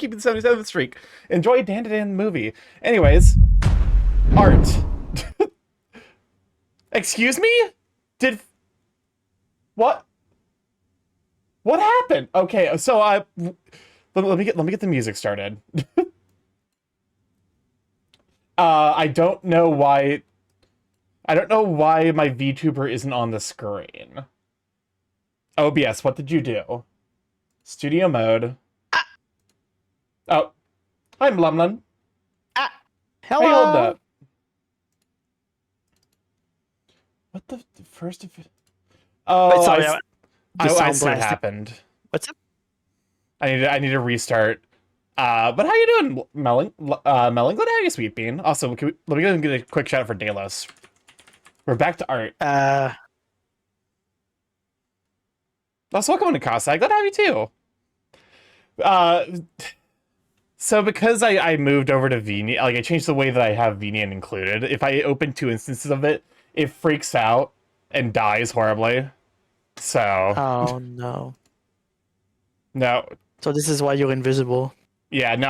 keeping the 77th streak. Enjoy Dan to Dan movie. Anyways, art. Excuse me? Did what? What happened? Okay, so let me get the music started. I don't know why. I don't know why my VTuber isn't on the screen. OBS, what did you do? Studio mode. Oh, hi, Mlumlun. Ah, How you holding hello. up? What the first of? Wait, Oh, sorry, the I sound see what blasting. happened. What's up? I need to restart. But how you doing, Melling? Melling, glad to have you, Sweet Bean. Also, let me go and get a quick shout out for Delos. We're back to art. Uh, Also, welcome to Kasai. Glad to have you too. Uh, so because I moved over to Venian, like I changed the way that I have Venian included. If I open 2 instances of it, it freaks out and dies horribly. So oh no. no, So this is why you're invisible. yeah, no,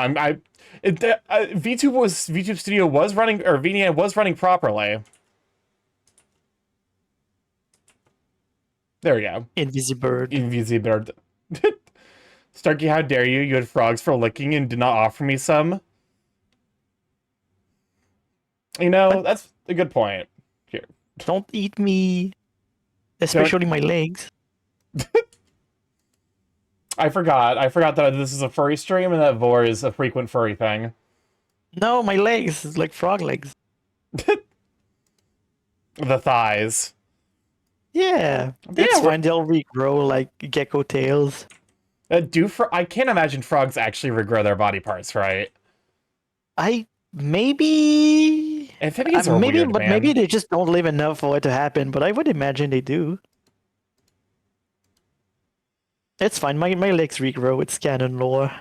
VTube Studio was running, or Venian was running properly. There we go. Invisibird. Invisibird. Starkey, how dare you? You had frogs for licking and did not offer me some. You know, What? that's a good point. Here. Don't eat me. Especially my legs. I forgot. I forgot that this is a furry stream and that Vor is a frequent furry thing. No, my legs. It's like frog legs. The thighs. Yeah. Yeah, It's fine. They'll regrow like gecko tails. I can't imagine frogs actually regrow their body parts, right? Maybe. Amphibians are Maybe, weird, but man. maybe they just don't live enough for it to happen. But I would imagine they do. It's fine. My legs regrow. It's canon lore.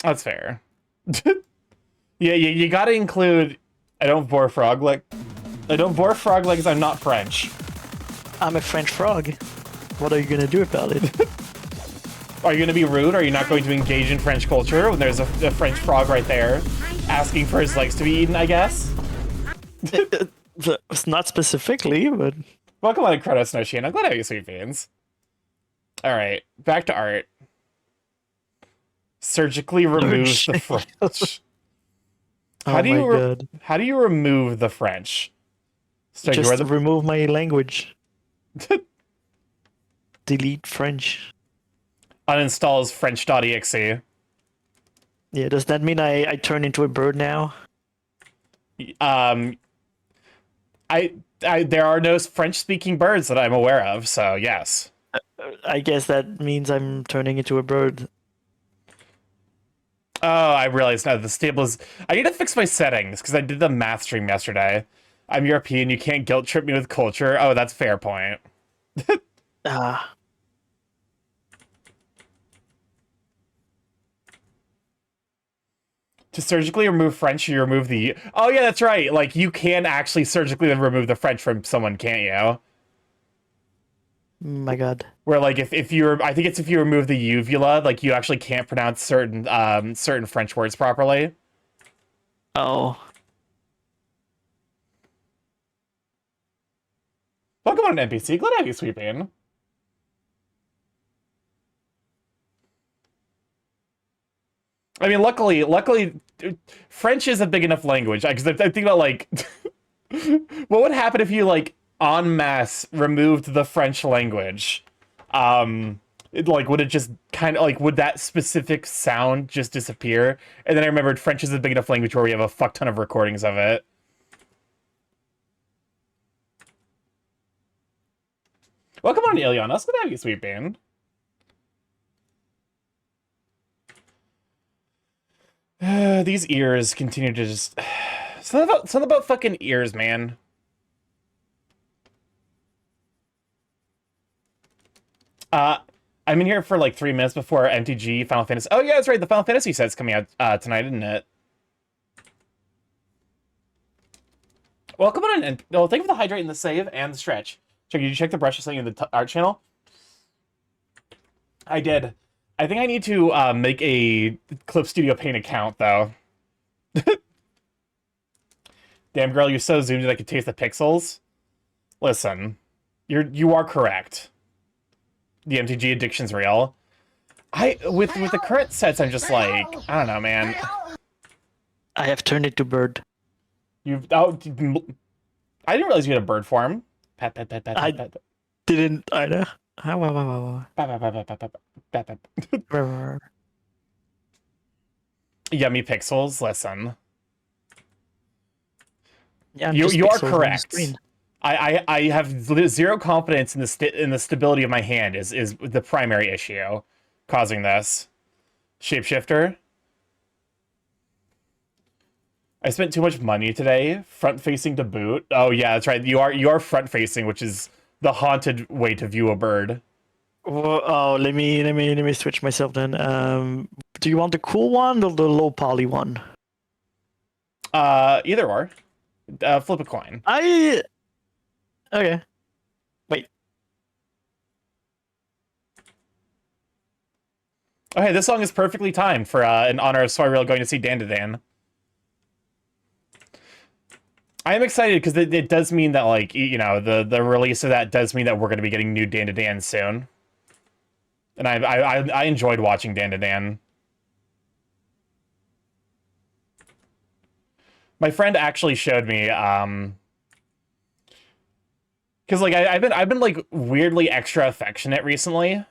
That's fair. Yeah, you gotta include. I don't vor frog legs. I'm not French. I'm a French frog. What are you gonna do about it? Are you gonna be rude? Are you not going to engage in French culture when there's a French frog right there, asking for his legs to be eaten? I guess. It's not specifically, but Welcome on to Kratos No Sheen. I'm glad I have you, Sweet Beans. All right, back to art. Surgically removes the French. oh my god. How do you remove the French? So Just remove my language. Delete French. uninstalls French.exe. Yeah, does that mean I turn into a bird now? There are no French-speaking birds that I'm aware of, so yes. I guess that means I'm turning into a bird. Oh, I realized now the stable is. I need to fix my settings because I did the math stream yesterday. I'm European. You can't guilt trip me with culture. Oh, that's a fair point. Ah. To surgically remove French, you remove the. Oh yeah, that's right. Like you can actually surgically remove the French from someone, can't you? My god. Where like if you're, I think it's if you remove the uvula, like you actually can't pronounce certain French words properly. Oh. Welcome on an NPC. Glad to have you, Sweet Bean. I mean, luckily, French is a big enough language. Because I think about like, what would happen if you like en masse removed the French language? Would it just kind of like would that specific sound just disappear? And then I remembered French is a big enough language where we have a fuck ton of recordings of it. Welcome on, Ilianos. Good to have you, Sweet Bean. These ears continue to just... Something about fucking ears, man. I'm in here for like 3 minutes before MTG Final Fantasy... Oh yeah, that's right, the Final Fantasy set's coming out tonight, isn't it? Welcome on, and well, thank you for the hydrate and the save and the stretch. Did you check the brush or something in the art channel? I did. I think I need to make a Clip Studio Paint account though. Damn girl, you're so zoomed in I could taste the pixels. Listen, you are correct. The MTG addiction's real. With the current sets, I'm just like, I don't know, man. I have turned into bird. I didn't realize you had a bird form. Pat pat pat pat I- pat pat Didn't either. Wow. pat pat pat pat pat pat. Yummy pixels. Listen, Yeah, you just are pixels on the correct. screen. I have zero confidence in the stability of my hand is the primary issue causing this. Shapeshifter. I spent too much money today, front facing to boot. Oh yeah, that's right. You are front facing, which is the haunted way to view a bird. Oh, let me switch myself then. Do you want the cool one or the low poly one? Either or. Flip a coin. Okay. Wait. Okay, this song is perfectly timed for in honor of Soiril going to see Dandadan. I am excited because it does mean that, like, you know, the release of that does mean that we're going to be getting new Dandadan soon. And I enjoyed watching Dandadan. My friend actually showed me, because like I've been like weirdly extra affectionate recently.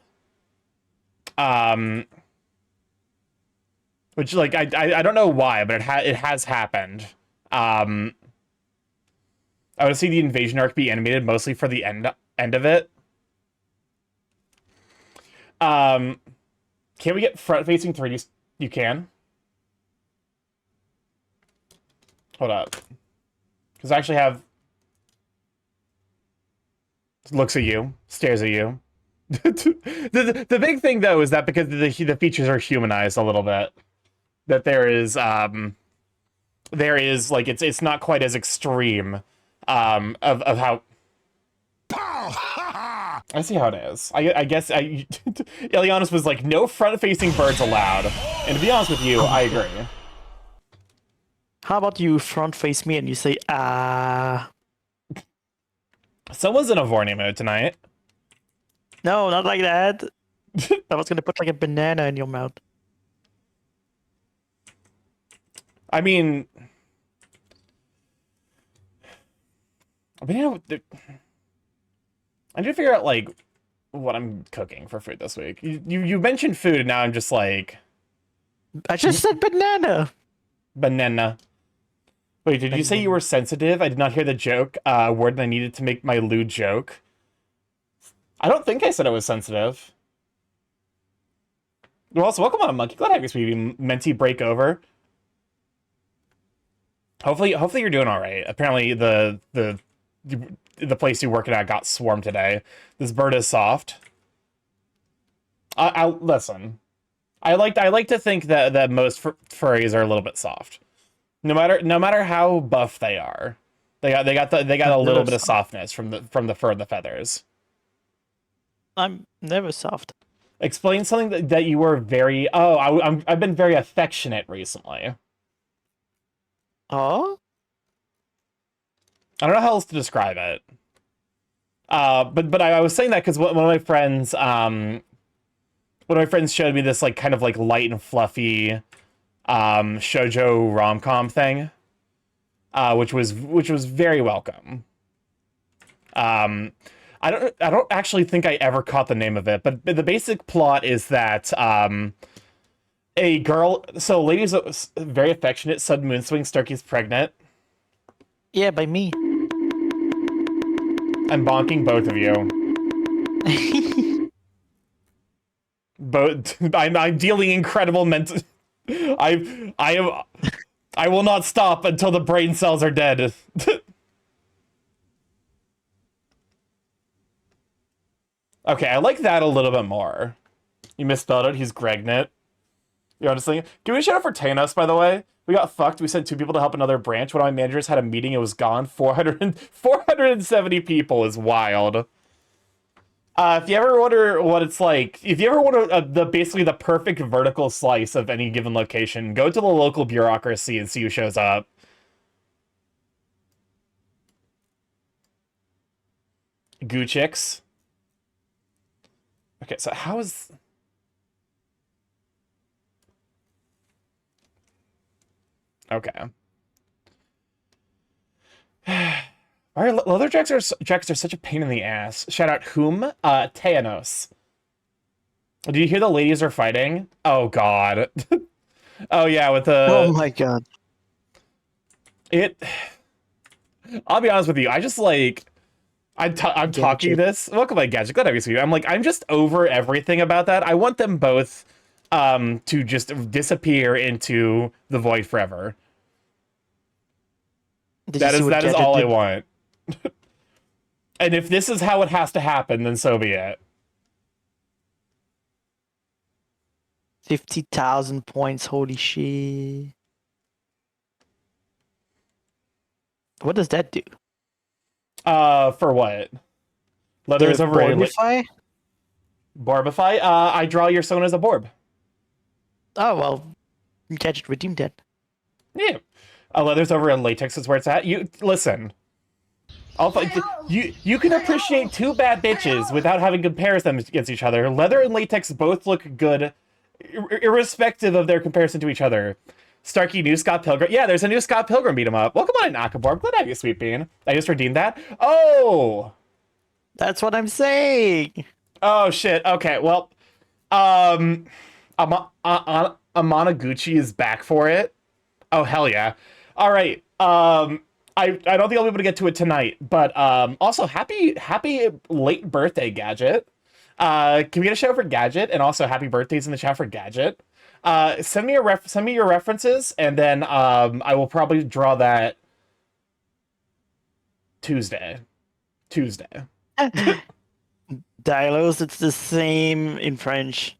Which like I don't know why, but it has happened. I want to see the invasion arc be animated mostly for the end of it. Can we get front facing 3D? You can. Hold up. Because I actually have looks at you, stares at you. The big thing though is that because the features are humanized a little bit, that there is like it's not quite as extreme of how I see how it is. I guess Ilianos was like, no front-facing birds allowed. And to be honest with you, I agree. How about you front face me and you say ah? Someone's in a Vorny mode tonight. No, not like that. I was gonna put like a banana in your mouth. I mean, I need to figure out like what I'm cooking for food this week. You mentioned food, and now I'm just like I just said banana. banana. Wait, did you say you were sensitive? I did not hear the joke word, and I needed to make my lewd joke. I don't think I said I was sensitive. Well, also, welcome on, Monkey. Glad to have you, sweetie. Menti break over. Hopefully you're doing all right. Apparently, the place you're working at got swarmed today. This bird is soft. I listen. I like to think that most furries are a little bit soft. No matter how buff they are, they got a little bit of softness from the fur and the feathers. I'm never soft. Explain something that you were very. Oh, I've been very affectionate recently. Oh? I don't know how else to describe it. But I was saying that because one of my friends showed me this like kind of like light and fluffy shoujo rom-com thing, which was very welcome. I don't actually think I ever caught the name of it, but the basic plot is that a girl, so ladies very affectionate, sudden moon swing, Starkey's pregnant. Yeah, by me. I'm bonking both of you. I'm dealing incredible mental. I will not stop until the brain cells are dead. Okay, I like that a little bit more. You misspelled it. He's Gregnet. You know what I'm saying? Can we shout out for Tanos, by the way? We got fucked. We sent 2 people to help another branch. One of my managers had a meeting. It was gone. 470 people is wild. If you ever wonder what it's like, if you ever want the basically the perfect vertical slice of any given location, go to the local bureaucracy and see who shows up. Goochix. Okay, so how is... Okay. All right, leather jackets are such a pain in the ass. Shout out whom? Teanos. Do you hear the ladies are fighting? Oh god. Oh yeah, with the Oh my god. it. I'll be honest with you. I just like I'm talking Gadget. this. Welcome, my gadget. Glad to have you. I'm like I'm just over everything about that. I want them both to just disappear into the void forever. Did you see what That is Gadget all I did? want. And if this is how it has to happen, then so be it. 50,000 points. Holy shit. What does that do? For what? Leather is The overrated. Borbify? Borbify? I draw your Sona as a Borb. Oh, well, Gadget redeemed that. Yeah. Leather's over in latex is where it's at. You listen. You can appreciate two bad bitches without having to compare them against each other. Leather and latex both look good, irrespective of their comparison to each other. Starkey, new Scott Pilgrim. Yeah, there's a new Scott Pilgrim beat 'em up. Welcome on, Nakaborb. Glad to have you, Sweet Bean. I just redeemed that. Oh! That's what I'm saying. Oh, shit. Okay, well, Amanaguchi is back for it. Oh, hell yeah. All right. I don't think I'll be able to get to it tonight, but also happy late birthday, Gadget. Can we get a shout out for Gadget, and also happy birthdays in the chat for Gadget? Send me your references, and then I will probably draw that Tuesday. Dialos, it's the same in French.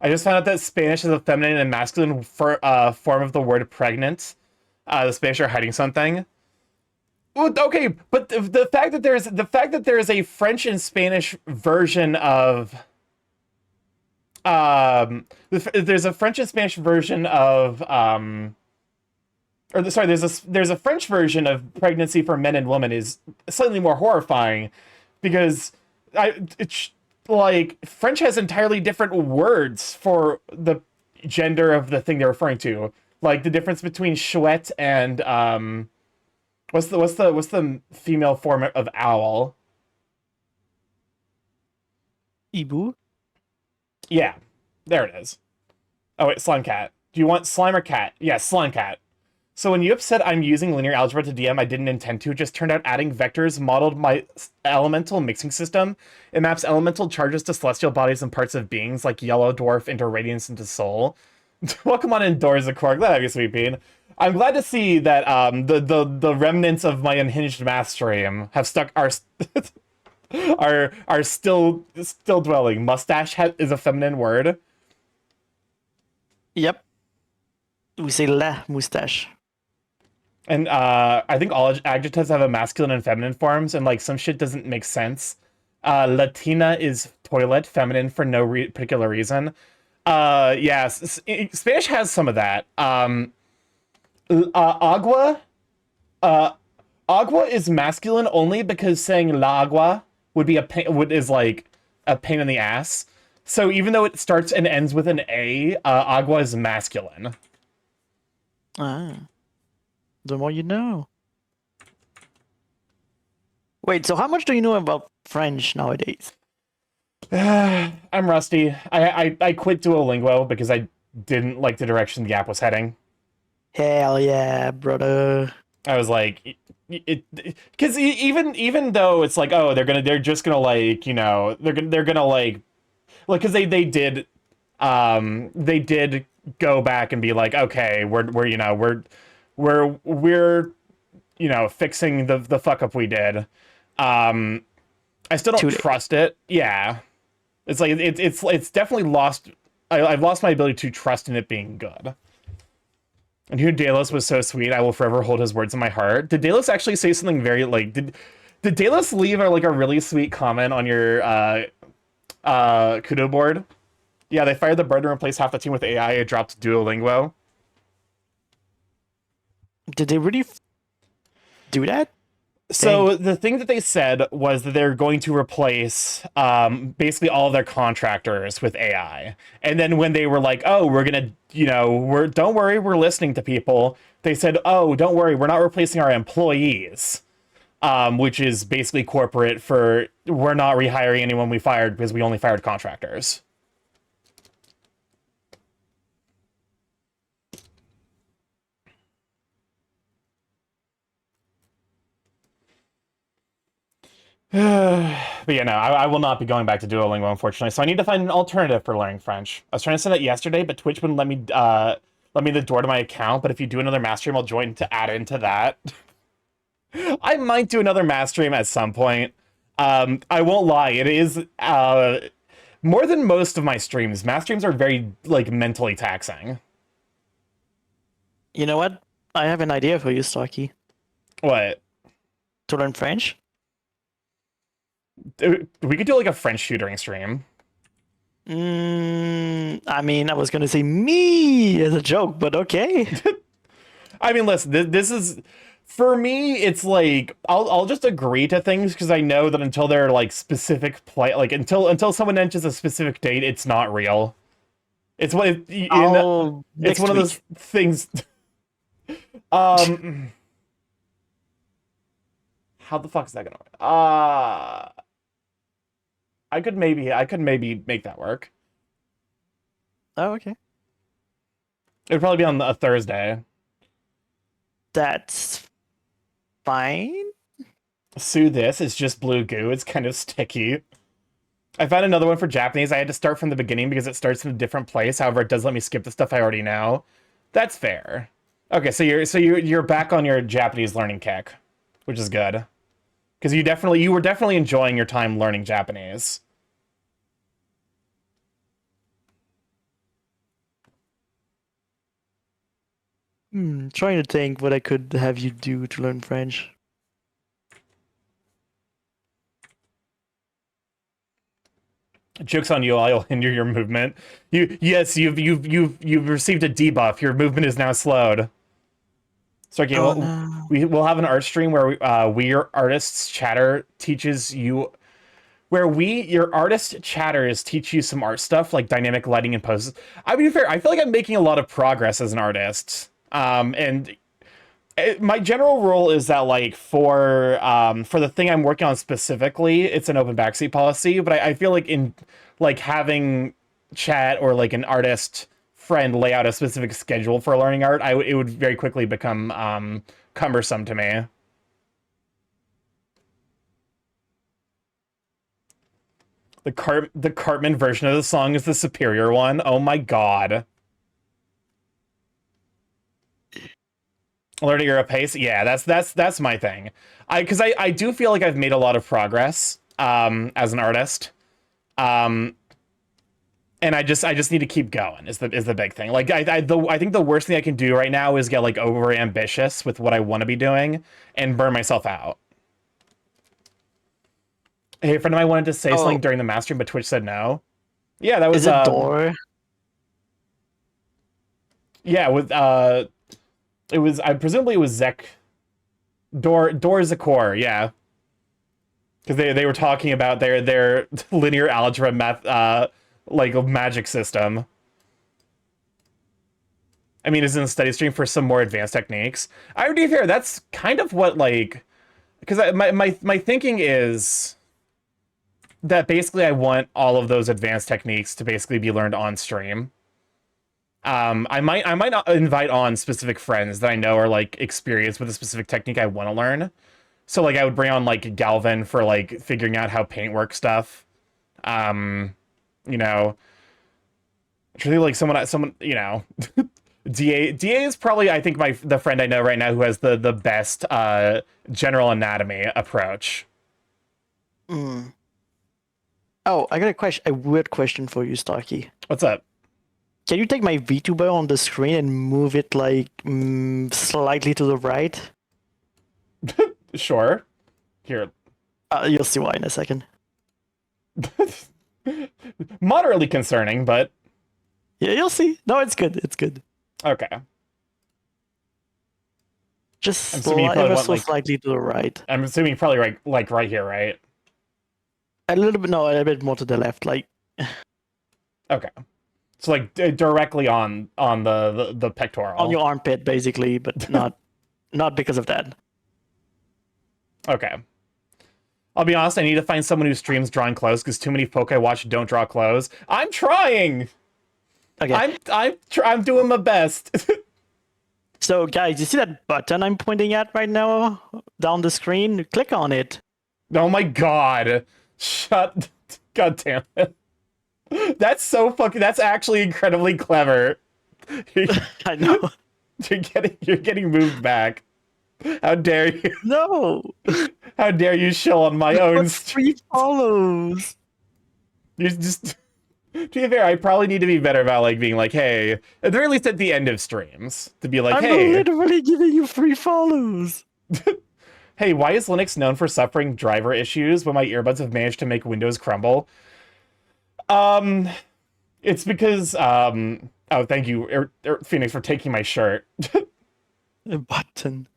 I just found out that Spanish is a feminine and masculine form of the word pregnant. The Spanish are hiding something. Well, okay, but the fact that there is a French and Spanish version of there's a French and Spanish version of or sorry, there's a French version of pregnancy for men and women is slightly more horrifying because it's like French has entirely different words for the gender of the thing they're referring to. Like the difference between chouette and what's the female form of owl? Ibu? Yeah, there it is. Oh wait, slime cat. Do you want slime or cat? Yeah, slime cat. So when you have said I'm using linear algebra to DM, I didn't intend to. It just turned out adding vectors modeled my elemental mixing system. It maps elemental charges to celestial bodies and parts of beings, like yellow dwarf into radiance into soul. Welcome on indoors, Akor. Glad to have you, Sweet Bean. I'm glad to see that the remnants of my unhinged math stream have stuck are still dwelling. Mustache is a feminine word. Yep. We say la moustache. And I think all adjectives have a masculine and feminine forms, and like some shit doesn't make sense. Latina is toilet, feminine for no particular reason. Yeah, Spanish has some of that. Agua, agua is masculine only because saying la agua would be is like a pain in the ass. So even though it starts and ends with an A, agua is masculine. Ah. The more you know. Wait, so how much do you know about French nowadays? I'm rusty. I quit Duolingo because I didn't like the direction the app was heading. Hell yeah, brother. I was like, because even though it's like, oh, they're just gonna like, you know, they're gonna like because they did go back and be like, okay, we're you know we're you know fixing the fuck up we did. I still don't trust it. Yeah, it's like it's definitely lost. I've lost my ability to trust in it being good. And who Delos was so sweet. I will forever hold his words in my heart. Did Delos actually say something very like Did Daedalus leave like a really sweet comment on your Kudo board? Yeah, they fired the bird and replaced half the team with AI. It dropped Duolingo. Did they really do that? So the thing that they said was that they're going to replace basically all of their contractors with AI. And then when they were like, "Oh, we're gonna, don't worry, we're listening to people," they said, "Oh, don't worry, we're not replacing our employees," which is basically corporate for we're not rehiring anyone we fired because we only fired contractors. But yeah, no, I will not be going back to Duolingo, unfortunately. So I need to find an alternative for learning French. I was trying to say that yesterday, but Twitch wouldn't let me the door to my account. But if you do another mass stream, I'll join to add into that. I might do another mass stream at some point. I won't lie, it is more than most of my streams. Mass streams are very like mentally taxing. You know what? I have an idea for you, Starkey. What? To learn French? We could do like a French tutoring stream. I mean, I was gonna say me as a joke, but okay. I mean, listen, this is for me. It's like I'll just agree to things because I know that until they're like specific like until someone mentions a specific date, it's not real. It's what it's one of those things. How the fuck is that gonna work? I could maybe make that work. Oh, okay. It'd probably be on a Thursday. That's fine. Sue this. It's just blue goo. It's kind of sticky. I found another one for Japanese. I had to start from the beginning because it starts in a different place. However, it does let me skip the stuff I already know. That's fair. Okay, so you're back on your Japanese learning kick, which is good. Because you were definitely enjoying your time learning Japanese. Trying to think what I could have you do to learn French. Joke's on you, I'll hinder your movement. You've received a debuff. Your movement is now slowed. So okay, we'll have an art stream where your artists chatter teaches you your artist chatters teach you some art stuff like dynamic lighting and poses. I mean, fair, I feel like I'm making a lot of progress as an artist. My general rule is that like for the thing I'm working on specifically, it's an open backseat policy. But I feel like in like having chat or like an artist friend lay out a specific schedule for learning art, it would very quickly become cumbersome to me. The Cartman version of the song is the superior one. Oh my god. Learning your pace, yeah, that's my thing. Because I do feel like I've made a lot of progress as an artist, and I just need to keep going. Is the big thing. Like I think the worst thing I can do right now is get like over ambitious with what I want to be doing and burn myself out. Hey, a friend of mine wanted to say something during the mass stream, but Twitch said no. Yeah, that was Is it Door? Yeah, with it was presumably it was Zek. Door Zakor, yeah. Because they were talking about their linear algebra math like magic system. I mean, it's in the study stream for some more advanced techniques. I would be fair, that's kind of what like because my thinking is that basically I want all of those advanced techniques to basically be learned on stream. I might not invite on specific friends that I know are like experienced with a specific technique I want to learn. So like I would bring on like Galvin for like figuring out how paint work stuff. You know, truly like someone DA is probably I think the friend I know right now who has the best general anatomy approach. Oh, I got a weird question for you, Starkey. What's up? Can you take my VTuber on the screen and move it like slightly to the right? Sure. Here. You'll see why in a second. Moderately concerning, but Yeah, you'll see. No, it's good. It's good. okay. Just I'm assuming you probably ever want, so like- slightly to the right. I'm assuming probably right here, right? A little bit, no, a bit more to the left. Like, Okay. So like directly on the pectoral. on your armpit, basically, but not because of that. Okay. I'll be honest, I need to find someone who streams drawing clothes because too many folk I watch don't draw clothes. I'm trying. Okay. I'm doing my best. So, guys, you see that button I'm pointing at right now down the screen? Click on it. Oh my god. Shut. God damn it. That's so fucking. That's actually incredibly clever. I know. You're getting moved back. How dare you? No. How dare you shill on my own? What's 3 follows? You just. To be fair, I probably need to be better about like being like, hey, at the very least at the end of streams, to be like, I'm hey, literally giving you 3 follows. hey, why is Linux known for suffering driver issues when my earbuds have managed to make Windows crumble? It's because oh, thank you, Phoenix, for taking my shirt. A button.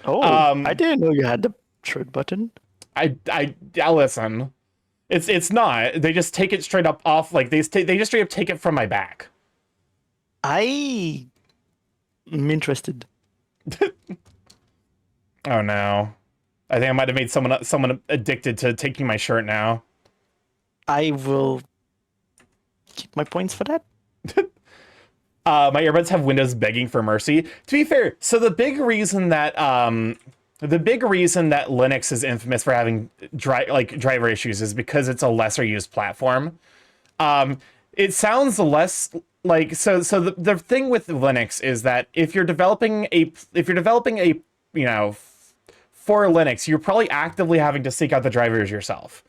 Oh, Um, I didn't know you had the shirt button. I listen. It's not. They just take it straight up off. Like they just straight up take it from my back. I'm interested. Oh no, I think I might have made someone addicted to taking my shirt now. I will keep my points for that. My earbuds have Windows begging for mercy. To be fair, so the big reason that Linux is infamous for having driver issues is because it's a lesser used platform. It sounds less like the thing with Linux is that if you're developing a you know, for Linux, you're probably actively having to seek out the drivers yourself.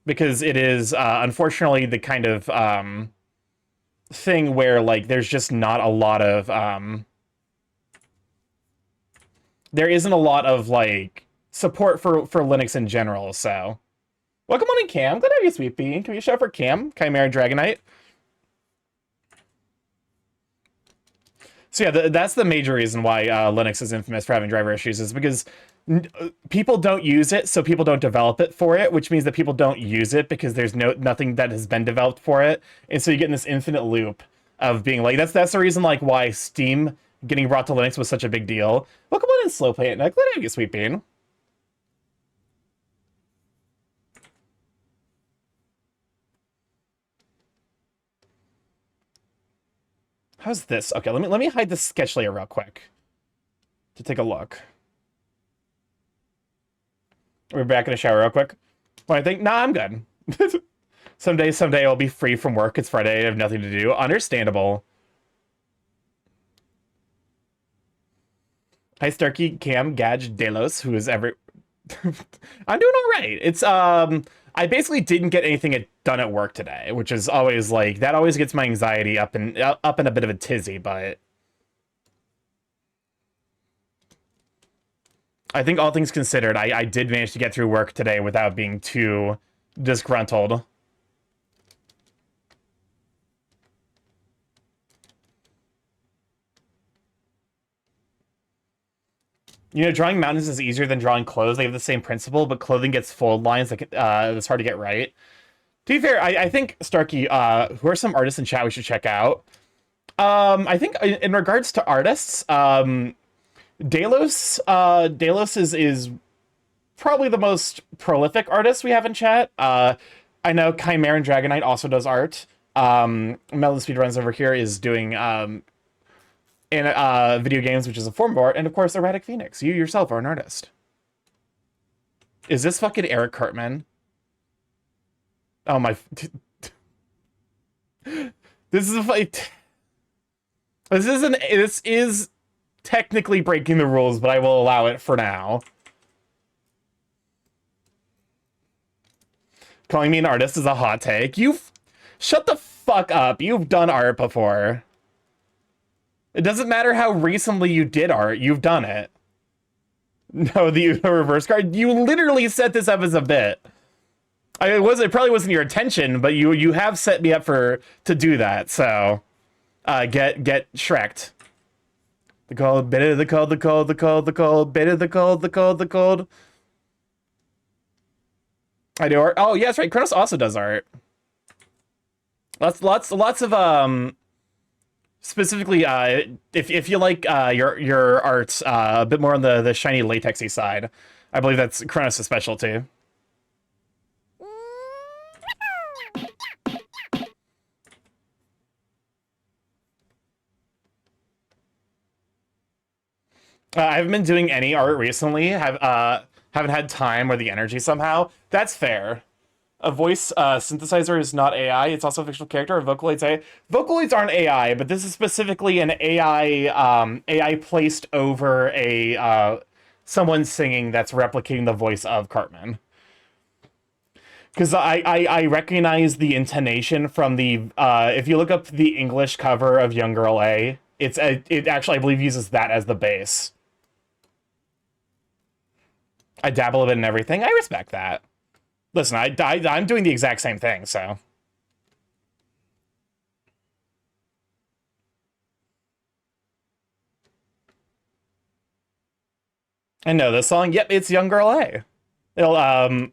Because it is unfortunately the kind of thing where like there's just not a lot of there isn't a lot of like support for Linux in general. So welcome on in, Cam. Glad to have you, Sweet Pea. Can we shout for Cam, Chimera Dragonite? So yeah, that's the major reason why Linux is infamous for having driver issues, is because people don't use it, so people don't develop it for it, which means that people don't use it because there's nothing that has been developed for it, and so you get in this infinite loop of being like, that's the reason like why Steam getting brought to Linux was such a big deal. Welcome on in, Slow Play It. Glad to have you, Sweet Bean. How's this? Okay, let me hide this sketch layer real quick to take a look. We're back in the shower real quick. What I think? Nah, I'm good. Someday I'll be free from work. It's Friday. I have nothing to do. Understandable. Hi, Starkey, Cam, Gadge, Delos, who is every. I'm doing all right. It's I basically didn't get anything done at work today, which is always like that. Always gets my anxiety up in a bit of a tizzy, but I think all things considered, I did manage to get through work today without being too disgruntled. You know, drawing mountains is easier than drawing clothes. They have the same principle, but clothing gets fold lines that it's hard to get right. To be fair, I think, Starkey, who are some artists in chat we should check out? I think in regards to artists, Delos is probably the most prolific artist we have in chat. I know Chimera and Dragonite also does art. Melon Speedruns over here is doing in video games, which is a form of art, and of course, Erratic Phoenix. You yourself are an artist. Is this fucking Eric Cartman? Oh my! This is a fight. This is technically breaking the rules, but I will allow it for now. Calling me an artist is a hot take. Shut the fuck up. You've done art before. It doesn't matter how recently you did art, you've done it. No, the Uno reverse card. You literally set this up as a bit. It probably wasn't your intention, but you have set me up to do that. So, get Shrek'd. The cold, bit of the cold, the cold, the cold, the cold, bit of the cold, the cold, the cold. I do art. Oh, yeah, that's right. Kronos also does art. Lots of specifically if you like your arts a bit more on the shiny latexy side, I believe that's Kronos' specialty. I haven't been doing any art recently. Haven't had time or the energy somehow. That's fair. A voice synthesizer is not AI. It's also a fictional character. Or Vocaloid's AI. Vocaloids aren't AI, but this is specifically an AI placed over a someone singing that's replicating the voice of Cartman. Because I recognize the intonation from the if you look up the English cover of Young Girl A, it actually I believe uses that as the base. I dabble a bit in everything. I respect that. Listen, I'm doing the exact same thing, so. I know this song. Yep, it's Young Girl A. It'll at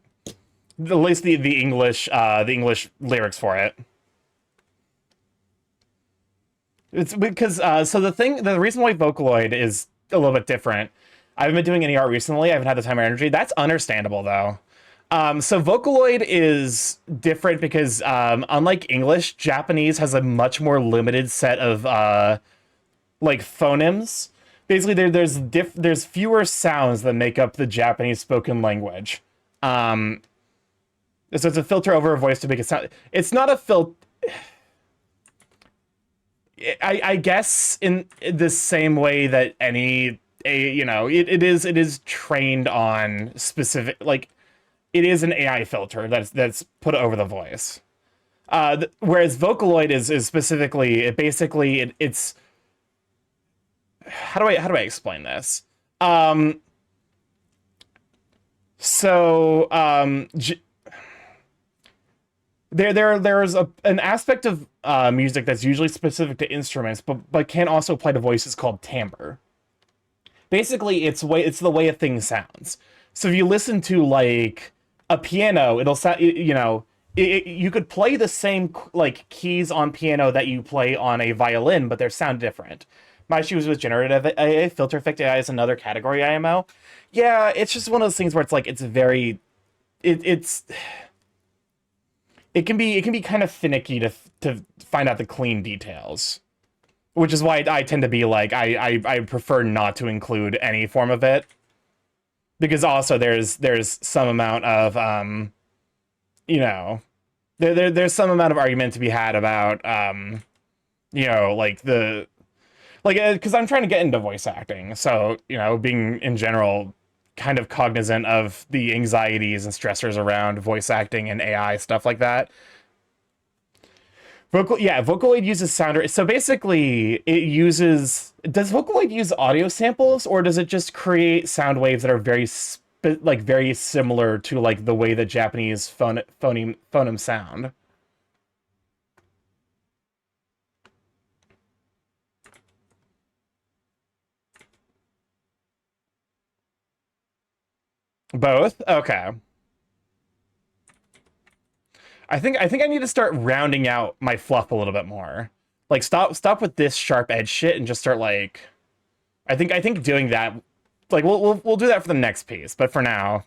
least the English lyrics for it. It's because so the reason why Vocaloid is a little bit different. I haven't been doing any art recently. I haven't had the time or energy. That's understandable though. So Vocaloid is different because unlike English, Japanese has a much more limited set of like phonemes. Basically, there's fewer sounds that make up the Japanese spoken language. So it's a filter over a voice to make it sound. It's not a filter. I guess in the same way that it is trained on specific, like it is an AI filter that's put over the voice. Whereas Vocaloid is specifically it's how do I explain this? So there's an aspect of music that's usually specific to instruments, but can also apply to voices called timbre. Basically, it's the way a thing sounds. So if you listen to like a piano, it'll sound you could play the same like keys on piano that you play on a violin, but they sound different. My issue was with generative AI. Filter effect AI is another category IMO. Yeah, it's just one of those things where it's like it's very it's it can be kind of finicky to find out the clean details, which is why I tend to be like I prefer not to include any form of it, because also there's some amount of there's some amount of argument to be had about because I'm trying to get into voice acting, so being in general kind of cognizant of the anxieties and stressors around voice acting and AI stuff like that. Vocaloid uses sounder. So basically, does Vocaloid use audio samples, or does it just create sound waves that are very similar to like the way that Japanese phoneme sound? Both? Okay. I think I need to start rounding out my fluff a little bit more. Like stop with this sharp edge shit and just start like I think doing that, like we'll do that for the next piece, but for now.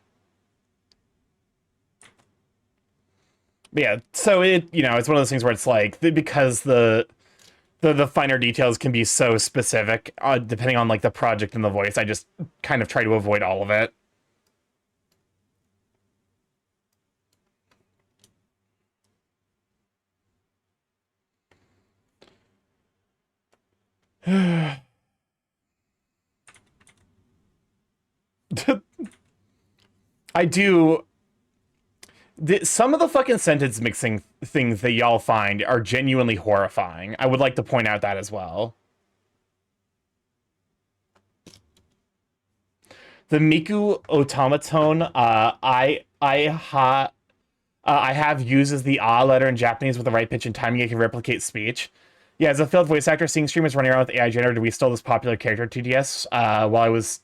But yeah, so it's one of those things where it's like because the finer details can be so specific depending on like the project and the voice, I just kind of try to avoid all of it. I do. Some of the fucking sentence mixing things that y'all find are genuinely horrifying. I would like to point out that as well. the Miku automaton, I have uses the ah letter in Japanese with the right pitch and timing. It can replicate speech. Yeah, as a failed voice actor, seeing streamers running around with AI generated, we stole this popular character TDS while I was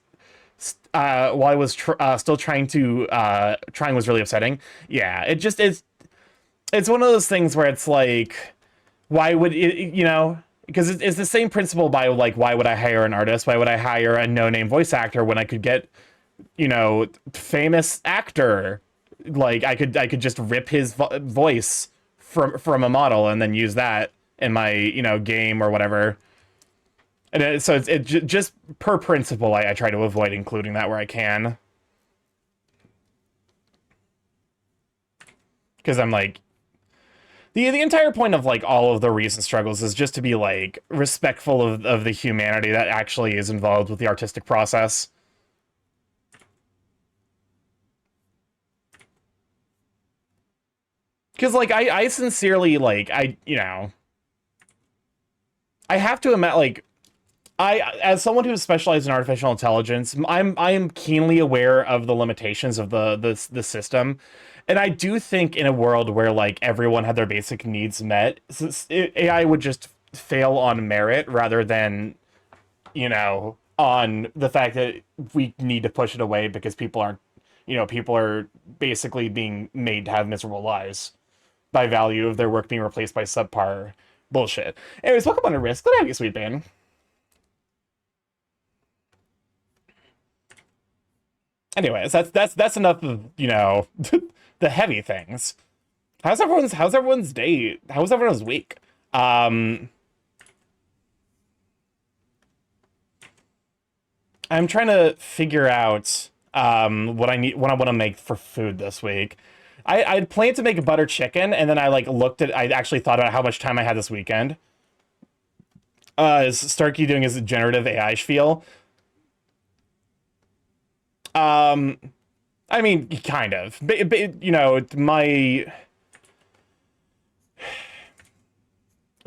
still trying was really upsetting. Yeah, it just is. It's one of those things where it's like, why would it, you know? Because it's the same principle by like, why would I hire an artist? Why would I hire a no-name voice actor when I could get, you know, famous actor? Like I could just rip his voice from a model and then use that in my, you know, game or whatever. And so just per principle, I try to avoid including that where I can. Because I'm like, the entire point of like all of the recent struggles is just to be like respectful of the humanity that actually is involved with the artistic process. Because like I sincerely like you know, I have to admit, like, as someone who's specialized in artificial intelligence, I am keenly aware of the limitations of the system, and I do think in a world where like everyone had their basic needs met, AI would just fail on merit rather than, you know, on the fact that we need to push it away because people aren't, you know, people are basically being made to have miserable lives by value of their work being replaced by subpar bullshit. Anyways, welcome on a risk. Glad to have you, sweet man. Anyways, that's enough of, you know, the heavy things. How's everyone's day? How's everyone's week? I'm trying to figure out what I want to make for food this week. I'd planned to make a butter chicken, and then I like looked at. I actually thought about how much time I had this weekend. Is Starkey doing his generative AI spiel? I mean, kind of. But, you know, my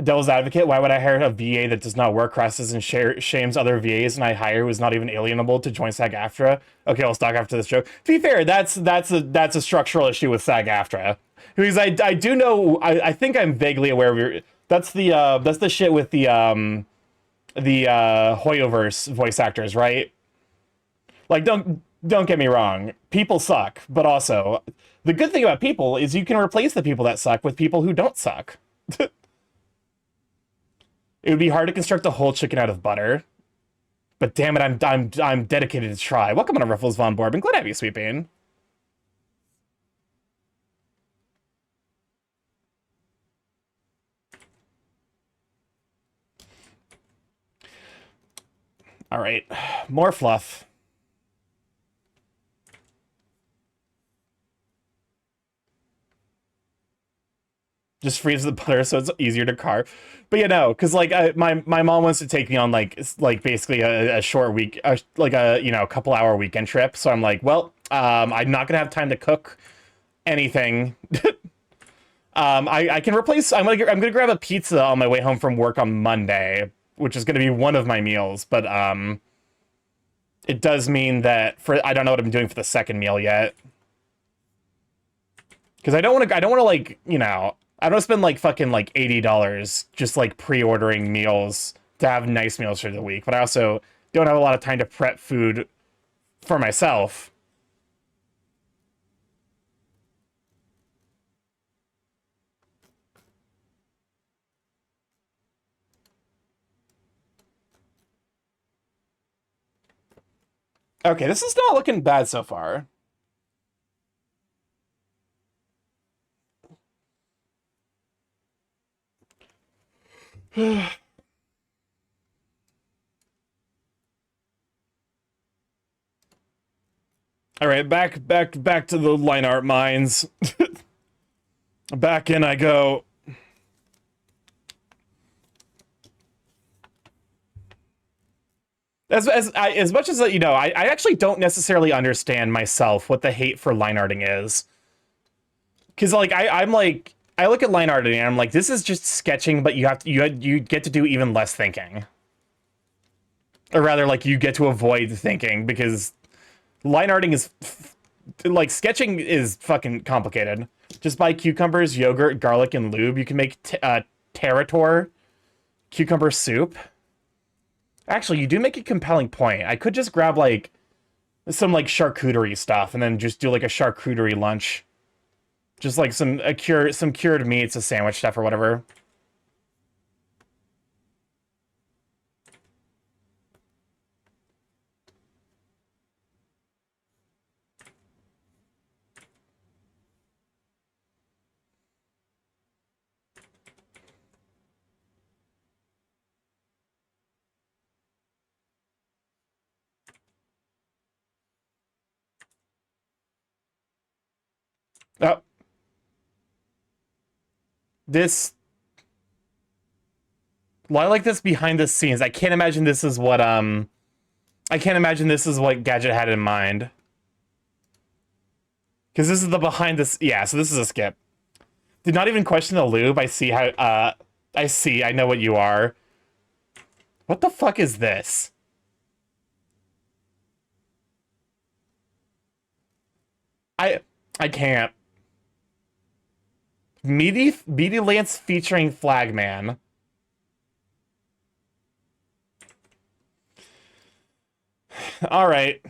devil's advocate. Why would I hire a VA that does not work, crosses and shames other VAs, and I hire who is not even alienable to join SAG-AFTRA? Okay, I'll stop after this joke. To be fair, that's a structural issue with SAG-AFTRA. Because I do know, I think I'm vaguely aware of that's the shit with the Hoyoverse voice actors, right? Like, don't get me wrong, people suck, but also the good thing about people is you can replace the people that suck with people who don't suck. It would be hard to construct a whole chicken out of butter, but damn it, I'm dedicated to try. Welcome on to Ruffles Von Borbin. Glad to have you, Sweet Bean. All right, more fluff. Just freeze the butter so it's easier to carve. But you know, because like my mom wants to take me on like basically a short week, like a, you know, couple hour weekend trip. So I'm like, well, I'm not gonna have time to cook anything. I can replace. I'm gonna grab a pizza on my way home from work on Monday, which is gonna be one of my meals. But it does mean that I don't know what I'm doing for the second meal yet. Because I don't want to like, you know, I don't spend like fucking like $80 just like pre-ordering meals to have nice meals for the week, but I also don't have a lot of time to prep food for myself. Okay, this is not looking bad so far. All right, back to the line art mines. Back in I go. As much as, you know, I actually don't necessarily understand myself what the hate for line arting is. Because like I'm like, I look at line arting and I'm like, this is just sketching, but you get to do even less thinking. Or rather, like, you get to avoid thinking because Line arting is like sketching is fucking complicated. Just buy cucumbers, yogurt, garlic, and lube. You can make Territor cucumber soup. Actually, you do make a compelling point. I could just grab like some like charcuterie stuff and then just do like a charcuterie lunch. Just like some cured meats, a sandwich stuff or whatever. Oh. This... Well, I like this behind the scenes. I can't imagine this is what, I can't imagine this is what Gadget had in mind. Because this is the behind this... Yeah, so this is a skip. Did not even question the lube. I see how, I see. I know what you are. What the fuck is this? I can't. Meaty Lance featuring Flagman. All right.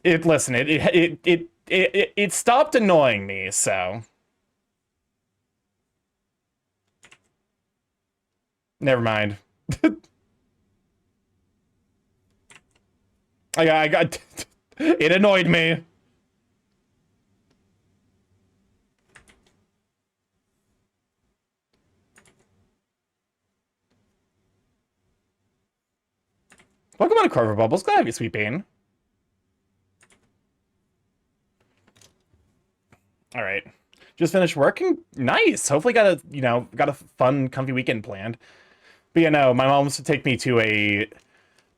Listen, it stopped annoying me, so never mind. I got it annoyed me. Welcome on to Corver Bubbles. Glad to have you, Sweet Bean. All right. Just finished working. Nice. Hopefully got a fun, comfy weekend planned. But yeah, no, my mom wants to take me to a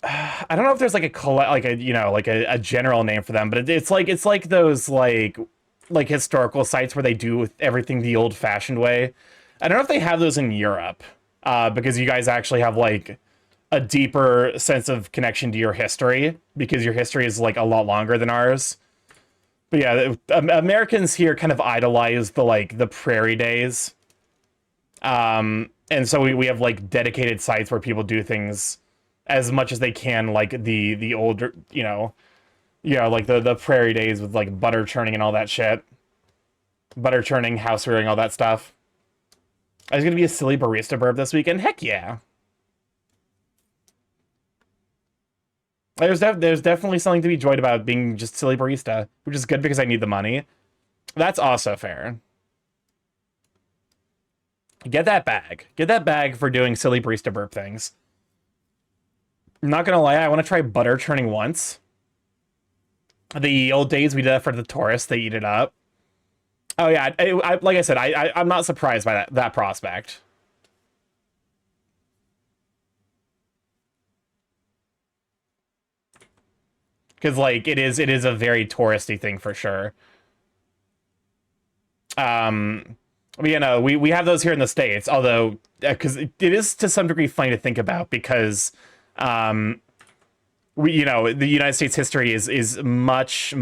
I don't know if there's like a general name for them, but it's like those like historical sites where they do everything the old-fashioned way. I don't know if they have those in Europe, because you guys actually have like a deeper sense of connection to your history, because your history is like a lot longer than ours. But yeah, Americans here kind of idolize the prairie days. And so we have like dedicated sites where people do things as much as they can, like the older, like the prairie days with like butter churning and all that shit. Butter churning, house rearing, all that stuff. I was gonna be a silly barista burb this weekend. Heck yeah. There's definitely something to be enjoyed about being just silly barista, which is good because I need the money. That's also fair. Get that bag. Get that bag for doing silly barista burp things. I'm not gonna lie, I want to try butter churning once. The old days we did that for the tourists, they eat it up. Oh yeah, like I said, I'm not surprised by that prospect. Because like it is a very touristy thing for sure. We have those here in the States, although because it is to some degree funny to think about, because the United States history is much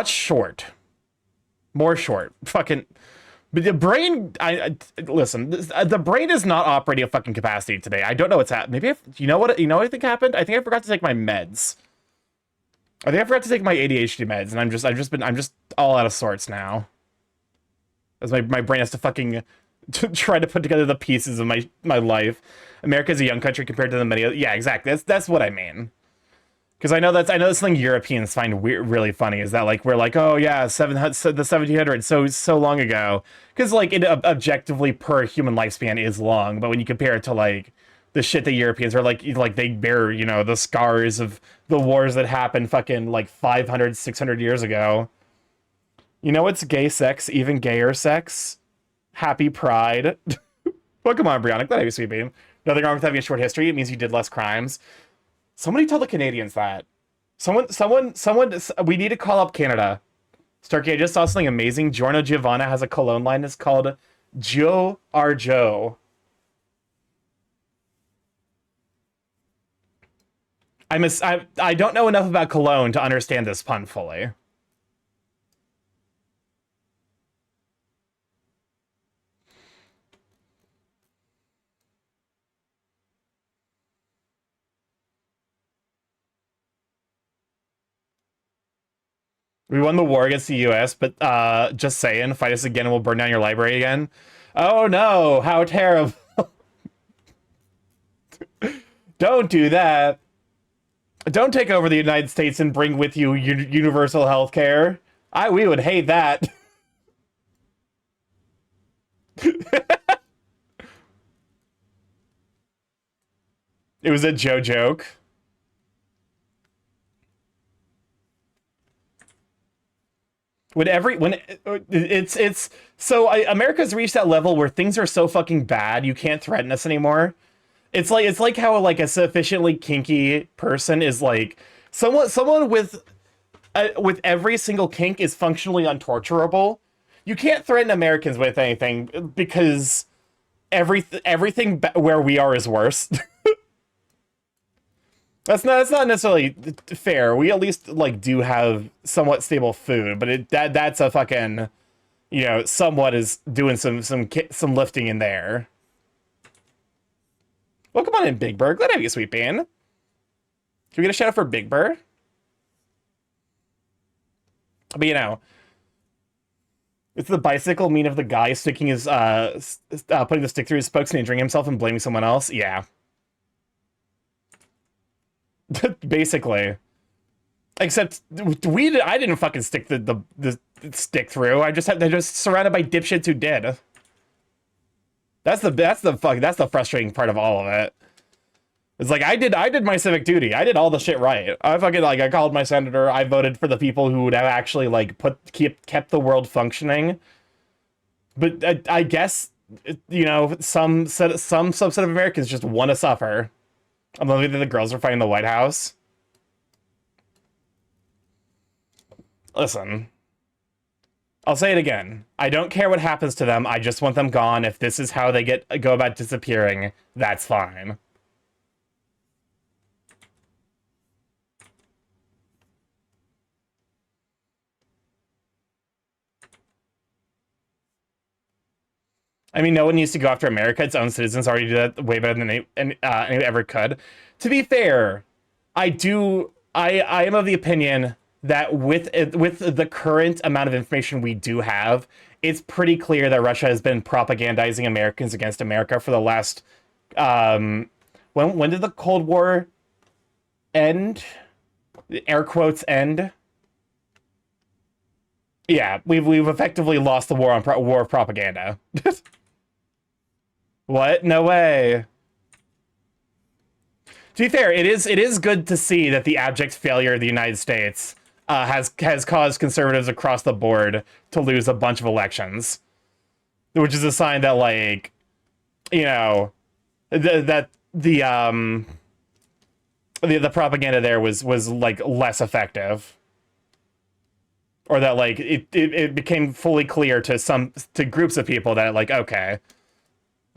short, more short. Fucking. But the brain, listen. The brain is not operating at fucking capacity today. I don't know what's happened. Maybe you know what I think happened. I think I forgot to take my meds. I think I forgot to take my ADHD meds, and I'm just all out of sorts now. As my brain has to fucking try to put together the pieces of my life. America is a young country compared to the many. Yeah, exactly. That's what I mean. Because I know that's something Europeans find really funny, is that like we're like, oh yeah, the 1700s, so long ago, because like it objectively per human lifespan is long, but when you compare it to like the shit that Europeans are like they bear, the scars of the wars that happened fucking like 500, 600 years ago. It's gay sex, even gayer sex. Happy Pride. Well, come on, Brianna, glad I was sweet beam. Nothing wrong with having a short history. It means you did less crimes. Somebody tell the Canadians that. Someone, we need to call up Canada. Starkey, I just saw something amazing. Giorno Giovanna has a cologne line that's called Joe our Joe. I don't know enough about Cologne to understand this pun fully. We won the war against the US, but just saying, fight us again and we'll burn down your library again. Oh no, how terrible. Don't do that. Don't take over the United States and bring with you universal health care. We would hate that. It was a Joe joke. It's so America's reached that level where things are so fucking bad you can't threaten us anymore. It's like how like a sufficiently kinky person is like someone with every single kink is functionally untorturable. You can't threaten Americans with anything because everything where we are is worse. That's not necessarily fair. We at least like do have somewhat stable food, but that's a fucking, somewhat is doing some lifting in there. Welcome on in, Big Bird. Glad to have you, sweet bean. Can we get a shout out for Big Bird? But it's the bicycle meme of the guy sticking his putting the stick through his spokes and injuring himself and blaming someone else. Yeah. Basically. Except I didn't fucking stick the stick through. They're just surrounded by dipshits who did. That's the frustrating part of all of it. It's like I did my civic duty. I did all the shit right. I called my senator. I voted for the people who would have actually kept the world functioning. But I guess some subset of Americans just want to suffer. I'm loving that the girls are fighting the White House. Listen, I'll say it again. I don't care what happens to them. I just want them gone. If this is how they go about disappearing, that's fine. I mean, no one needs to go after America. Its own citizens already do that way better than anyone ever could. To be fair, I am of the opinion that with the current amount of information we do have, it's pretty clear that Russia has been propagandizing Americans against America for the last when did the Cold War end? Air quotes end. Yeah, we've effectively lost the war on war of propaganda. What? No way. To be fair, it is good to see that the abject failure of the United States has caused conservatives across the board to lose a bunch of elections, which is a sign that that the propaganda there was like less effective, or that like it became fully clear to groups of people that like, okay,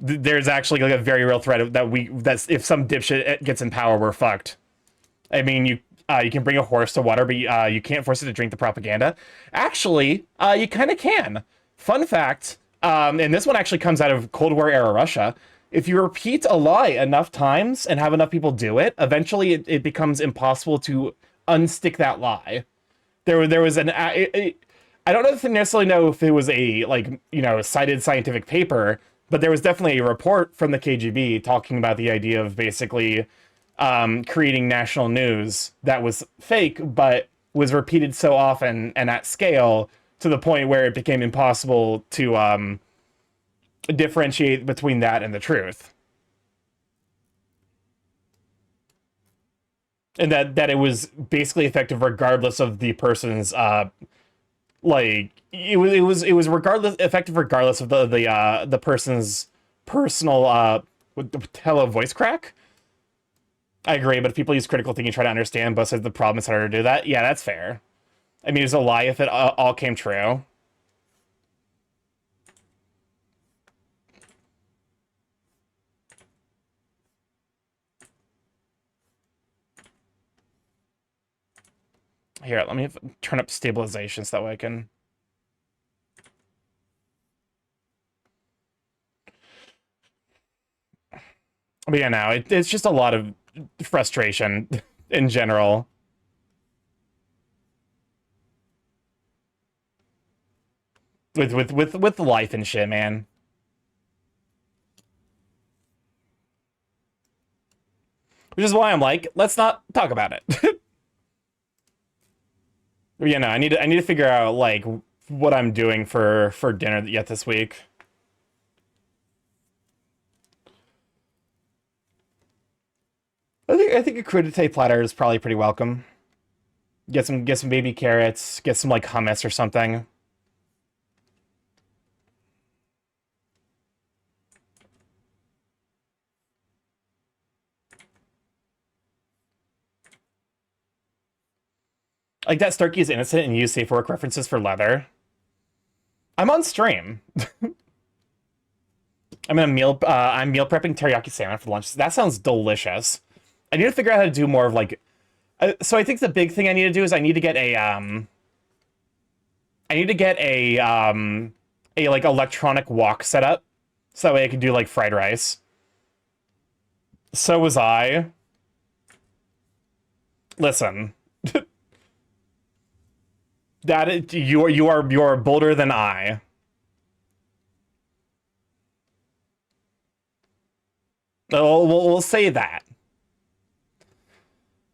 there's actually like a very real threat that's if some dipshit gets in power, we're fucked. I mean, you can bring a horse to water, but you can't force it to drink the propaganda. Actually, you kind of can. Fun fact, and this one actually comes out of Cold War era Russia. If you repeat a lie enough times and have enough people do it, eventually it becomes impossible to unstick that lie. There was I don't necessarily know if it was a cited scientific paper, but there was definitely a report from the KGB talking about the idea of basically creating national news that was fake, but was repeated so often and at scale to the point where it became impossible to differentiate between that and the truth. And that it was basically effective regardless of the person's it was effective regardless of the person's personal hello voice crack. I agree, but if people use critical thinking, try to understand both sides of the problem, it's harder to do that. Yeah, that's fair. I mean, it's a lie if it all came true. Here, let me turn up stabilization so that way I can. But yeah, no, it's just a lot of frustration in general. With life and shit, man. Which is why I'm like, let's not talk about it. You know, I need to figure out like what I'm doing for dinner yet this week. I think a crudité platter is probably pretty welcome. Get some baby carrots, get some like hummus or something. Like that Starkey is innocent and use safe work references for leather. I'm on stream. I'm meal prepping teriyaki salmon for lunch. That sounds delicious. I need to figure out how to do more of like so I think the big thing I need to do is I need to get a like electronic wok set up so that way I can do like fried rice. So was I. Listen. You are bolder than I. We'll say that.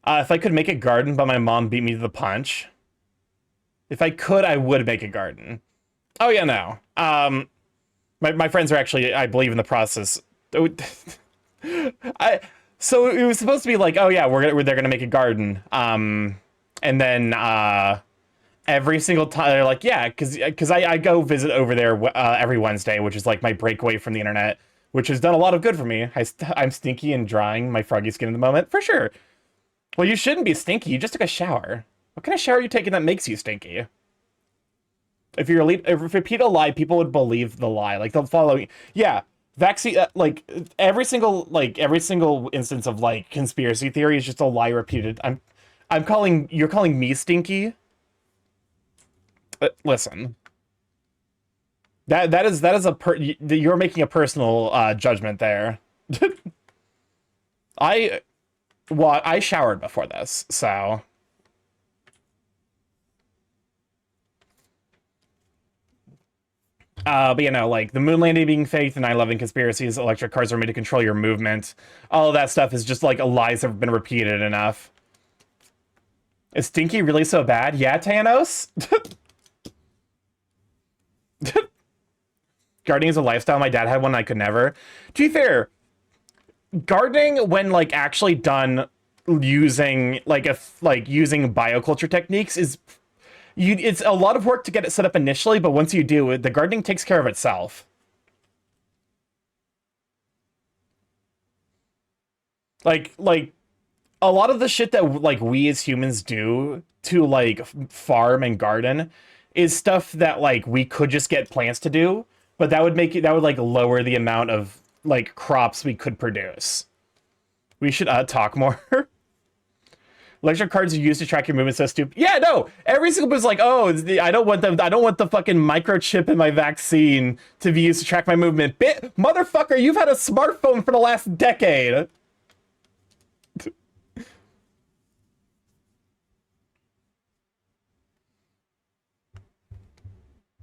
If I could make a garden, but my mom beat me to the punch. If I could, I would make a garden. Oh yeah, no. My friends are actually, I believe, in the process. So it was supposed to be like, oh yeah, they're gonna make a garden. And then every single time they're like, yeah, because I go visit over there every Wednesday, which is like my breakaway from the internet, which has done a lot of good for me. I'm stinky and drying my froggy skin in the moment for sure. Well, you shouldn't be stinky. You just took a shower. What kind of shower are you taking that makes you stinky? If you repeat a lie, people would believe the lie. Like they'll follow you. Yeah, vaccine. Like every single instance of like conspiracy theory is just a lie repeated. You're calling me stinky. Listen, you're making a personal judgment there. I showered before this, so. But you know, like the moon landing being fake, the 9/11 conspiracies, electric cars are made to control your movement. All of that stuff is just like lies that have been repeated enough. Is Stinky really so bad? Yeah, Thanos? Gardening is a lifestyle. My dad had one, I could never. To be fair, gardening when like actually done using using bioculture techniques is it's a lot of work to get it set up initially, but once you do, the gardening takes care of itself. Like a lot of the shit that like we as humans do to like farm and garden is stuff that like we could just get plants to do, but that would like lower the amount of like crops we could produce. We should talk more. Electric cards are used to track your movement. So stupid. Yeah, no. Every single person's like, oh, I don't want them. I don't want the fucking microchip in my vaccine to be used to track my movement. Motherfucker, you've had a smartphone for the last decade.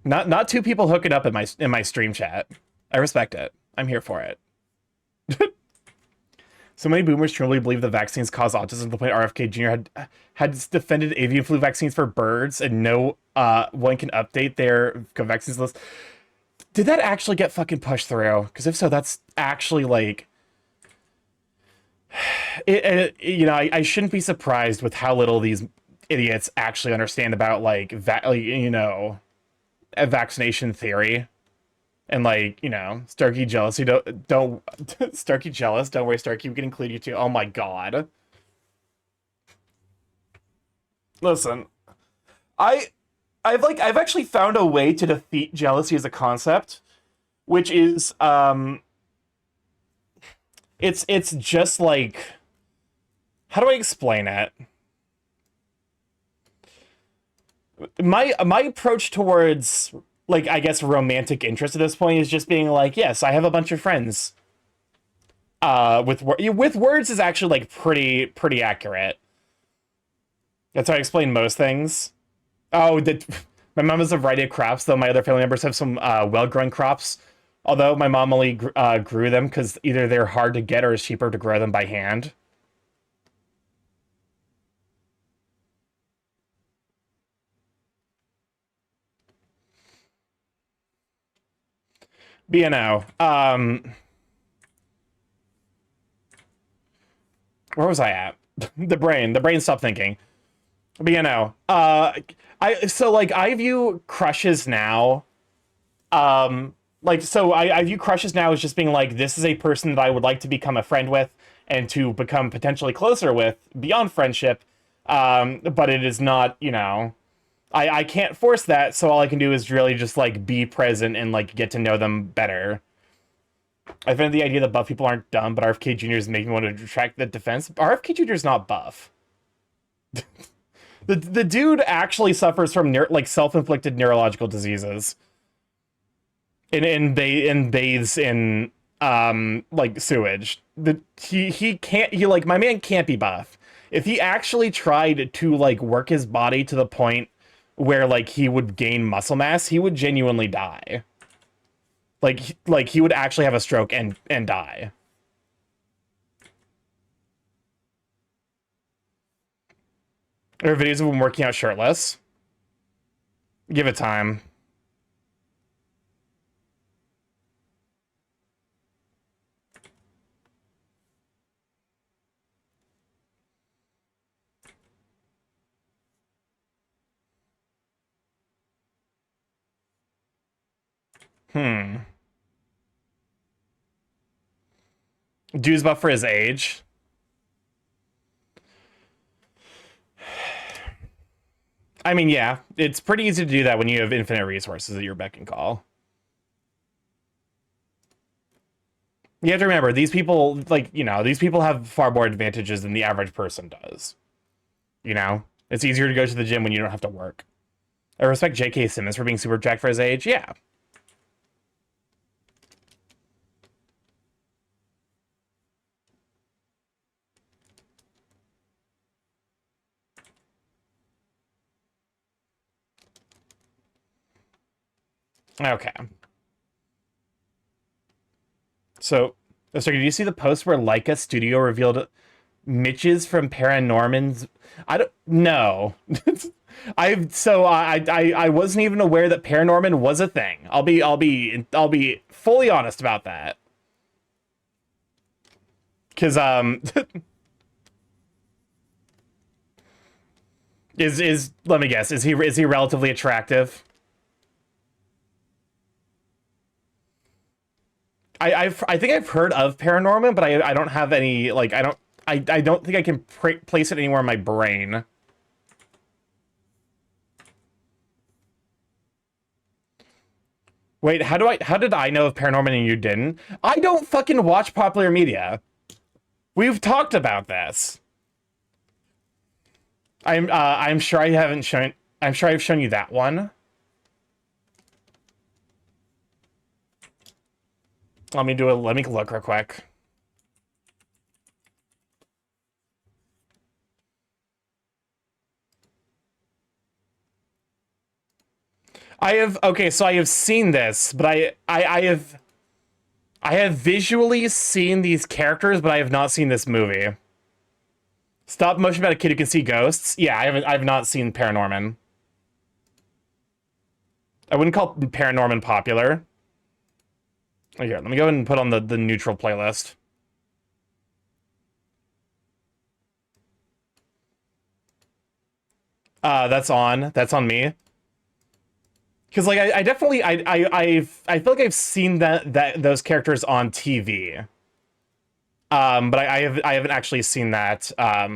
Not two people hooking up in my stream chat. I respect it. I'm here for it. So many boomers truly believe the vaccines cause autism to the point RFK Jr. had defended avian flu vaccines for birds, and no one can update their vaccines list. Did that actually get fucking pushed through? Because if so, that's actually like, you know, I shouldn't be surprised with how little these idiots actually understand about like you know, a vaccination theory. And like, you know, Starkey jealous. You don't Starkey jealous. Don't worry, Starkey. We can include you too. Oh my god. Listen, I've actually found a way to defeat jealousy as a concept, which is it's just like, how do I explain it? My approach towards, like, I guess romantic interest at this point is just being like, yes, I have a bunch of friends. With words is actually like pretty accurate. That's how I explain most things. Oh, my mom has a variety of crops, though my other family members have some well-grown crops. Although my mom only grew them because either they're hard to get or it's cheaper to grow them by hand. BNO. Where was I at? The brain stopped thinking. BNO. I view crushes now. I view crushes now as just being like, this is a person that I would like to become a friend with and to become potentially closer with beyond friendship. But it is not, I can't force that, so all I can do is really just like be present and like get to know them better. I find the idea that buff people aren't dumb, but RFK Jr. is making me want to retract the defense. RFK Jr. is not buff. The dude actually suffers from self-inflicted neurological diseases. And bathes in like sewage. My man can't be buff. If he actually tried to like work his body to the point where like he would gain muscle mass, he would genuinely die. Like he would actually have a stroke and die. There are videos of him working out shirtless. Give it time. Dude's buff for his age. I mean, yeah, it's pretty easy to do that when you have infinite resources at your beck and call. You have to remember, these people, these people have far more advantages than the average person does. It's easier to go to the gym when you don't have to work. I respect J.K. Simmons for being super jacked for his age. Yeah. Okay. So, did you see the post where Leica Studio revealed Mitch's from Paranorman's? I don't know. I wasn't even aware that Paranorman was a thing. I'll be fully honest about that. Cause let me guess, is he relatively attractive? I think I've heard of Paranorman, but I don't have any, like, I don't think I can place it anywhere in my brain. Wait, how did I know of Paranorman and you didn't? I don't fucking watch popular media. We've talked about this. I'm sure I haven't shown, I'm sure I've shown you that one. Let me look real quick. So I have seen this, but I have visually seen these characters, but I have not seen this movie. Stop motion about a kid who can see ghosts. Yeah, I've not seen Paranorman. I wouldn't call Paranorman popular. Oh, here, let me go ahead and put on the neutral playlist. That's on me. Because like I definitely I feel like I've seen those characters on TV. But I haven't actually seen that. I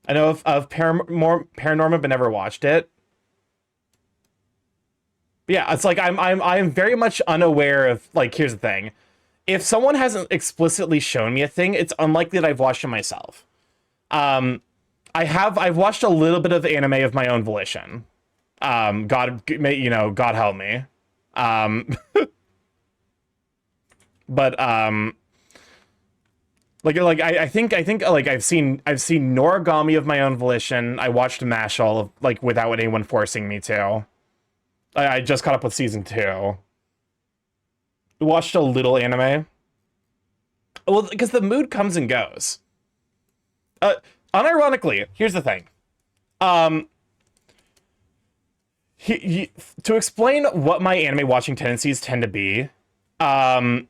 know of Paranorman, but never watched it. But yeah, it's like I'm very much unaware of, like, here's the thing. If someone hasn't explicitly shown me a thing, it's unlikely that I've watched it myself. I I've watched a little bit of anime of my own volition. God help me. Um, but I think like I've seen Noragami of my own volition. I watched Mashal like without anyone forcing me to. I just caught up with season 2. Watched a little anime. Well, because the mood comes and goes. Uh, Unironically, here's the thing. Um, to explain what my anime watching tendencies tend to be, um,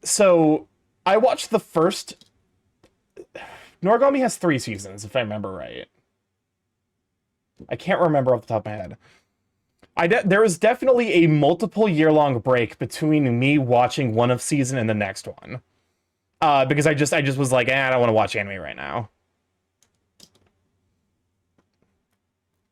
so I watched the first. Noragami has 3 seasons, if I remember right. I can't remember off the top of my head. There was definitely a multiple year-long break between me watching one of season and the next one. Because I just was like, I don't want to watch anime right now.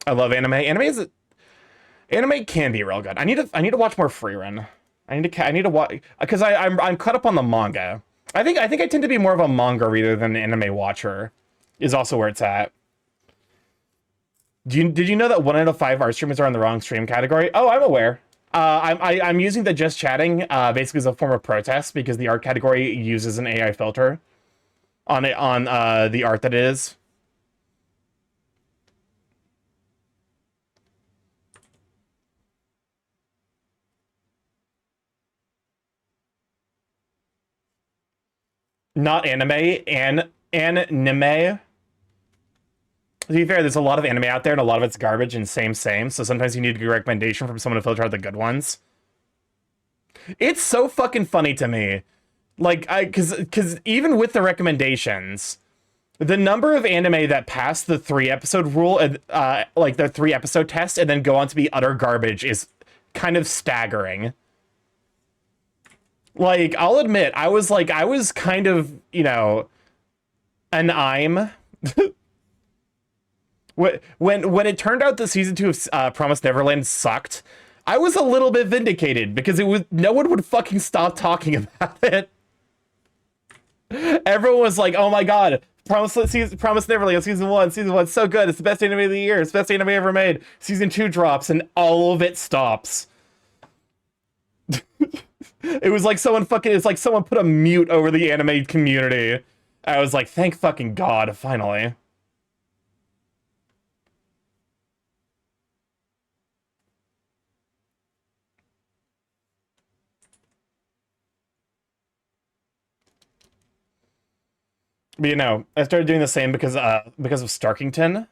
I love anime. Anime can be real good. I need to watch more Frieren. I need to watch because I'm caught up on the manga. I think I tend to be more of a manga reader than an anime watcher. Is also where it's at. Did you know that 1 out of 5 art streamers are in the wrong stream category? Oh, I'm aware. I'm using the just chatting basically as a form of protest because the art category uses an AI filter on the art that it is. Not anime, anime. To be fair, there's a lot of anime out there and a lot of it's garbage and same. So sometimes you need a good recommendation from someone to filter out the good ones. It's so fucking funny to me. Like, cause even with the recommendations, the number of anime that pass the 3-episode rule, like the 3-episode test, and then go on to be utter garbage is kind of staggering. Like, I'll admit, I was kind of, an I'm. When it turned out that season 2 of Promised Neverland sucked, I was a little bit vindicated because no one would fucking stop talking about it. Everyone was like, "Oh my god, Promised Neverland season 1's so good. It's the best anime of the year. It's the best anime ever made." Season 2 drops and all of it stops. It was like it's like someone put a mute over the anime community. I was like, "Thank fucking god, finally." But I started doing the same because of Starkington.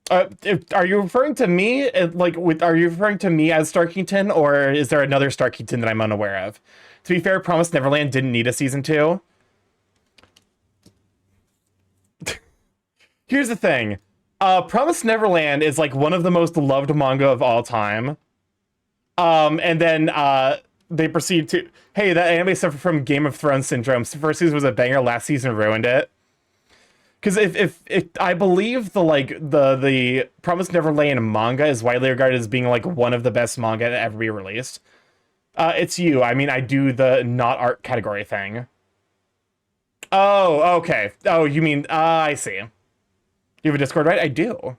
Are you referring to me? Are you referring to me as Starkington, or is there another Starkington that I'm unaware of? To be fair, Promised Neverland didn't need a season 2. Here's the thing. Promised Neverland is like one of the most loved manga of all time. And then they proceed to, hey, that anime suffered from Game of Thrones syndrome. First season was a banger, last season ruined it. Because if I believe the Promised Neverland manga is widely regarded as being like one of the best manga to ever be released. It's you. I mean, I do the not art category thing. Oh, okay. Oh, you mean, I see. You have a Discord, right? I do.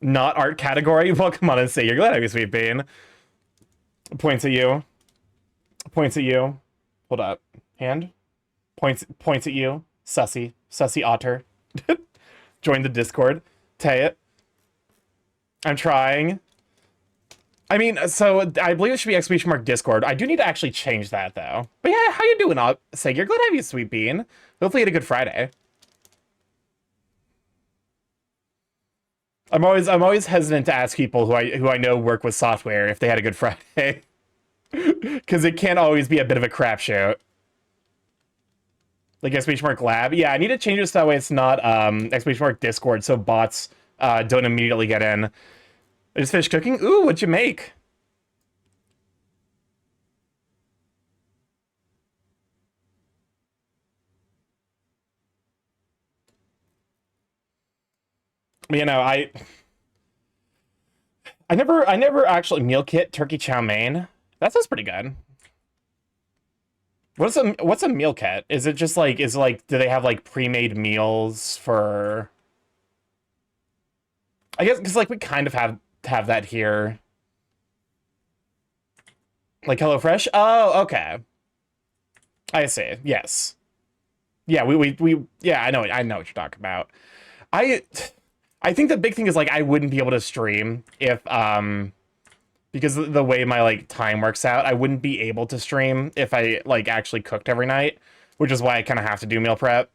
Not art category? Well, come on and say you're glad I be Sweet Bean. Points at you. Points at you. Hold up. Hand. Points at you. Sussy. Sussy otter. Join the Discord. Tay it. I'm trying. I mean, so I believe it should be exclamation mark Discord. I do need to actually change that though. But yeah, how you doing, Say you're glad I have you, Sweet Bean. Hopefully you had a good Friday. I'm always hesitant to ask people who I know work with software if they had a good Friday. Because it can always be a bit of a crapshoot. Like exclamation mark lab. Yeah, I need to change this so that way it's not exclamation mark Discord so bots don't immediately get in. I just finished cooking. Ooh, what'd you make? I I never actually meal kit turkey chow mein. That sounds pretty good. What's a meal kit? Is it just like do they have like pre-made meals for? I guess because like we kind of have that here. Like HelloFresh? Oh, okay. I see. Yes. Yeah, we yeah, I know what you're talking about. I I think the big thing is like I wouldn't be able to stream if because the way my like time works out, I wouldn't be able to stream if I like actually cooked every night, which is why I kind of have to do meal prep.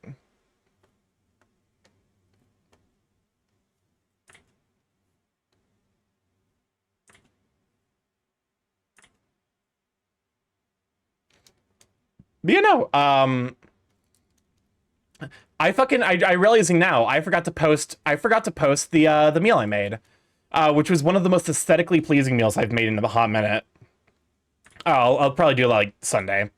But you know, I realizing now I forgot to post the meal I made, which was one of the most aesthetically pleasing meals I've made in a hot minute. Oh, I'll probably do it like Sunday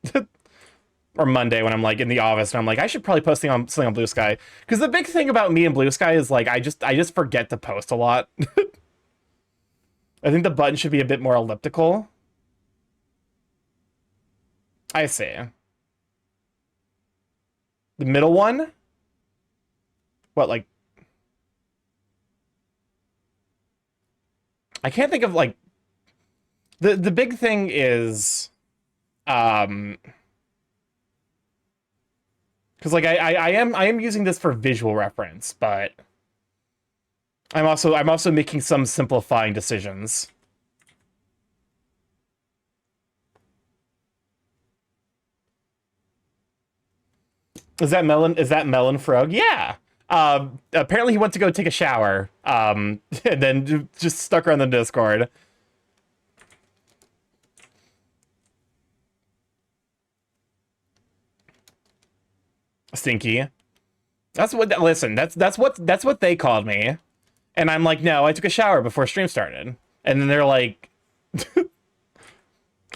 or Monday when I'm like in the office and I'm like I should probably post something on Blue Sky, because the big thing about me and Blue Sky is like I just forget to post a lot. I think the button should be a bit more elliptical. I see. The middle one? What, like I can't think of like the big thing is um because like I am using this for visual reference, but I'm also making some simplifying decisions. Is that Melon Frog? Yeah. Apparently he went to go take a shower. And then just stuck around the Discord. Stinky. Listen, that's what they called me. And I'm like, no, I took a shower before stream started. And then they're like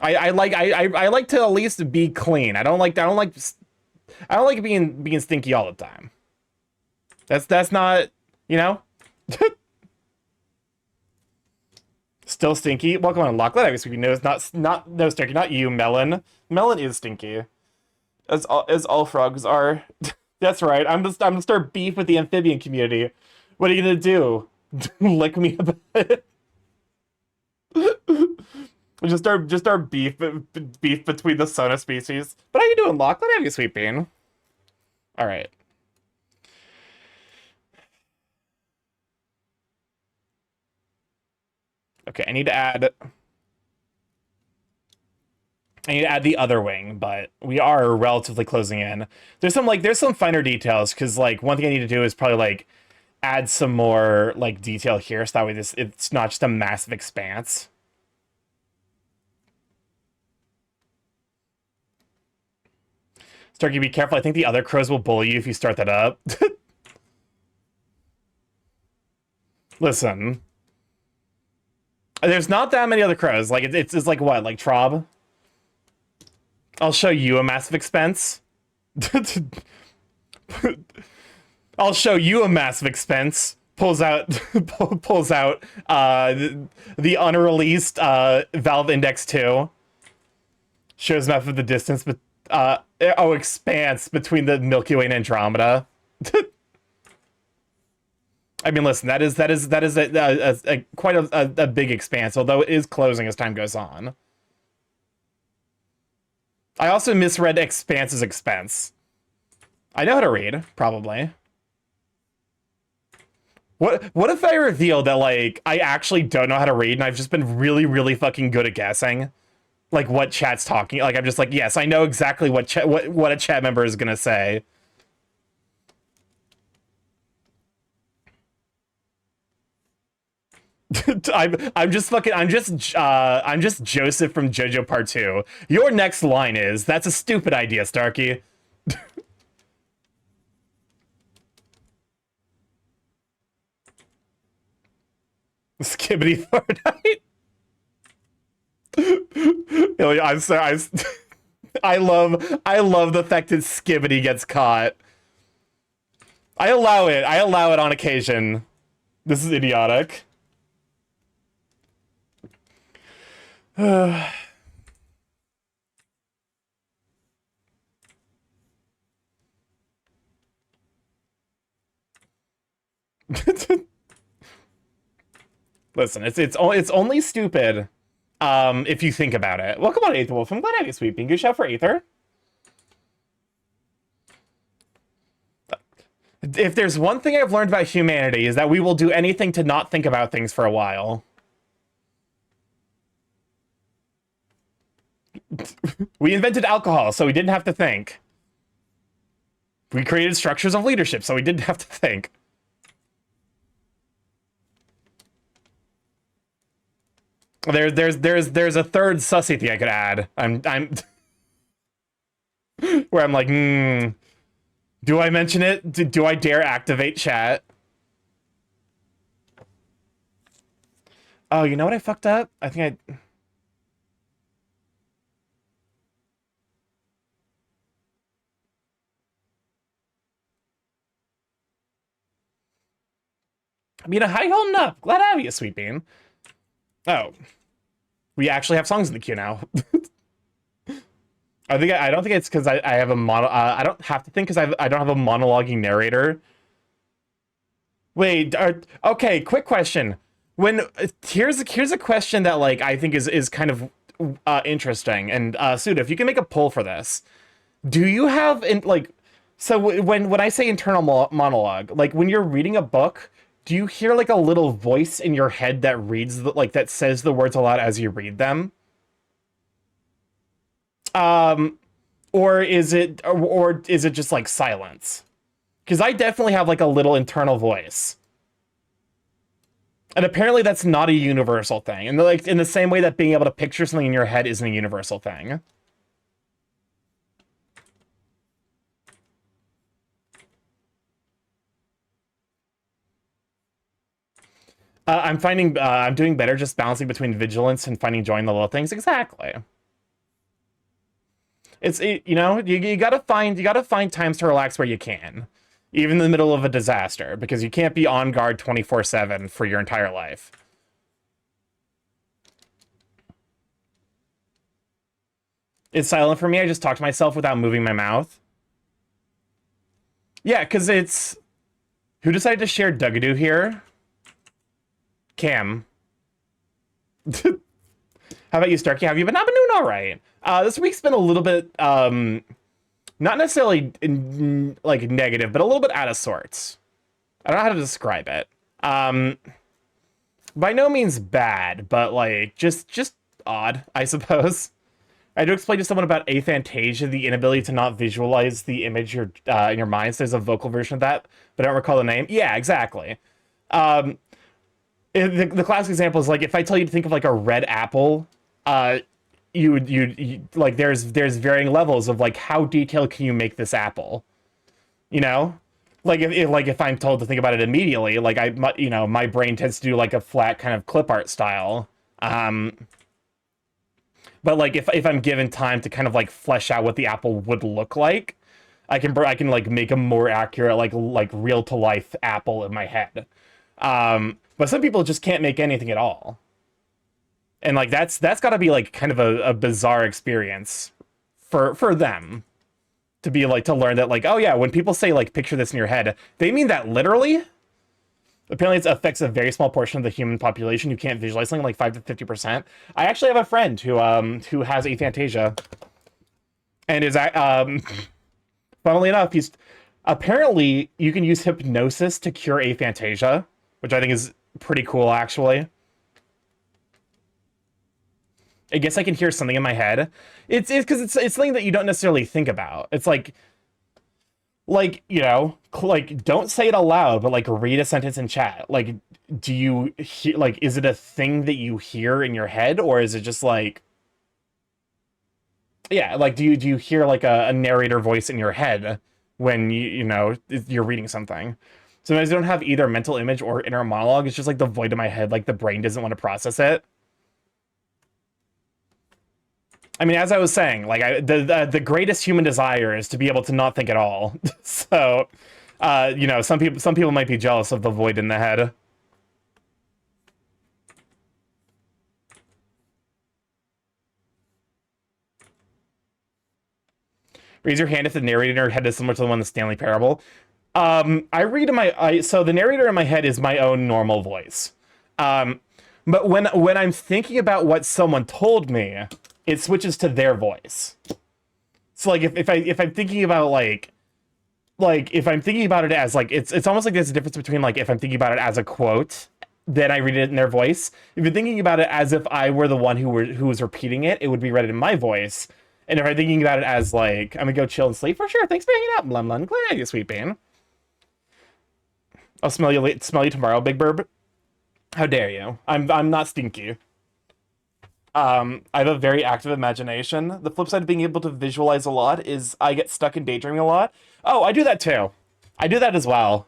I like to at least be clean. I don't like being stinky all the time. That's not, you know? Still stinky. Welcome on Locklet. I guess we know it's not no stinky, not you, Melon. Melon is stinky. As all frogs are. That's right. I'm gonna start beef with the amphibian community. What are you gonna do? Lick me a bit? Just start beef between the Sona species. But how you doing, Locklet? How you, sweet bean? All right. Okay, I need to add the other wing, but we are relatively closing in. There's some finer details, because like one thing I need to do is probably like add some more like detail here, so that way it's not just a massive expanse. Starkey, be careful. I think the other crows will bully you if you start that up. Listen, there's not that many other crows. Like it's like what, like Trob? I'll show you a massive expense. I'll show you a massive expense. Pulls out the unreleased Valve Index 2. Shows map of the distance, but expanse between the Milky Way and Andromeda. I mean, listen, that is quite a big expanse, although it is closing as time goes on. I also misread expanse as expense. I know how to read, probably. What if I reveal that like I actually don't know how to read and I've just been really, really fucking good at guessing? Like what chat's talking. Like I'm just like, yes, I know exactly what a chat member is gonna say. I'm just Joseph from JoJo Part 2. Your next line is, "That's a stupid idea, Starkey." Skibbity Fortnite. I'm sorry. I love the fact that Skibbity gets caught. I allow it on occasion. This is idiotic. Listen, it's only stupid if you think about it. Welcome on, Aether Wolf. I'm glad I had you sweeping. Good shout for Aether. If there's one thing I've learned about humanity is that we will do anything to not think about things for a while. We invented alcohol, so we didn't have to think. We created structures of leadership, so we didn't have to think. There's a third sussy thing I could add. I'm where I'm like, do I mention it? Do I dare activate chat? Oh, you know what I fucked up? I think I mean, how you holding up? Glad to have you, Sweet Bean. Oh, we actually have songs in the queue now. I don't think it's because I have a mono. I don't have to think because I don't have a monologuing narrator. Wait, okay. Quick question. When here's a question that like I think is kind of interesting. And Suda, if you can make a poll for this, do you have so when I say internal monologue, like when you're reading a book, do you hear like a little voice in your head that reads that says the words aloud as you read them? Or is it just like silence? Because I definitely have like a little internal voice. And apparently that's not a universal thing. And like in the same way that being able to picture something in your head isn't a universal thing. I'm doing better just balancing between vigilance and finding joy in the little things. Exactly. You gotta find times to relax where you can, even in the middle of a disaster, because you can't be on guard 24/7 for your entire life. It's silent for me. I just talk to myself without moving my mouth. Yeah, because it's... Who decided to share Dugadoo here? Cam. How about you, Starkey? Have you been? I've been doing all right. This week's been a little bit, not necessarily like negative, but a little bit out of sorts. I don't know how to describe it. By no means bad, but like just odd, I suppose. I had to explain to someone about aphantasia, the inability to not visualize the image in your mind. So there's a vocal version of that, but I don't recall the name. Yeah, exactly. The classic example is like if I tell you to think of like a red apple, you like there's varying levels of like how detailed can you make this apple, you know? Like if I'm told to think about it immediately, like my brain tends to do like a flat kind of clip art style. But like if I'm given time to kind of like flesh out what the apple would look like, I can like make a more accurate like real to life apple in my head. But some people just can't make anything at all. And like that's got to be like kind of a bizarre experience for them to be like to learn that like, oh yeah, when people say like picture this in your head, they mean that literally. Apparently it affects a very small portion of the human population who can't visualize something, like 5 to 50%. I actually have a friend who has aphantasia and is funnily enough, he's apparently you can use hypnosis to cure aphantasia, which I think is pretty cool actually. I guess I can hear something in my head. It's because it's something that you don't necessarily think about. It's like you know, like don't say it aloud, but like read a sentence in chat. Like, do you hear? Like, is it a thing that you hear in your head, or is it just like, yeah, like do you hear like a narrator voice in your head when you're reading something? Sometimes I don't have either mental image or inner monologue. It's just like the void in my head, like the brain doesn't want to process it. I mean, as I was saying, like the greatest human desire is to be able to not think at all. So, some people might be jealous of the void in the head. Raise your hand if the narrator in your head is similar to the one in the Stanley Parable. I read in so the narrator in my head is my own normal voice. But when I'm thinking about what someone told me, it switches to their voice. So like if I'm thinking about like if I'm thinking about it as like it's almost like there's a difference between like if I'm thinking about it as a quote, then I read it in their voice. If you're thinking about it as if I were the one who was repeating it, it would be read in my voice. And if I'm thinking about it as like I'm gonna go chill and sleep for sure, thanks for hanging out, Blum Blum, glad you, sweet bean. I'll smell you tomorrow, Big Burb. How dare you? I'm not stinky. I have a very active imagination. The flip side of being able to visualize a lot is I get stuck in daydreaming a lot. Oh, I do that too. I do that as well.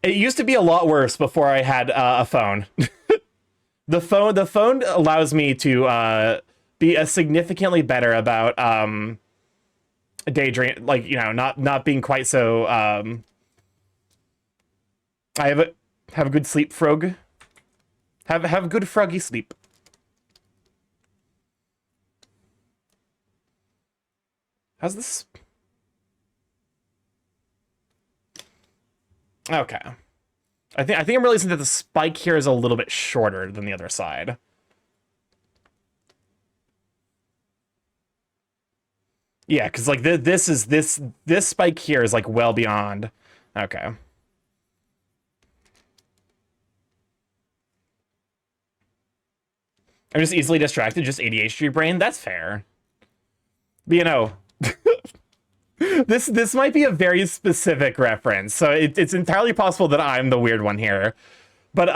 It used to be a lot worse before I had a phone. The phone allows me to be a significantly better about daydream, like, you know, not being quite so I have a good sleep, frog. Have a good froggy sleep. How's this? Okay. I think I'm realizing that the spike here is a little bit shorter than the other side. Yeah, because like this spike here is like well beyond. Okay. I'm just easily distracted, just ADHD brain. That's fair. But, you know, this might be a very specific reference, so it's entirely possible that I'm the weird one here. But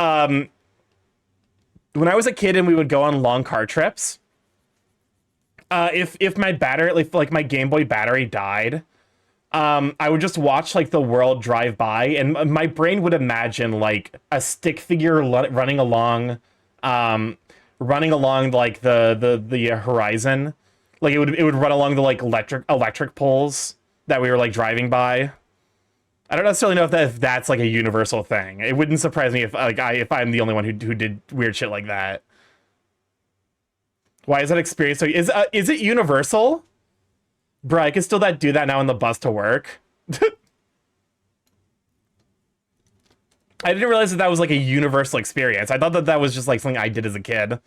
when I was a kid and we would go on long car trips, if my battery, like my Game Boy battery died, I would just watch like the world drive by, and my brain would imagine like a stick figure running along like the horizon. Like it would run along the like electric poles that we were like driving by. I don't necessarily know if that's like a universal thing. It wouldn't surprise me if I'm the only one who did weird shit like that. Why is that experience so is it universal? Bruh, I can still do that now on the bus to work. I didn't realize that was like a universal experience. I thought that was just like something I did as a kid.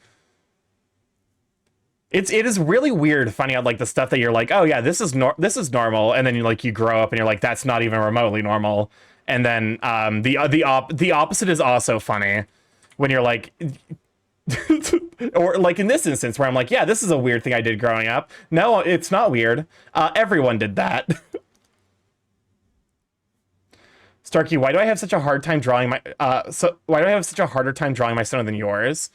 It is really weird finding out like the stuff that you're like, oh yeah, this is normal, and then you grow up and you're like, that's not even remotely normal. And then the opposite is also funny when you're like, or like in this instance where I'm like, yeah, this is a weird thing I did growing up. No, it's not weird. Everyone did that. Starkey, why do I have such a hard time drawing my why do I have such a harder time drawing my Sona than yours?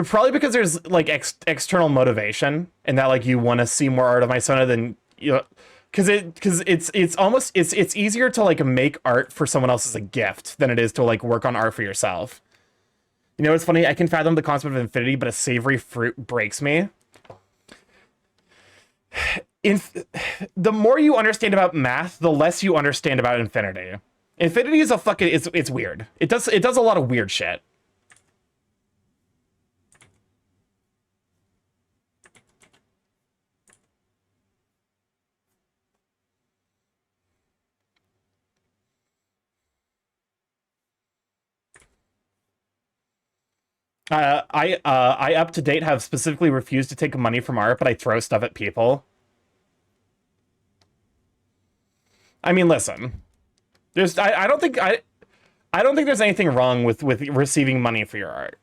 Probably because there's like external motivation, and that like you want to see more art of my Sona than you know, because it's easier to like make art for someone else as a gift than it is to like work on art for yourself. You know, it's funny, I can fathom the concept of infinity, but a savory fruit breaks me. The more you understand about math, the less you understand about infinity. Infinity is it's weird. It does a lot of weird shit. I up to date have specifically refused to take money from art, but I throw stuff at people. I mean, listen, I don't think there's anything wrong with receiving money for your art.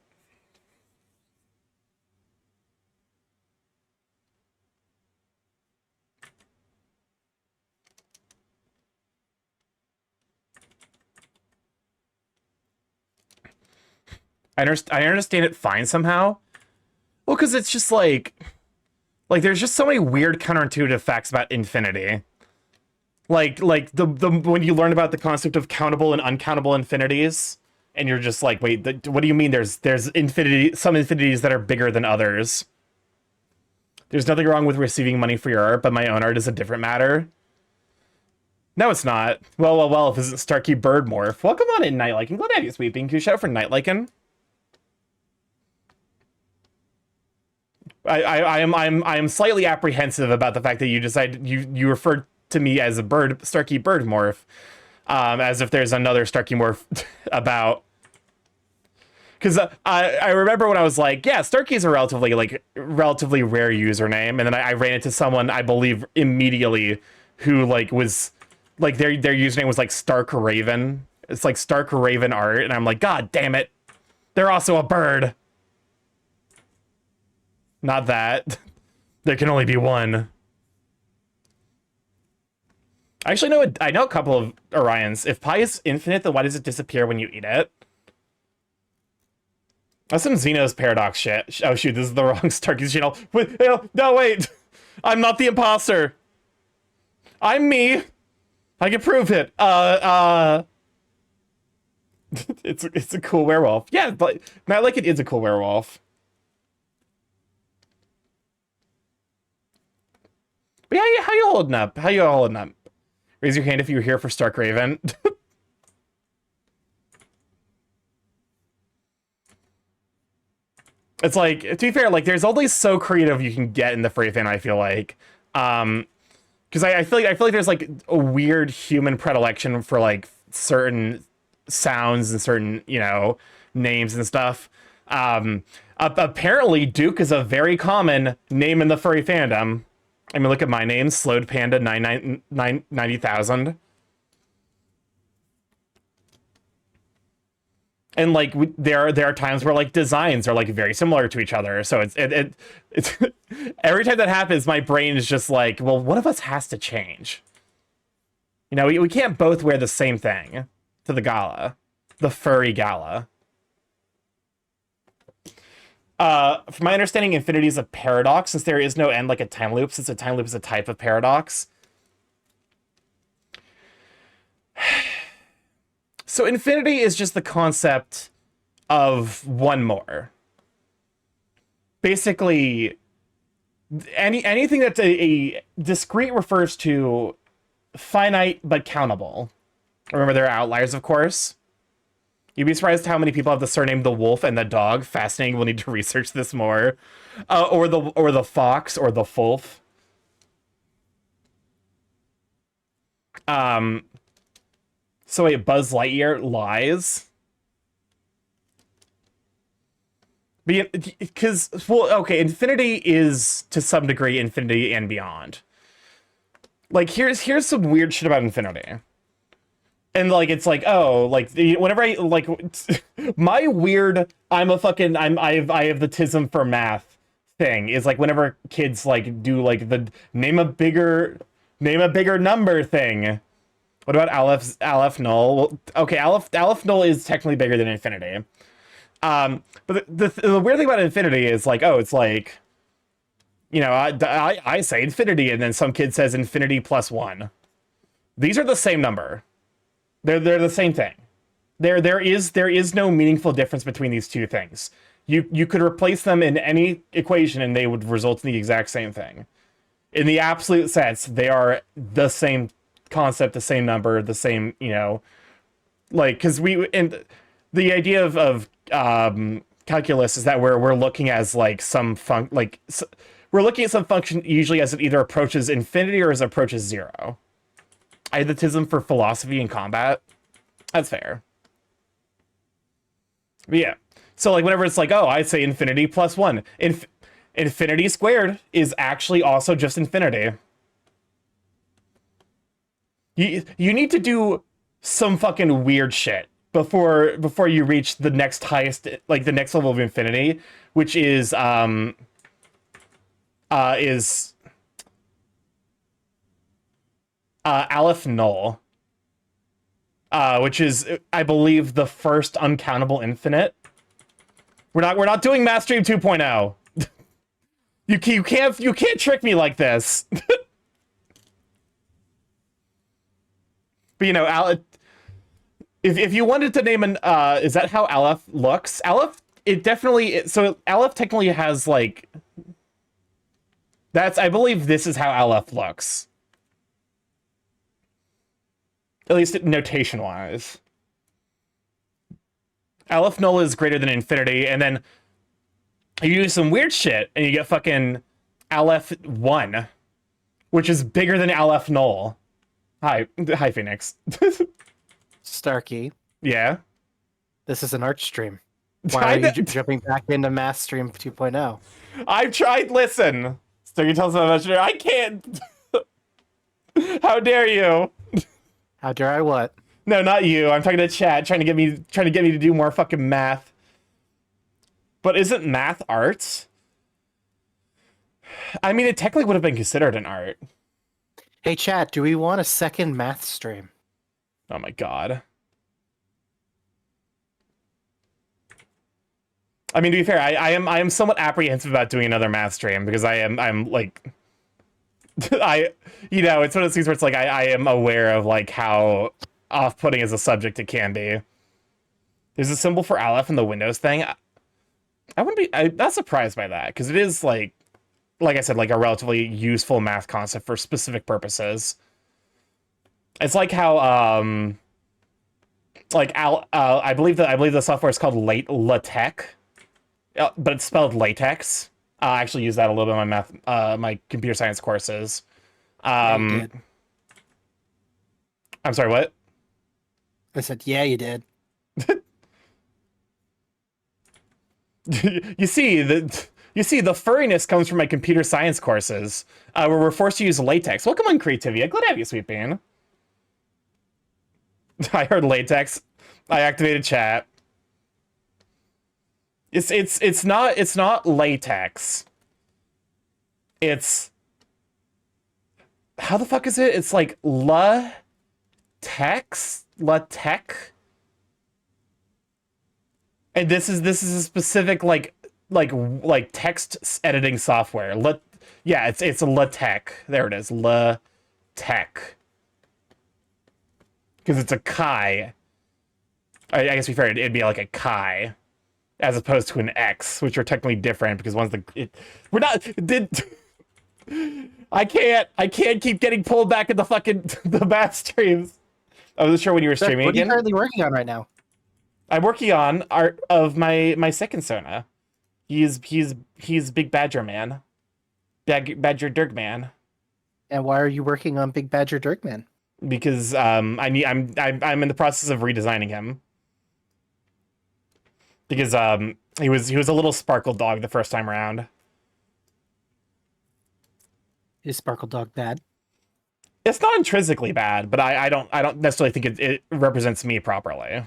I understand it fine somehow. Well, because it's just like there's just so many weird counterintuitive facts about infinity. Like the when you learn about the concept of countable and uncountable infinities, and you're just like, wait, what do you mean? There's some infinities that are bigger than others. There's nothing wrong with receiving money for your art, but my own art is a different matter. No, it's not. Well, if isn't Starkey Bird Morph. Welcome on in, Night Lycan. Glad to have you, Sweeping. Can you shout out for Night Lycan? I am slightly apprehensive about the fact that you decided you referred to me as a Starkey bird morph, as if there's another Starkey morph about. Because I remember when I was like, yeah, Starkey is a relatively rare username, and then I ran into someone I believe immediately who was like their username was like Stark Raven. It's like Stark Raven art, and I'm like, God damn it, they're also a bird. Not that. There can only be one. I actually I know a couple of Orions. If pi is infinite, then why does it disappear when you eat it? That's some Xenos paradox shit. Oh shoot, this is the wrong Starkey's channel. Wait, no, wait. I'm not the imposter. I'm me. I can prove it. It's a cool werewolf. Yeah, but not like it is a cool werewolf. But yeah, how you holding up? How you all holding up? Raise your hand if you're here for Stark Raven. It's like, to be fair, like there's only so creative you can get in the furry fan, I feel like. Because I feel like there's like a weird human predilection for like certain sounds and certain, names and stuff. Apparently Duke is a very common name in the furry fandom. I mean, look at my name, Slowed Panda 90,000. And like there are times where like designs are like very similar to each other. So it's every time that happens, my brain is just like, well, one of us has to change. We can't both wear the same thing to the gala, the furry gala. From my understanding, infinity is a paradox since there is no end like a time loop, since a time loop is a type of paradox. So infinity is just the concept of one more. Basically, anything that's a discrete refers to finite but countable. Remember, there are outliers, of course. You'd be surprised how many people have the surname the wolf and the dog. Fascinating. We'll need to research this more. Or the fox or the fulf. So wait, Buzz Lightyear lies? Because, well, okay, infinity is, to some degree, infinity and beyond. Like, here's some weird shit about infinity. And, like, it's like, oh, like, whenever I, like, my weird, I have the tism for math thing is, like, whenever kids, like, do, like, the name a bigger number thing. What about Aleph Null? Well, okay, Aleph Null is technically bigger than infinity. But the weird thing about infinity is like, oh, it's like, I say infinity, and then some kid says infinity plus 1. These are the same number. They're the same thing. There is no meaningful difference between these two things. You could replace them in any equation, and they would result in the exact same thing. In the absolute sense, they are the same concept, the same number, the same, like, because the idea of calculus is that we're looking as like we're looking at some function usually as it either approaches infinity or as it approaches 0. Idiotism for philosophy and combat. That's fair. But yeah, so like whenever it's like, oh, I say infinity plus 1, infinity squared is actually also just infinity. You need to do some fucking weird shit before you reach the next highest, like the next level of infinity, which is Aleph Null, which is, I believe, the first uncountable infinite. We're not doing Math Stream 2.0. You can't trick me like this. But if you wanted to name an is that how Aleph looks? Aleph, so Aleph technically has like, I believe this is how Aleph looks. At least notation wise. Aleph Null is greater than infinity, and then You do some weird shit, and you get fucking Aleph-1, which is bigger than Aleph-Null. Hi, Phoenix. Starkey, Yeah? this is an art stream. Why are you jumping back into Math Stream 2.0? I've tried, listen. So you tell us about that. I can't. How dare you? How dare I what? No, not you. I'm talking to chat, trying to get me to do more fucking math. But isn't math art? I mean, it technically would have been considered an art. Hey, chat, do we want a second math stream? Oh my god. I mean, to be fair, I am somewhat apprehensive about doing another math stream because I'm like, it's one of those things where it's like I am aware of like how off-putting as a subject it can be. There's a symbol for Aleph in the Windows thing. I'm not surprised by that because it is like I said, like a relatively useful math concept for specific purposes. It's like how I believe the software is called LaTeX. But it's spelled latex. I actually use that a little bit in my my computer science courses. Yeah, you did. I'm sorry, what? I said, yeah, you did. You see, the furriness comes from my computer science courses, where we're forced to use latex. Welcome on Creativity. Glad to have you, Sweet Bean. I heard latex. I activated chat. It's not latex. It's how the fuck is it? It's like latex. And this is a specific like text editing software. Yeah, it's a LaTeX. There it is, LaTeX. Because it's a chi. I guess to be fair, it'd be like a chi, as opposed to an X, which are technically different because one's we're not I can't keep getting pulled back into fucking the math streams. I wasn't sure when you were streaming What are you again. currently working on right now? I'm working on art of my second Sona. He's Big Badger Man. Badger Dirk Man. And why are you working on Big Badger Dirkman? Because I'm in the process of redesigning him. Because he was a little sparkle dog the first time around. Is Sparkle Dog bad? It's not intrinsically bad, but I don't necessarily think it represents me properly.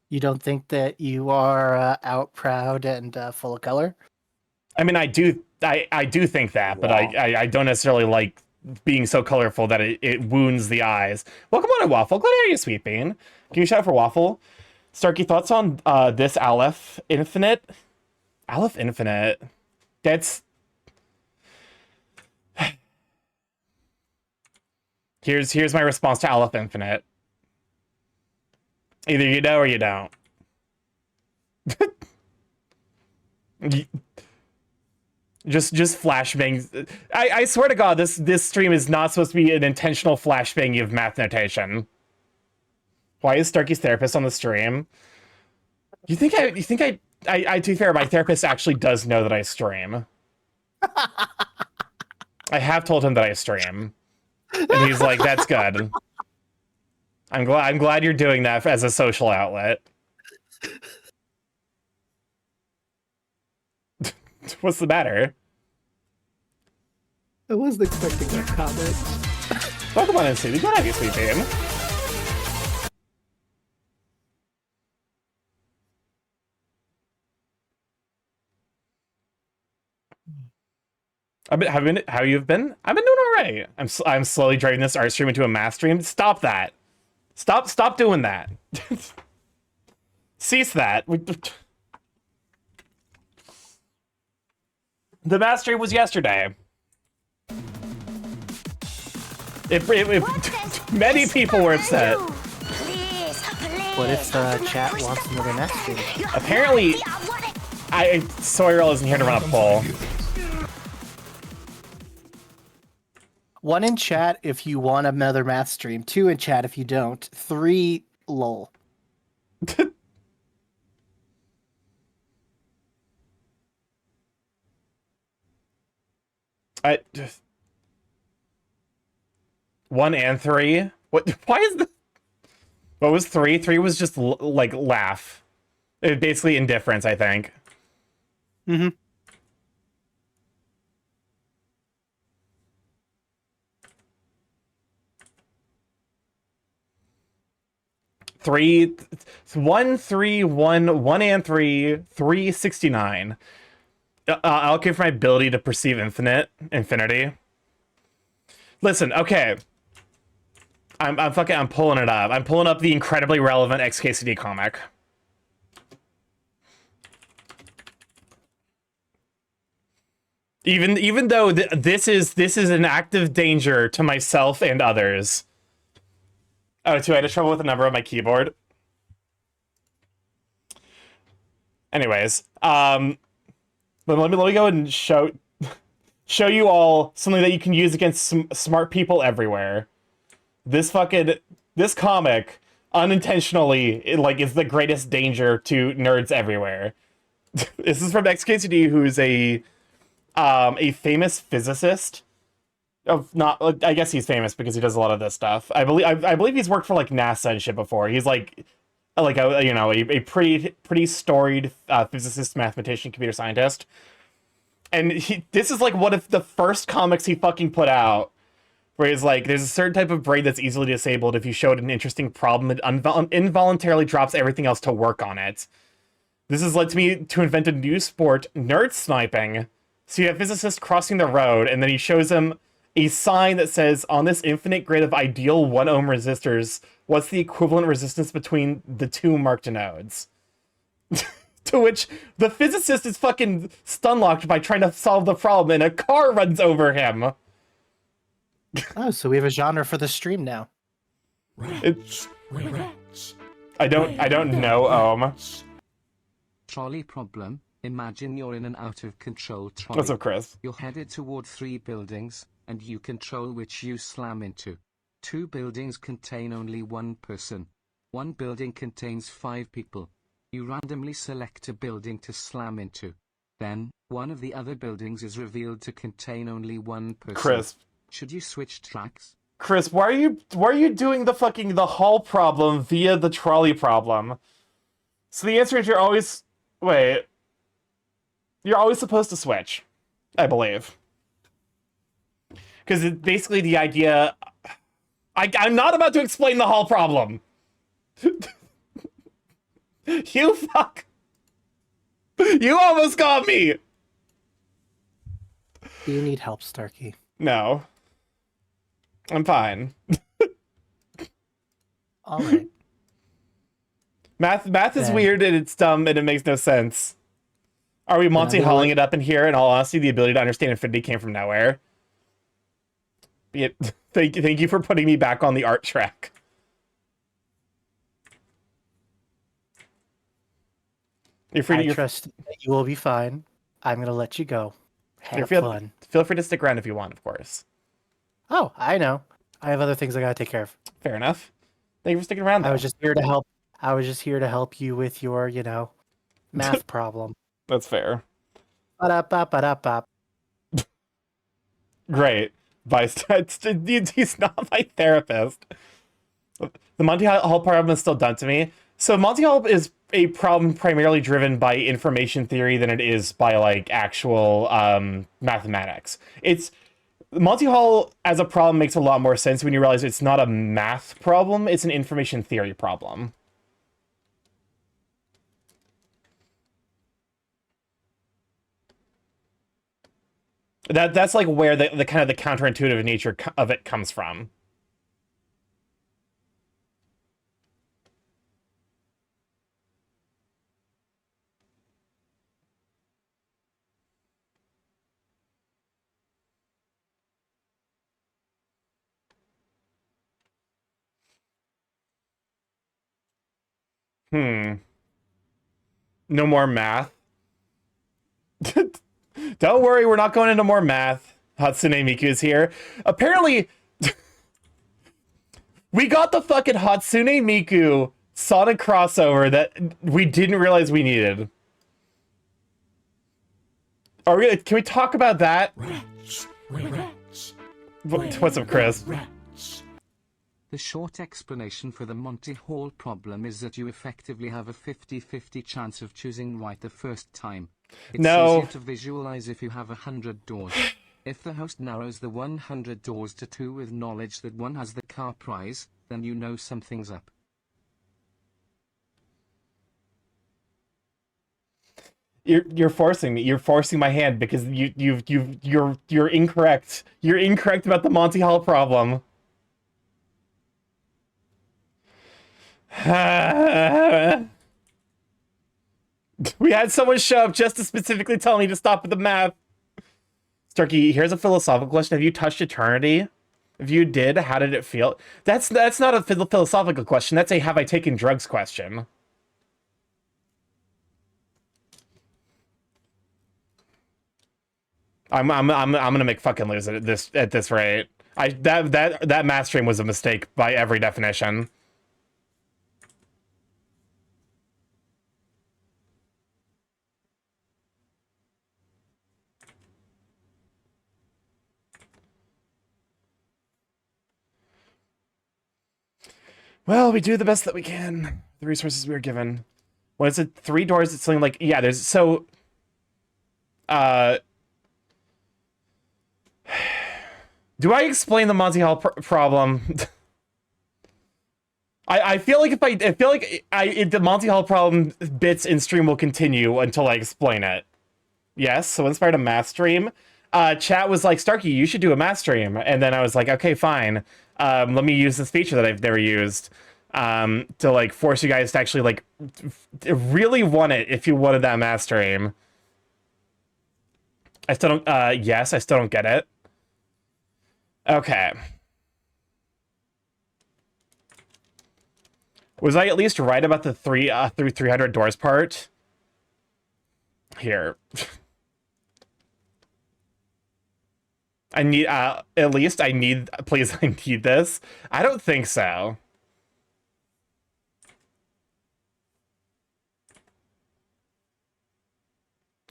You don't think that you are out proud and full of color? I mean, I do think that, but I don't necessarily like being so colorful that it wounds the eyes. Welcome on, Waffle. Glad to hear you, Sweet Bean. Can you shout out for Waffle? Starkey, thoughts on this Aleph Infinite? Aleph Infinite. That's here's my response to Aleph Infinite. Either you know or you don't. Just flashbangs. I swear to God, this stream is not supposed to be an intentional flashbang of math notation. Why is Starkey's therapist on the stream? You think I to be fair, my therapist actually does know that I stream. I have told him that I stream. And he's like, that's good. I'm glad you're doing that as a social outlet. What's the matter? I wasn't expecting that comment. Welcome on in, Stevie. Go have you, Sweet Bean. How you've been? I've been doing all right. I'm slowly driving this art stream into a math stream. Stop that. Stop doing that. Cease that. The math stream was yesterday. Many people were upset. What if chat wants another math stream? Apparently, Sawyer isn't here to run a poll. 1 in chat if you want another math stream. 2 in chat if you don't. 3 lol. I 1 and 3. What? Why is the? What was 3? 3 was just like laugh. It was basically indifference, I think. Mm-hmm. Three, 1, 3, 1, 1 and 3, 369. I'll give my ability to perceive infinity. Listen, okay. I'm pulling it up. I'm pulling up the incredibly relevant XKCD comic. Even though this is an active danger to myself and others. Oh, too, I had trouble with the number on my keyboard. Anyways, but let me go and show you all something that you can use against smart people everywhere. This comic unintentionally is the greatest danger to nerds everywhere. This is from XKCD, who's a famous physicist. I guess he's famous because he does a lot of this stuff. I believe he's worked for like NASA and shit before. He's like a pretty storied physicist, mathematician, computer scientist. And this is like one of the first comics he fucking put out, where he's like, there's a certain type of brain that's easily disabled. If you show it an interesting problem, it involuntarily drops everything else to work on it. This has led me to invent a new sport, nerd sniping. So you have physicists crossing the road, and then he shows him a sign that says, on this infinite grid of ideal 1 ohm resistors, what's the equivalent resistance between the two marked nodes? To which the physicist is fucking stun-locked by trying to solve the problem, and a car runs over him. Oh, so we have a genre for the stream now. It's... I don't know ohm. Trolley problem. Imagine you're in an out-of-control trolley. What's up, Chris? You're headed toward 3 buildings, and you control which you slam into. 2 buildings contain only 1 person. 1 building contains 5 people. You randomly select a building to slam into. Then, one of the other buildings is revealed to contain only 1 person. Chris. Should you switch tracks? Chris, why are you doing the hall problem via the trolley problem? So the answer is you're always supposed to switch, I believe. Because basically the idea... I'm not about to explain the hall problem. You fuck. You almost got me. Do you need help, Starkey? No. I'm fine. All right. Math is weird and it's dumb and it makes no sense. Are we Monty Halling it up in here? In all honesty, the ability to understand infinity came from nowhere. Thank you for putting me back on the art track. I trust that you will be fine. I'm gonna let you go. Have fun. Feel free to stick around if you want, of course. Oh, I know. I have other things I gotta take care of. Fair enough. Thank you for sticking around, though. I was just here to help. I was just here to help you with your, math problem. That's fair. Ba-da-ba-ba-da-ba. Great. He's not my therapist. The Monty Hall problem is still done to me. So Monty Hall is a problem primarily driven by information theory than it is by actual mathematics. Monty Hall as a problem makes a lot more sense when you realize it's not a math problem, it's an information theory problem. That's where the kind of the counterintuitive nature of it comes from. No more math. Don't worry, we're not going into more math. Hatsune Miku is here. Apparently, we got the fucking Hatsune Miku Sonic crossover that we didn't realize we needed. Can we talk about that? What's up, Chris? The short explanation for the Monty Hall problem is that you effectively have a 50-50 chance of choosing right the first time. It's No. easier to visualize if you have 100 doors. If the host narrows the 100 doors to 2 with knowledge that one has the car prize, then you know something's up. You're forcing me. You're forcing my hand because you're incorrect. You're incorrect about the Monty Hall problem. We had someone show up just to specifically tell me to stop with the math. Starkey, here's a philosophical question. Have you touched eternity? If you did, how did it feel? That's not a philosophical question. That's a have I taken drugs question. I'm gonna make fucking lose it at this rate. That math stream was a mistake by every definition. Well, we do the best that we can. The resources we are given. When it's 3 doors, it's something like, yeah, there's so do I explain the Monty Hall problem? I feel like the Monty Hall problem bits in stream will continue until I explain it. Yes, so inspired a math stream. Chat was like, Starkey, you should do a math stream. And then I was like, okay, fine. Let me use this feature that I've never used to like force you guys to actually like really want it if you wanted that math stream. I still don't, yes, I still don't get it. Okay. Was I at least right about the through 300 doors part? Here. I need, at least I need, please, I need this. I don't think so.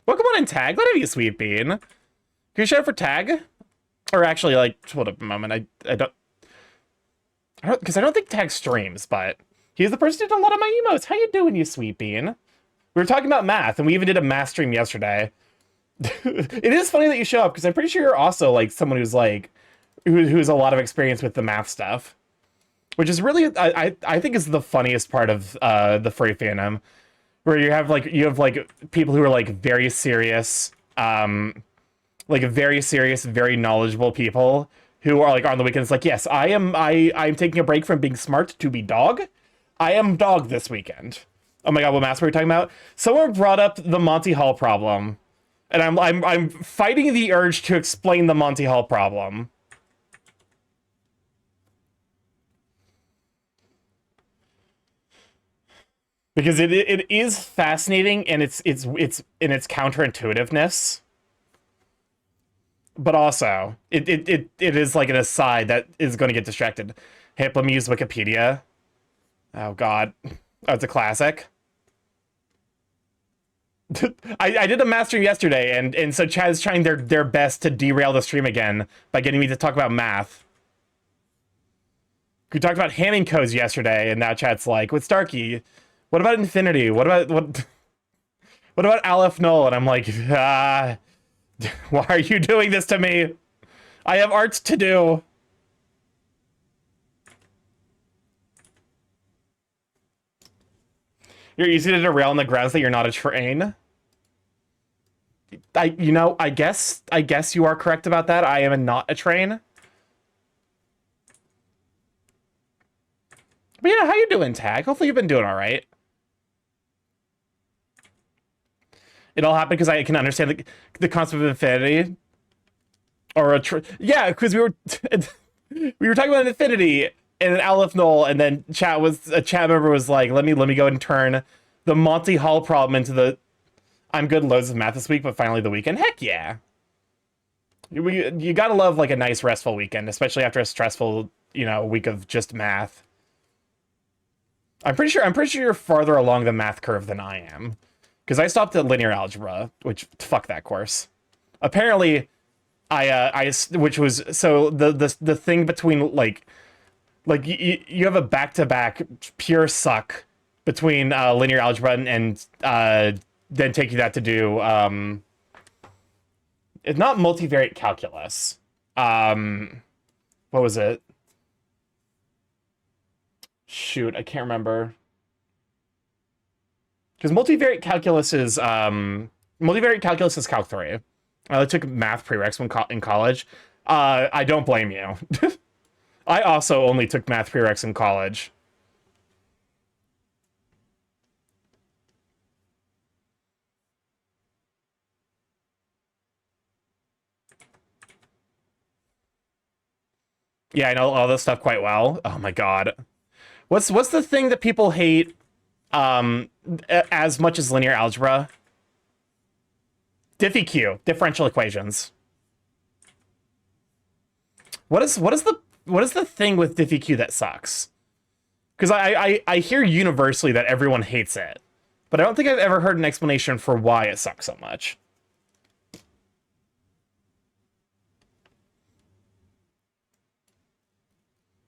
Welcome on in Tag. Let it be a sweet bean. Can you shout out for Tag? Or actually, like, hold up a moment. I don't, because I don't think Tag streams, but he's the person who did a lot of my emotes. How you doing, you sweet bean? We were talking about math, and we even did a math stream yesterday. It is funny that you show up, because I'm pretty sure you're also, like, someone who's, like, who's a lot of experience with the math stuff. Which is really, I think is the funniest part of the furry fandom. Where you have, like, people who are, like, very serious, very knowledgeable people who are, like, on the weekends, like, yes, I'm taking a break from being smart to be dog. I am dog this weekend. Oh my god, what math were we talking about? Someone brought up the Monty Hall problem. And I'm fighting the urge to explain the Monty Hall problem. Because it is fascinating and it's in its counterintuitiveness. But also, it is like an aside that is going to get distracted. Hey, let me use Wikipedia. Oh god. Oh, it's a classic. I did a math stream yesterday, and so Chad is trying their best to derail the stream again by getting me to talk about math. We talked about Hamming codes yesterday, and now Chad's like, with Starkey, what about infinity? What about Aleph Null? And I'm like, why are you doing this to me? I have art to do. You're easy to derail on the grounds that you're not a train. I guess you are correct about that. I am not a train. But yeah, how you doing, Tag? Hopefully you've been doing all right. It all happened because I can understand the concept of infinity. Or yeah, because we were talking about infinity and an Aleph Null, and then a chat member was like, let me go and turn the Monty Hall problem into the I'm good loads of math this week, but finally the weekend. Heck yeah. You gotta love like a nice restful weekend, especially after a stressful, week of just math. I'm pretty sure you're farther along the math curve than I am. Because I stopped at linear algebra, which fuck that course. Apparently which was so the thing between like you have a back-to-back pure suck between linear algebra and then taking that to do it's not multivariate calculus. What was it? Shoot, I can't remember. Because multivariate calculus is Calc 3. I took math prereqs in college. I don't blame you. I also only took math prereqs in college. Yeah, I know all this stuff quite well. Oh my god. What's the thing that people hate as much as linear algebra? Diffie-Q, differential equations. What is the thing with Diffie-Q that sucks? Because I hear universally that everyone hates it, but I don't think I've ever heard an explanation for why it sucks so much.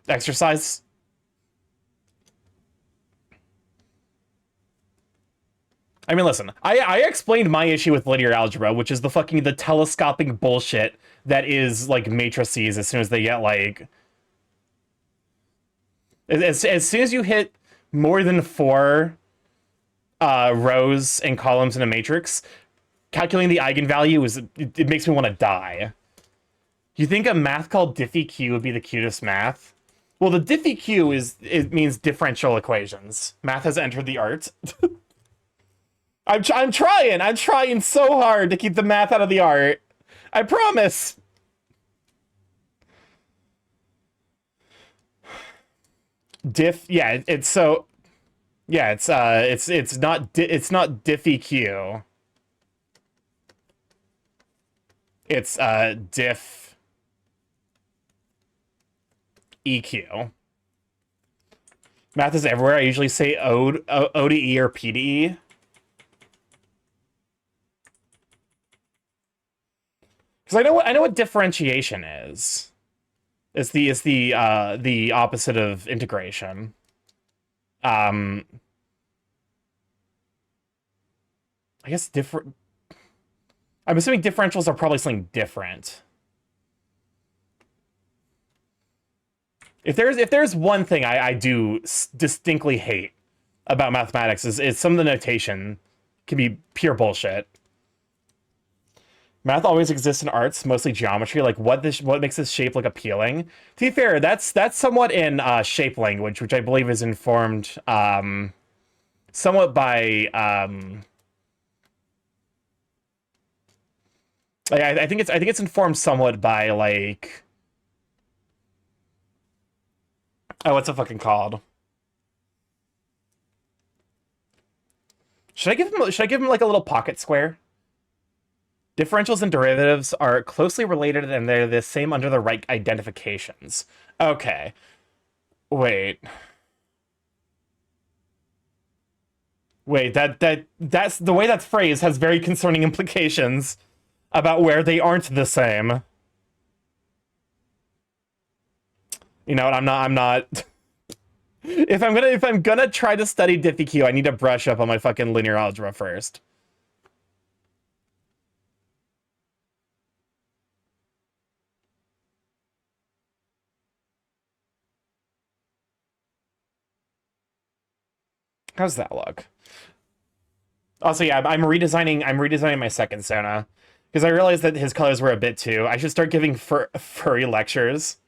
Exercise. I mean, listen, I explained my issue with linear algebra, which is the telescoping bullshit that is, like, matrices as soon as they get, like... As soon as you hit more than 4 rows and columns in a matrix, calculating the eigenvalue it makes me want to die. You think a math called Diffie-Q would be the cutest math? Well, the Diffie-Q means differential equations. Math has entered the art. I'm trying so hard to keep the math out of the art. I promise. Yeah, it's so. Yeah, it's not Diffie-Q. It's diff EQ. Math is everywhere. I usually say O to E or P to E. Because I know what differentiation is. It's the opposite of integration. I guess different. I'm assuming differentials are probably something different. If there's one thing I do distinctly hate about mathematics is some of the notation can be pure bullshit. Math always exists in arts, mostly geometry. Like what makes this shape look appealing? To be fair, that's somewhat in shape language, which I believe is informed somewhat by I think it's informed somewhat by like what's it fucking called? Should I give him like a little pocket square? Differentials and derivatives are closely related and they're the same under the right identifications. Okay. Wait, that's the way that's phrased has very concerning implications about where they aren't the same. You know what? I'm not if I'm gonna try to study Diffie-Q, I need to brush up on my fucking linear algebra first. How's that look? Also, yeah, I'm redesigning my second Sona because I realized that his colors were a bit too. I should start giving furry lectures.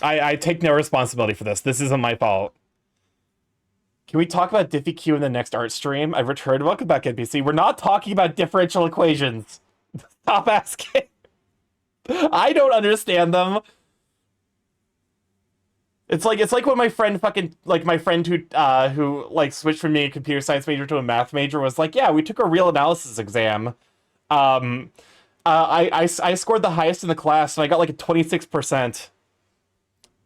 I take no responsibility for this. This isn't my fault. Can we talk about Diffie-Q in the next art stream? I've returned. Welcome back, NPC. We're not talking about differential equations. Stop asking. I don't understand them. It's like when my friend who like switched from being a computer science major to a math major was like, yeah, we took a real analysis exam. I scored the highest in the class and I got like a 26%.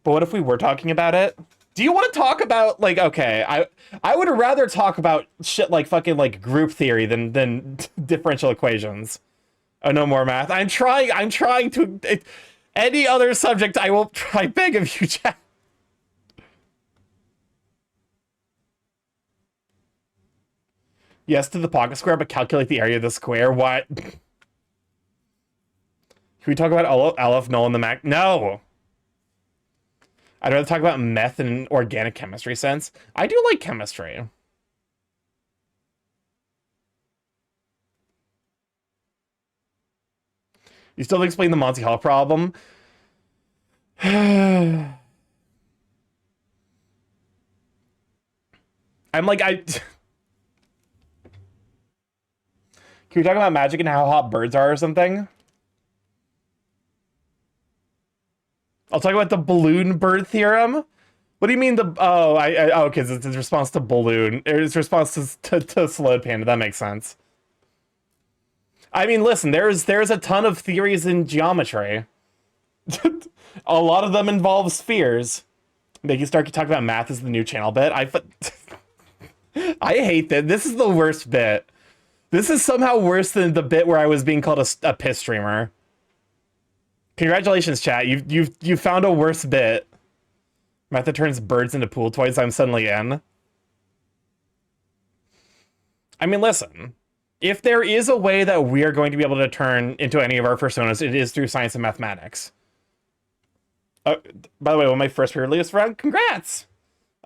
But what if we were talking about it? Do you want to talk about like okay, I would rather talk about shit like fucking like group theory than differential equations. Oh, no more math. I'm trying to any other subject I will try beg of you, chat. Yes to the pocket square, but calculate the area of the square. What? Can we talk about Aleph, Null, and the Mac? No! I'd rather talk about meth in an organic chemistry sense. I do like chemistry. You still haven't explained the Monty Hall problem? I'm like, Can we talk about magic and how hot birds are or something? I'll talk about the balloon bird theorem. What do you mean the... Oh, because it's in response to balloon. It's response to slowed panda. That makes sense. I mean, listen, there's a ton of theories in geometry. A lot of them involve spheres. Making Starkey talk about math is the new channel bit. I hate that. This is the worst bit. This is somehow worse than the bit where I was being called a piss streamer. Congratulations, chat. You found a worse bit. Math that turns birds into pool toys. I'm suddenly in. I mean, listen. If there is a way that we are going to be able to turn into any of our personas, it is through science and mathematics. By the way, one of my first period leaves around. Congrats!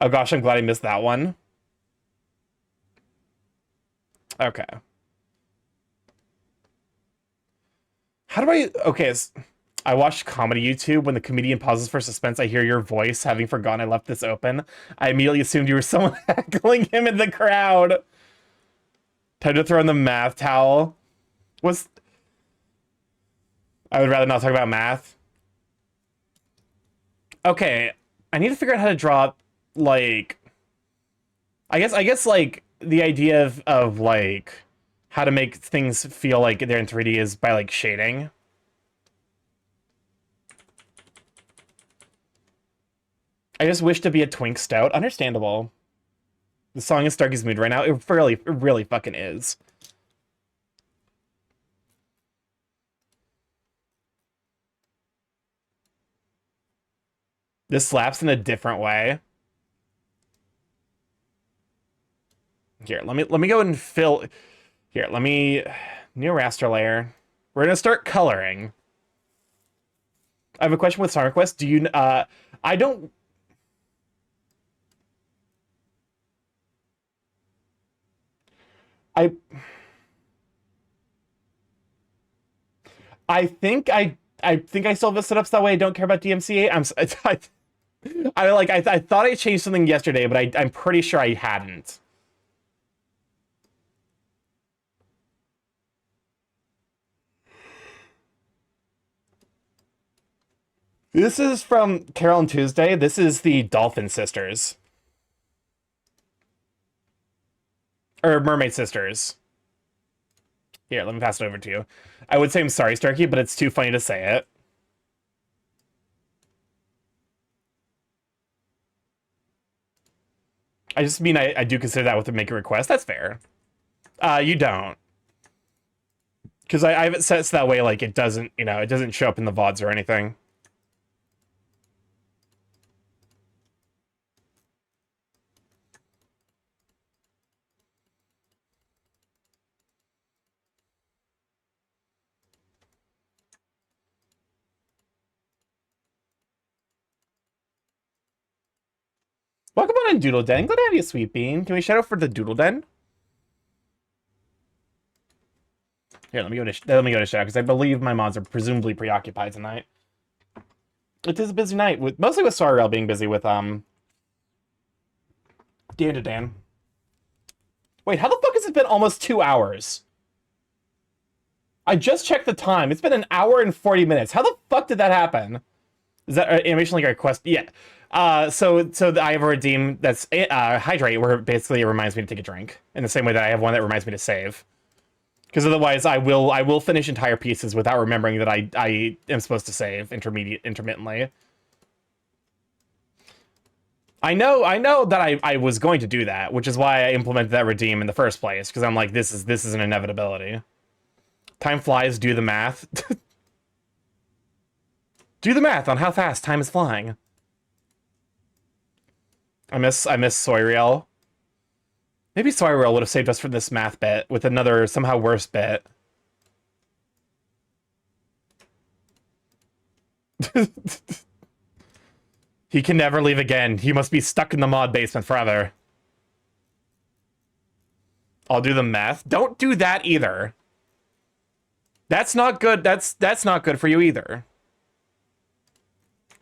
Oh gosh, I'm glad I missed that one. Okay. How do I... Okay, I watched comedy YouTube. When the comedian pauses for suspense, I hear your voice. Having forgotten I left this open, I immediately assumed you were someone heckling him in the crowd. Time to throw in the math towel. I would rather not talk about math. Okay, I need to figure out how to draw, like... I guess like, the idea of like, how to make things feel like they're in 3D is by, like, shading. I just wish to be a twink stout. Understandable. The song is Starkey's mood right now. It really fucking is. This slaps in a different way. Here, let me go and fill. Here, let me new raster layer. We're gonna start coloring. I have a question with Song Request. Do you I don't. I think I still have the setups that way. I don't care about DMCA. I thought I changed something yesterday, but I'm pretty sure I hadn't. This is from Carol and Tuesday. This is the Dolphin Sisters. Or Mermaid Sisters. Here, let me pass it over to you. I would say I'm sorry, Starkey, but it's too funny to say it. I just mean I do consider that with the make a request. That's fair. You don't. Because I have it set so that way, like, it doesn't, you know, it doesn't show up in the VODs or anything. Welcome on in, Doodle Den. Glad to have you, Sweet Bean. Can we shout out for the Doodle Den? Here, let me go to shout out because I believe my mods are presumably preoccupied tonight. It is a busy night, with mostly with Sorrel being busy with Dan to Dan. Wait, how the fuck has it been almost 2 hours? I just checked the time. It's been 1 hour and 40 minutes. How the fuck did that happen? Is that animation like a request? Yeah. So I have a redeem that's hydrate, where basically it reminds me to take a drink in the same way that I have one that reminds me to save. Because otherwise, I will finish entire pieces without remembering that I am supposed to save intermittently. I know that I was going to do that, which is why I implemented that redeem in the first place, because I'm like, this is an inevitability. Time flies, do the math. Do the math on how fast time is flying. I miss Soyriel. Maybe Soyriel would have saved us from this math bit with another somehow worse bit. He can never leave again. He must be stuck in the mod basement forever. I'll do the math. Don't do that either. That's not good. That's not good for you either.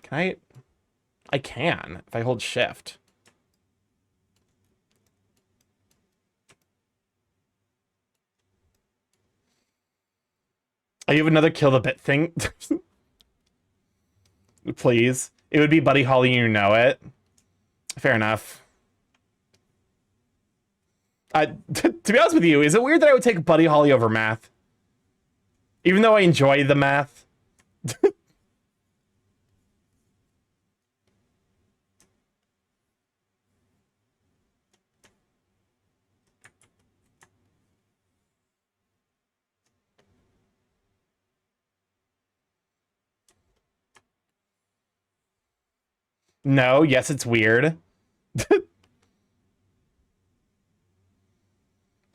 Can I can if I hold shift. Oh, you have another kill the bit thing? Please. It would be Buddy Holly, you know it. Fair enough. To be honest with you, is it weird that I would take Buddy Holly over math? Even though I enjoy the math? No, yes, it's weird.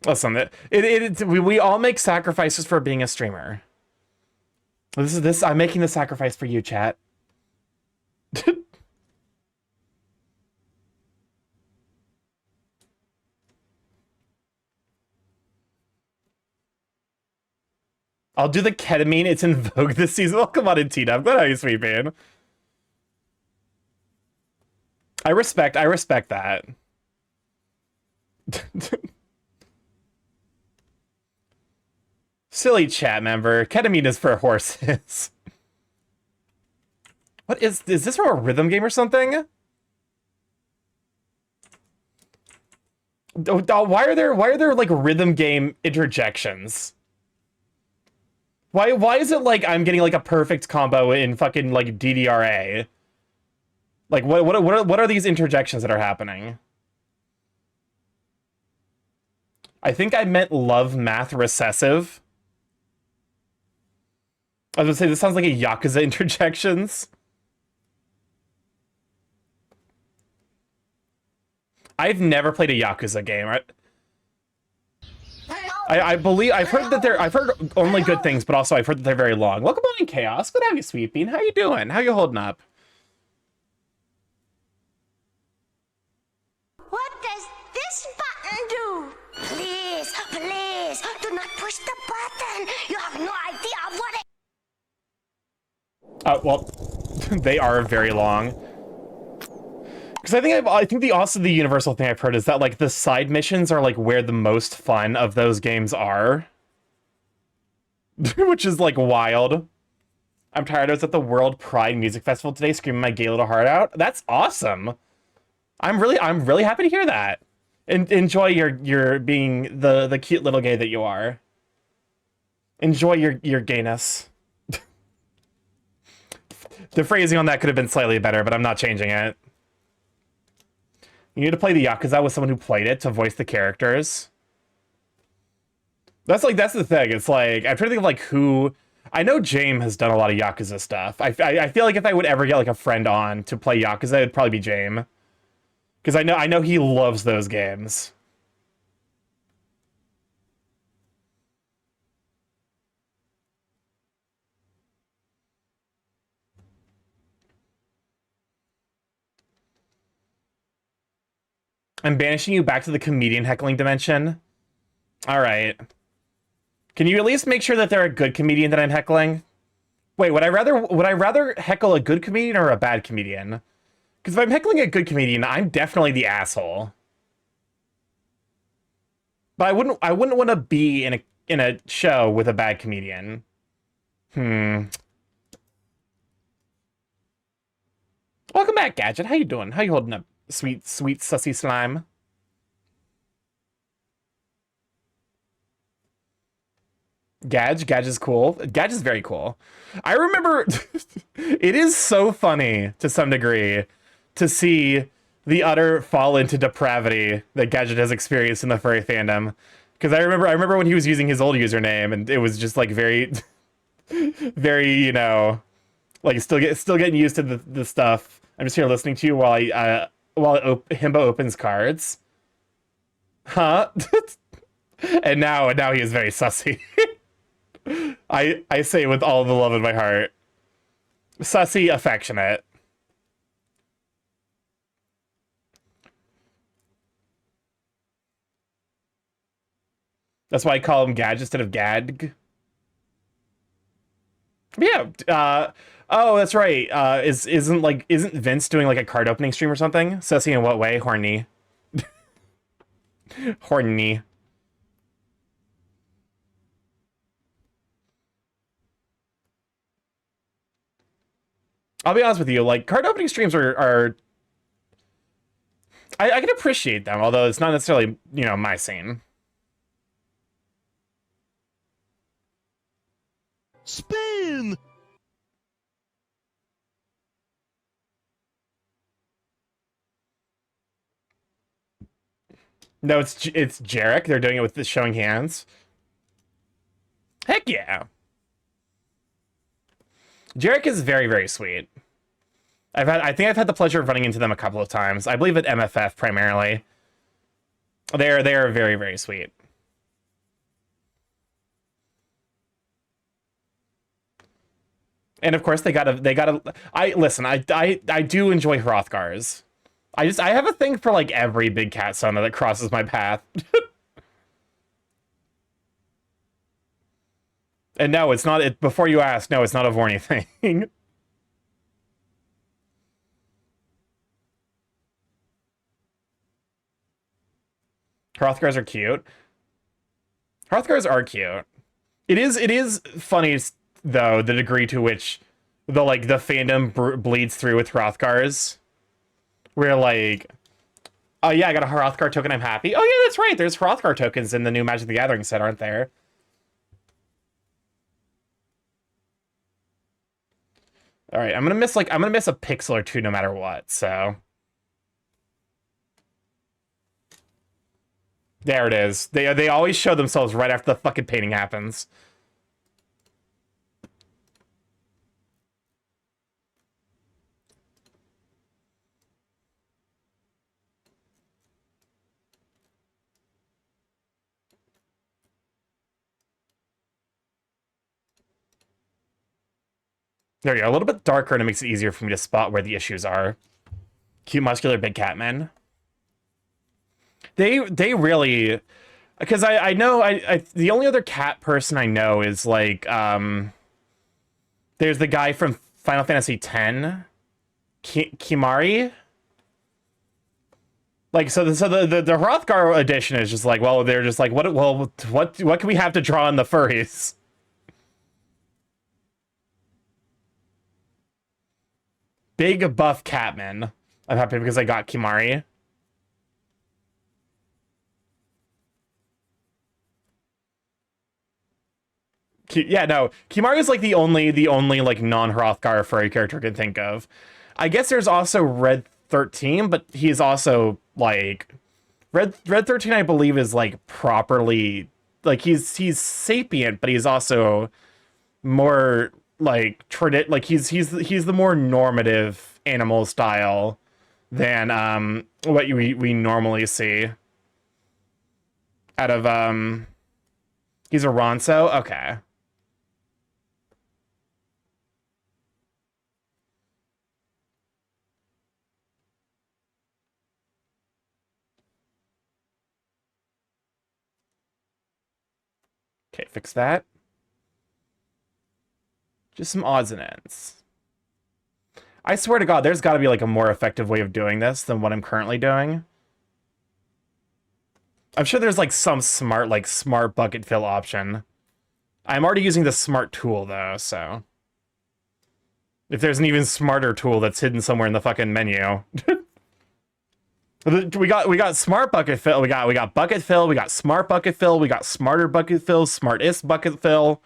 Listen, we all make sacrifices for being a streamer. I'm making the sacrifice for you, chat. I'll do the ketamine. It's in vogue this season. Welcome on in, Tina. I'm glad how you sweet, man. I respect that. Silly chat member. Ketamine is for horses. What is this from a rhythm game or something? Why are there like rhythm game interjections? Why is it like I'm getting like a perfect combo in fucking like DDRA? Like what are these interjections that are happening? I think I meant love math recessive. I was gonna say this sounds like a Yakuza interjections. I've never played a Yakuza game, right? I believe I've heard only good things, but also I've heard that they're very long. Welcome on in, Chaos. Good to have you, Sweet Bean. How you doing? How you holding up? What does this button do? Please, please, do not push the button. You have no idea what it... Well, they are very long. Because I think the universal thing I've heard is that like the side missions are like where the most fun of those games are. Which is like wild. I'm tired. I was at the World Pride Music Festival today screaming my gay little heart out. That's awesome. I'm really happy to hear that. And enjoy your being the cute little gay that you are. Enjoy your gayness. The phrasing on that could have been slightly better, but I'm not changing it. You need to play the Yakuza with someone who played it to voice the characters. That's the thing. It's like I'm trying to think of like who. I know James has done a lot of Yakuza stuff. I feel like if I would ever get like a friend on to play Yakuza, it'd probably be James. Because I know he loves those games. I'm banishing you back to the comedian heckling dimension. All right. Can you at least make sure that they're a good comedian that I'm heckling? Wait, would I rather heckle a good comedian or a bad comedian? Because if I'm heckling a good comedian, I'm definitely the asshole. But I wouldn't want to be in a show with a bad comedian. Welcome back, Gadget. How you doing? How you holding up, sweet sussy slime? Gadge is cool. Gadge is very cool. I remember it is so funny to some degree to see the utter fall into depravity that Gadget has experienced in the furry fandom. Because I remember when he was using his old username, and it was just like very, very, you know, like still getting used to the stuff. I'm just here listening to you while Himbo opens cards. Huh? and now he is very sussy. I say it with all the love in my heart. Sussy, affectionate. That's why I call him Gadge instead of Gadg. Yeah. Oh, that's right. Isn't Vince doing like a card opening stream or something? Sussy in what way? Horny. Horny. I'll be honest with you, like, card opening streams are I can appreciate them, although it's not necessarily, you know, my scene. Spin! No, it's Jarek. They're doing it with the showing hands. Heck yeah. Jarek is very, very sweet. I think I've had the pleasure of running into them a couple of times. I believe at MFF primarily. They are very, very sweet. And of course they gotta I do enjoy Hrothgars. I have a thing for like every big cat sona that crosses my path. And no, it's not before you ask, no, it's not a Vorny thing. Hrothgars are cute. Hrothgars are cute. It is funny though the degree to which the fandom bleeds through with Hrothgars. Where like, oh yeah, I got a Hrothgar token, I'm happy. Oh yeah, that's right. There's Hrothgar tokens in the new Magic the Gathering set, aren't there? All right, I'm gonna miss a pixel or two no matter what. So there it is. They always show themselves right after the fucking painting happens. There you go. A little bit darker, and it makes it easier for me to spot where the issues are. Cute, muscular, big cat men. They really, because I know the only other cat person I know is like there's the guy from Final Fantasy X, Kimari. Like the Hrothgar edition is just like, well, they're just like, what can we have to draw in the furries? Big buff Catman. I'm happy because I got Kimari. Yeah, no. Kimari is like the only like non-Hrothgar furry character I can think of. I guess there's also Red 13, but he's also like Red 13 I believe is like properly like he's sapient, but he's also more like he's the more normative animal style than what we normally see out of he's a Ronso. Okay. Okay, fix that. Just some odds and ends. I swear to God, there's got to be like a more effective way of doing this than what I'm currently doing. I'm sure there's like some smart bucket fill option. I'm already using the smart tool though, so if there's an even smarter tool that's hidden somewhere in the fucking menu. We got smart bucket fill, we got bucket fill, we got smart bucket fill, we got smarter bucket fill, smartest bucket fill.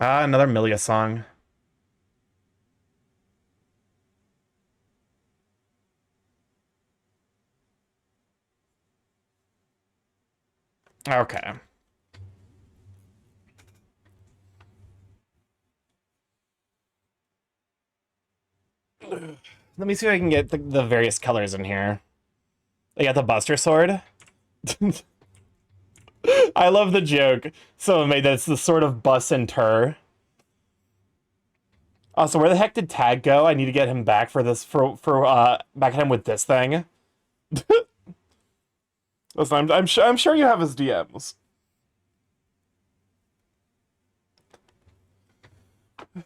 Ah, another Milia song. Okay. Let me see if I can get the various colors in here. I got the Buster Sword. I love the joke. Someone made that it's the sort of bus and tur. Also, where the heck did Tag go? I need to get him back for this back at him with this thing. Listen, I'm sure you have his DMs. Thank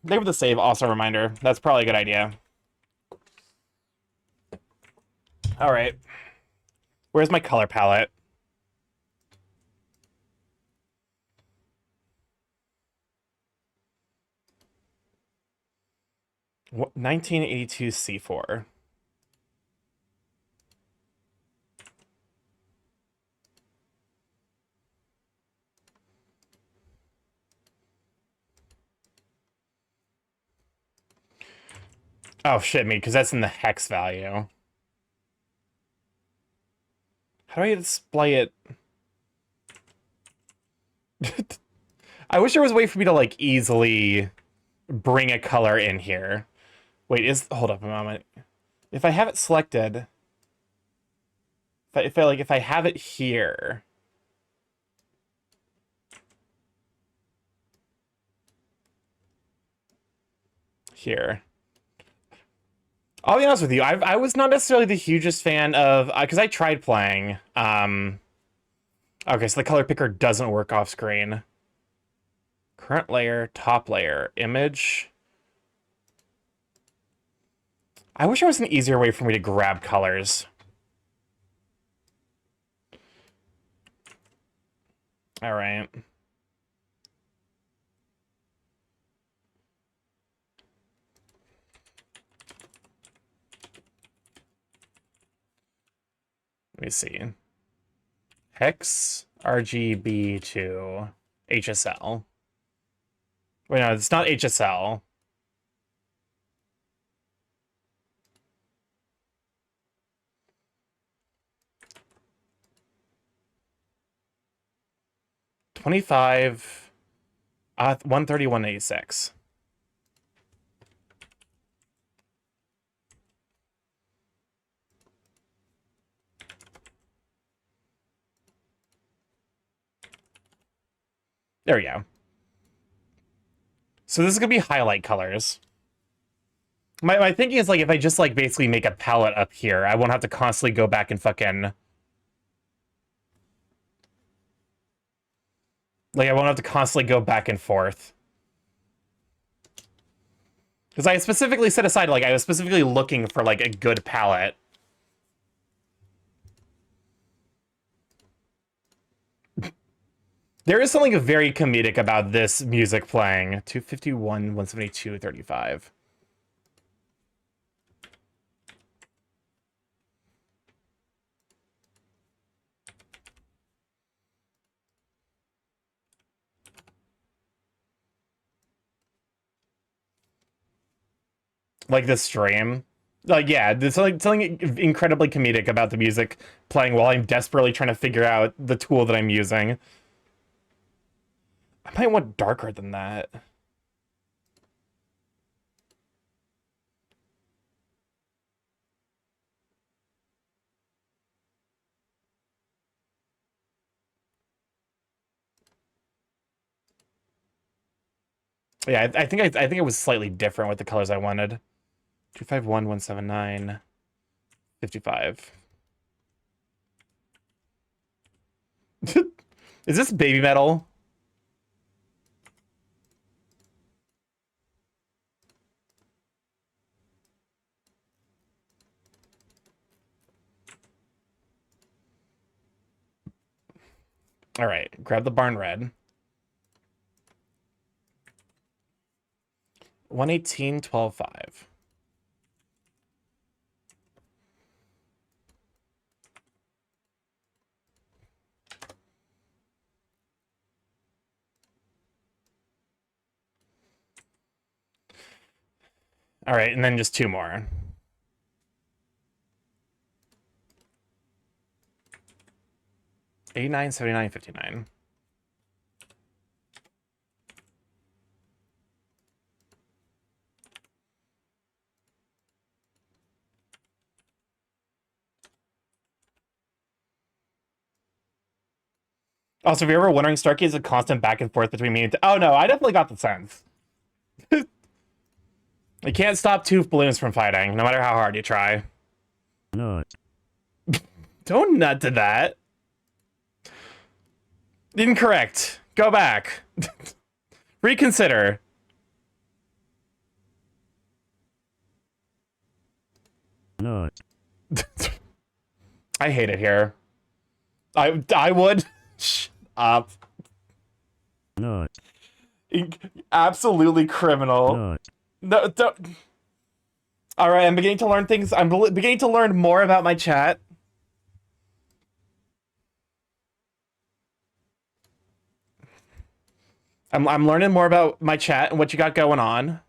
you for the save, also reminder. That's probably a good idea. All right. Where's my color palette? What, 1982 C4. Oh shit, me, because that's in the hex value. How do I display it? I wish there was a way for me to like easily bring a color in here. Wait, hold up a moment. If I have it selected, if I have it here. Here. I'll be honest with you, I was not necessarily the hugest fan of, because I tried playing. Okay, so the color picker doesn't work off screen. Current layer, top layer, image. I wish there was an easier way for me to grab colors. All right. Let me see. Hex RGB to HSL. Wait, no, it's not HSL. $25, 131.86. There we go. So this is gonna be highlight colors. My thinking is like if I just like basically make a palette up here, I won't have to constantly go back and fucking like I won't have to constantly go back and forth. Because I specifically set aside like I was specifically looking for like a good palette. There is something very comedic about this music playing. 251, 172, 35. Like this stream. Like, yeah, there's something incredibly comedic about the music playing while I'm desperately trying to figure out the tool that I'm using. I might want darker than that. Yeah, I think it was slightly different with the colors I wanted. 251, 179, 55. Is this baby metal? All right, grab the barn red. 118, 12, 5. All right, and then just 2 more. 89, 79, 59. Also, if you're ever wondering, Starkey is a constant back and forth between me and... Oh, no, I definitely got the sense. You can't stop 2 balloons from fighting, no matter how hard you try. Nut. Don't nut to that. Incorrect. Go back. Reconsider. Nut. I hate it here. I would... Shut up. Nut. Absolutely criminal. Nut. No, don't... All right, I'm beginning to learn things. I'm beginning to learn more about my chat. I'm learning more about my chat and what you got going on.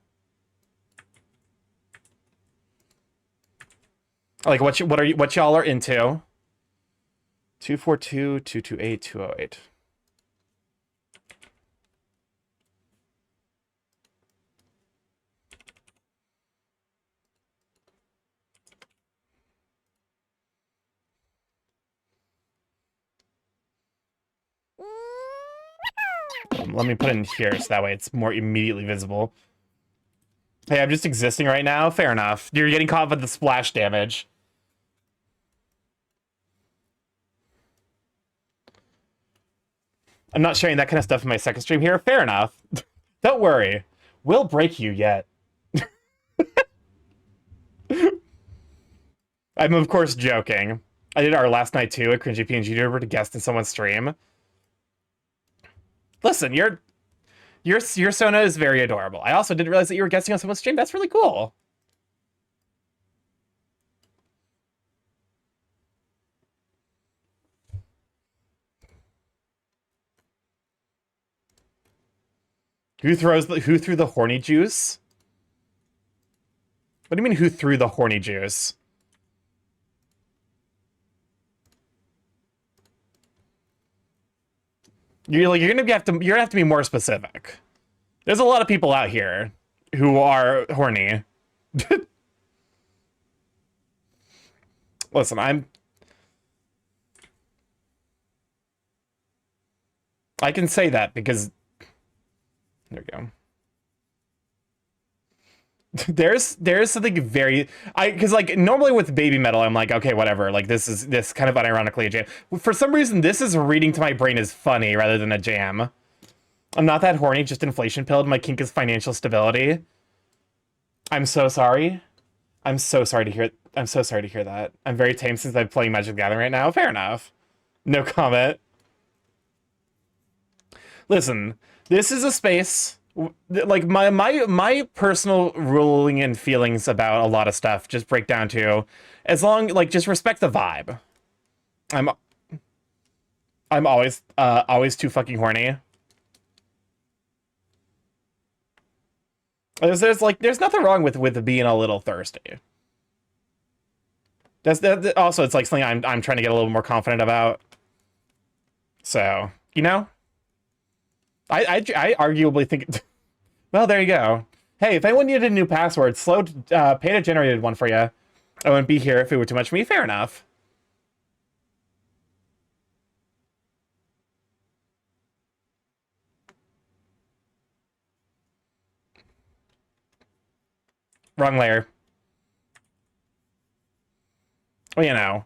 Like what y'all are into. 242 228 208. Let me put it in here so that way it's more immediately visible. Hey, I'm just existing right now. Fair enough. You're getting caught with the splash damage. I'm not sharing that kind of stuff in my second stream here. Fair enough. Don't worry. We'll break you yet. I'm, of course, joking. I did our last night, too, a cringy PNG YouTuber to guest in someone's stream. Listen, your Sona is very adorable. I also didn't realize that you were guesting on someone's stream. That's really cool. Who threw the horny juice? What do you mean who threw the horny juice? You're gonna have to be more specific. There's a lot of people out here who are horny. Listen, I can say that because there we go. There's something very because like normally with baby metal I'm like, okay, whatever, like this kind of unironically a jam. For some reason this is reading to my brain as funny rather than a jam. I'm not that horny, just inflation pilled. My kink is financial stability. I'm so sorry. I'm so sorry to hear that. I'm very tame since I'm playing Magic the Gathering right now. Fair enough. No comment. Listen, this is a space like my personal ruling and feelings about a lot of stuff just break down to just respect the vibe. I'm always too fucking horny. There's nothing wrong with being a little thirsty. That also it's like something I'm trying to get a little more confident about. So, you know, I arguably think. Well, there you go. Hey, if anyone needed a new password, Peta generated one for you. I wouldn't be here if it were too much for me. Fair enough. Wrong layer. Well, you know,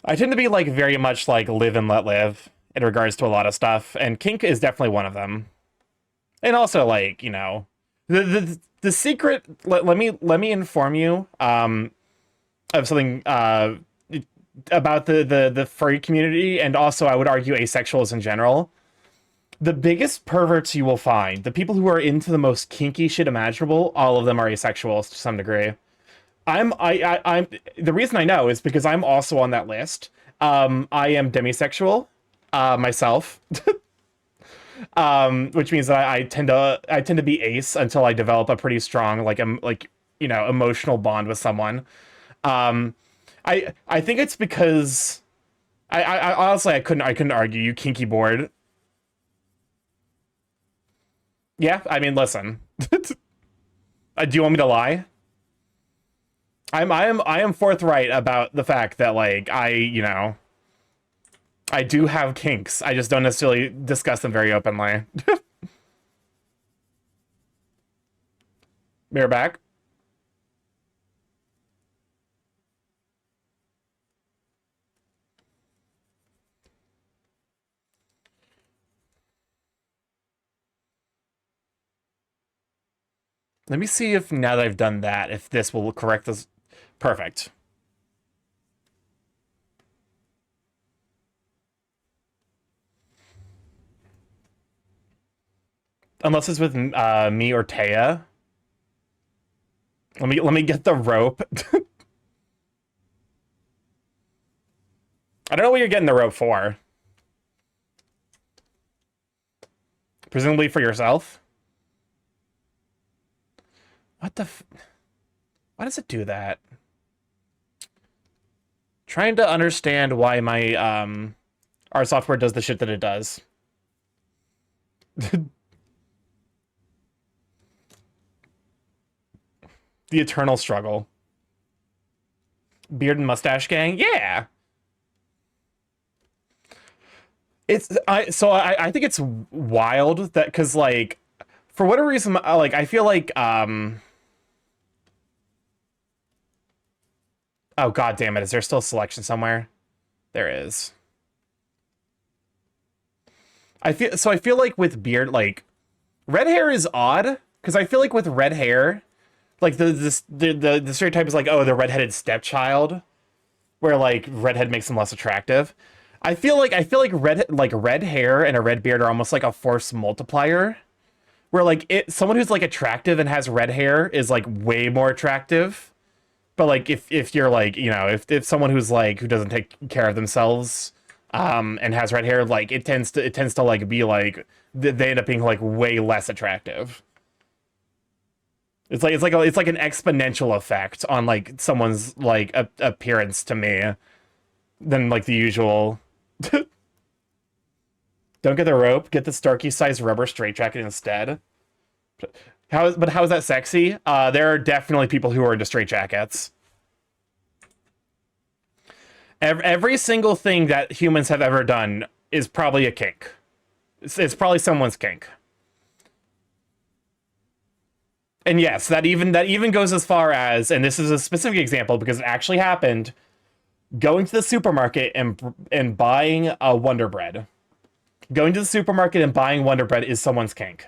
I tend to be like very much like live and let live in regards to a lot of stuff, and kink is definitely one of them. And also, like, you know, the secret. Let me inform you of something about the furry community, and also I would argue asexuals in general. The biggest perverts you will find, the people who are into the most kinky shit imaginable, all of them are asexuals to some degree. I'm the reason I know is because I'm also on that list. I am demisexual myself. which means that I tend to be ace until I develop a pretty strong emotional bond with someone. I think it's because I honestly I couldn't argue you kinky board. Yeah, I mean, listen. Do you want me to lie? I am forthright about the fact that like I do have kinks. I just don't necessarily discuss them very openly. Mirror back. Let me see if now that I've done that, if this will correct this. Perfect. Unless it's with me or Taya. Let me get the rope. I don't know what you're getting the rope for. Presumably for yourself. What the why does it do that? Trying to understand why my our software does the shit that it does. The eternal struggle. Beard and mustache gang? Yeah. I think it's wild that because like for whatever reason like I feel like oh god damn it, is there still a selection somewhere? There is. I feel like with beard like red hair is odd because I feel like with red hair like the stereotype is like, oh, the redheaded stepchild, where like redhead makes them less attractive. I feel like red hair and a red beard are almost like a force multiplier, where like someone who's like attractive and has red hair is like way more attractive. But like if you're like, if someone who's like who doesn't take care of themselves and has red hair, like it tends to like be like they end up being like way less attractive. It's like an exponential effect on like someone's like appearance to me than like the usual. Don't get the rope, get the Starkey size rubber straitjacket instead. How is that sexy? There are definitely people who are into straitjackets. Every single thing that humans have ever done is probably a kink. It's probably someone's kink. And yes, that even goes as far as, and this is a specific example because it actually happened, going to the supermarket and buying a Wonder Bread. Going to the supermarket and buying Wonder Bread is someone's kink.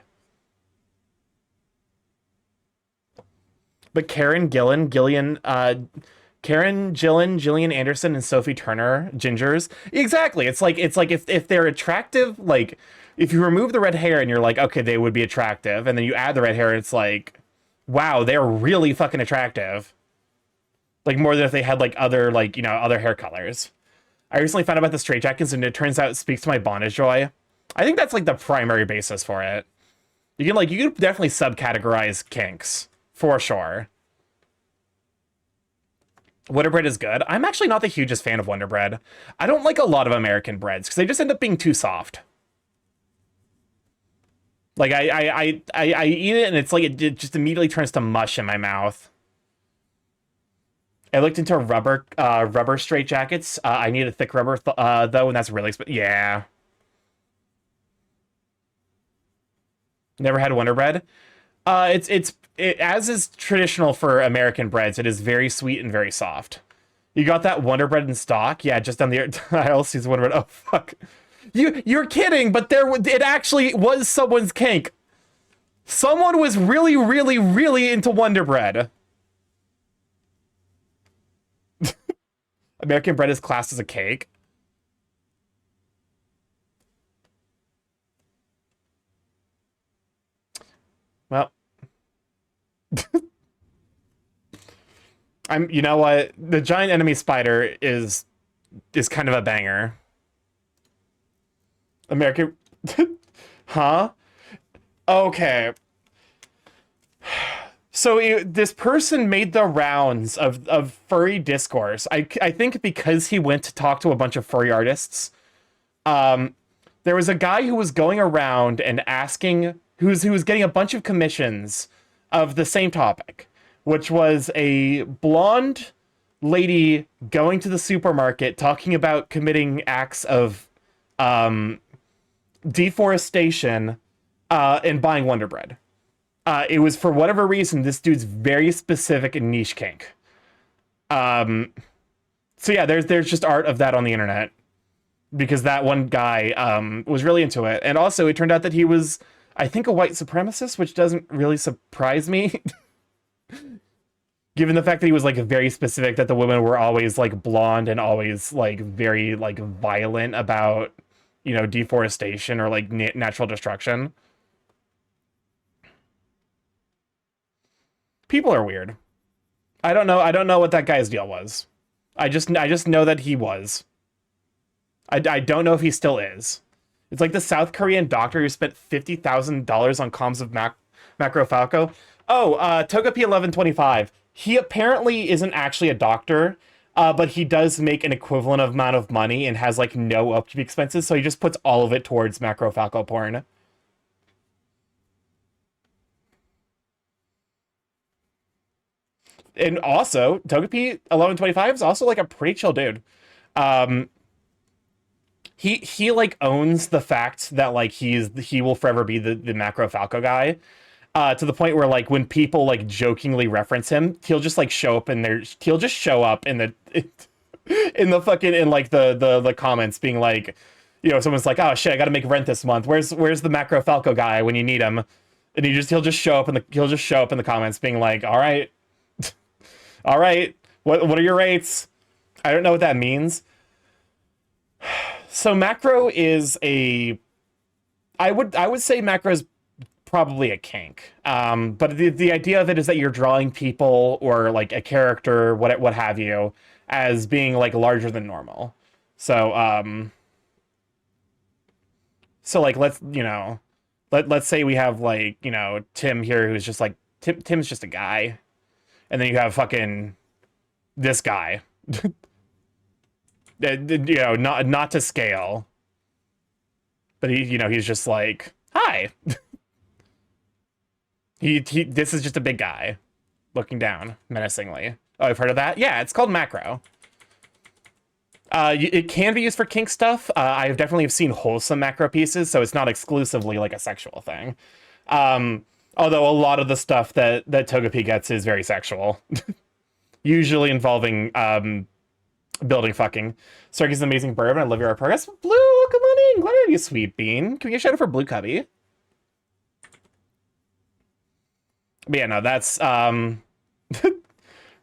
But Karen Gillan, Gillian Anderson, and Sophie Turner, gingers. Exactly. It's like if they're attractive, like if you remove the red hair and you're like, okay, they would be attractive, and then you add the red hair, it's like, wow, they're really fucking attractive. Like more than if they had like other other hair colors. I recently found out about the straitjackets, and it turns out it speaks to my bondage joy. I think that's like the primary basis for it. You can definitely subcategorize kinks for sure. Wonder Bread is good. I'm actually not the hugest fan of Wonder Bread. I don't like a lot of American breads because they just end up being too soft. Like I eat it and it's like it just immediately turns to mush in my mouth. I looked into rubber straitjackets. I need a thick rubber though, and that's really expensive. Yeah. Never had Wonder Bread. It as is traditional for American breads. It is very sweet and very soft. You got that Wonder Bread in stock? Yeah, just on the aisle sees Wonder Bread. Oh fuck. You're kidding, but it actually was someone's kink. Someone was really, really, really into Wonder Bread. American bread is classed as a cake. Well, you know what? The giant enemy spider is kind of a banger. American Huh? Okay. So this person made the rounds of furry discourse. I think because he went to talk to a bunch of furry artists. There was a guy who was going around and asking, who was getting a bunch of commissions of the same topic, which was a blonde lady going to the supermarket talking about committing acts of deforestation and buying Wonder Bread. It was, for whatever reason, this dude's very specific and niche kink. So yeah, there's just art of that on the internet because that one guy was really into it. And also it turned out that he was, I think, a white supremacist, which doesn't really surprise me. Given the fact that he was like very specific that the women were always like blonde and always like very like violent about, you know, deforestation or like natural destruction. People are weird. I don't know what that guy's deal was. I just know that he was. I don't know if he still is. It's like the South Korean doctor who spent $50,000 on comms of Macro Falco. Oh, Togepi 1125. He apparently isn't actually a doctor, but he does make an equivalent amount of money and has like no upkeep expenses, so he just puts all of it towards Macro Falco porn. And also, Togepi 1125 is also like a pretty chill dude. He like owns the fact that like he will forever be the Macro Falco guy. To the point where like when people like jokingly reference him, he'll just like show up in the fucking in like the comments being like, you know, someone's like, oh shit, I gotta make rent this month. Where's the Macro Falco guy when you need him? And he'll just show up in the comments being like, all right, what are your rates? I don't know what that means. So Macro is I would say Macro is probably a kink. But the idea of it is that you're drawing people or like a character, what have you, as being like larger than normal. So like let's say we have like, you know, Tim here who's just like Tim's just a guy. And then you have fucking this guy. You know, not to scale. But he's just like, hi. This is just a big guy looking down menacingly. Oh, I've heard of that? Yeah, it's called Macro. It can be used for kink stuff. I've definitely seen wholesome macro pieces, so it's not exclusively like a sexual thing. Although a lot of the stuff that Togepi gets is very sexual. Usually involving building fucking. Circus amazing bourbon. I love your progress. Blue, come on in. Glad you, sweet bean. Can we get a shout out for Blue Cubby? But yeah, no, that's that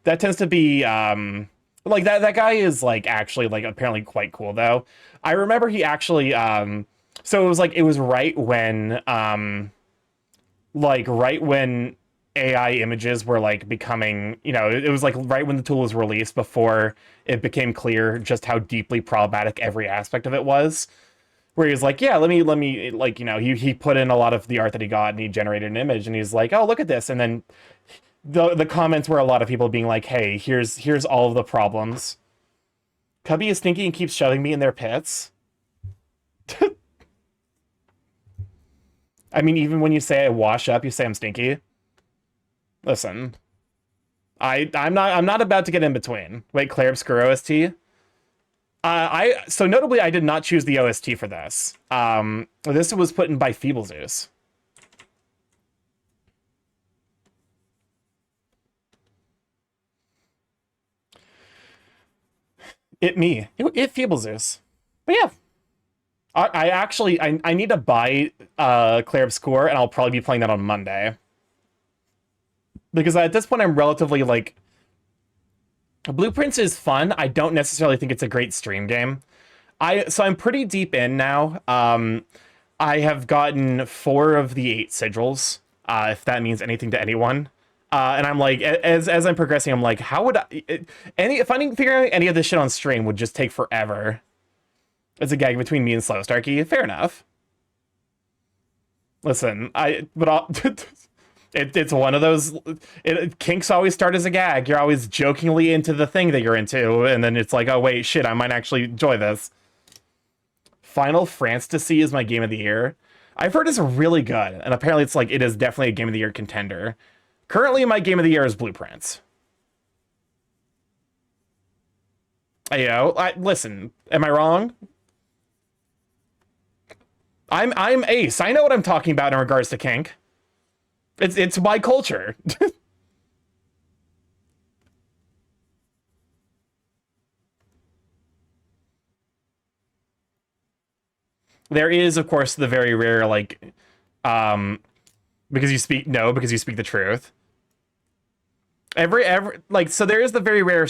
tends to be like that guy is like actually like apparently quite cool though. I remember he actually so it was right when AI images were like becoming, you know, it was like right when the tool was released before it became clear just how deeply problematic every aspect of it was. Where he was like, yeah, let me like, you know, he put in a lot of the art that he got and he generated an image and he's like, oh, look at this. And then the comments were a lot of people being like, hey, here's all of the problems. Cubby is stinky and keeps shoving me in their pits. I mean, even when you say I wash up, you say I'm stinky. Listen, I'm not about to get in between. Wait, Claire Obscure OST? So notably, I did not choose the OST for this. This was put in by Feeble Zeus. It Feeble Zeus. But yeah, I actually need to buy Claire Obscure, and I'll probably be playing that on Monday. Because at this point, I'm relatively like... Blueprints is fun. I don't necessarily think it's a great stream game. So I'm pretty deep in now. I have gotten 4 of the 8 sigils, if that means anything to anyone. And I'm like, as I'm progressing, I'm like, how would figuring out any of this shit on stream would just take forever. It's a gag between me and Slow Starkey. Fair enough. Listen, it's one of those. Kinks always start as a gag. You're always jokingly into the thing that you're into, and then it's like, oh wait, shit, I might actually enjoy this. Final Fantasy is my game of the year. I've heard it's really good, and apparently it's like it is definitely a game of the year contender. Currently, my game of the year is Blueprints. Listen, am I wrong? I'm Ace. I know what I'm talking about in regards to kink. It's my culture. There is, of course, the very rare because you speak the truth. So there is the very rare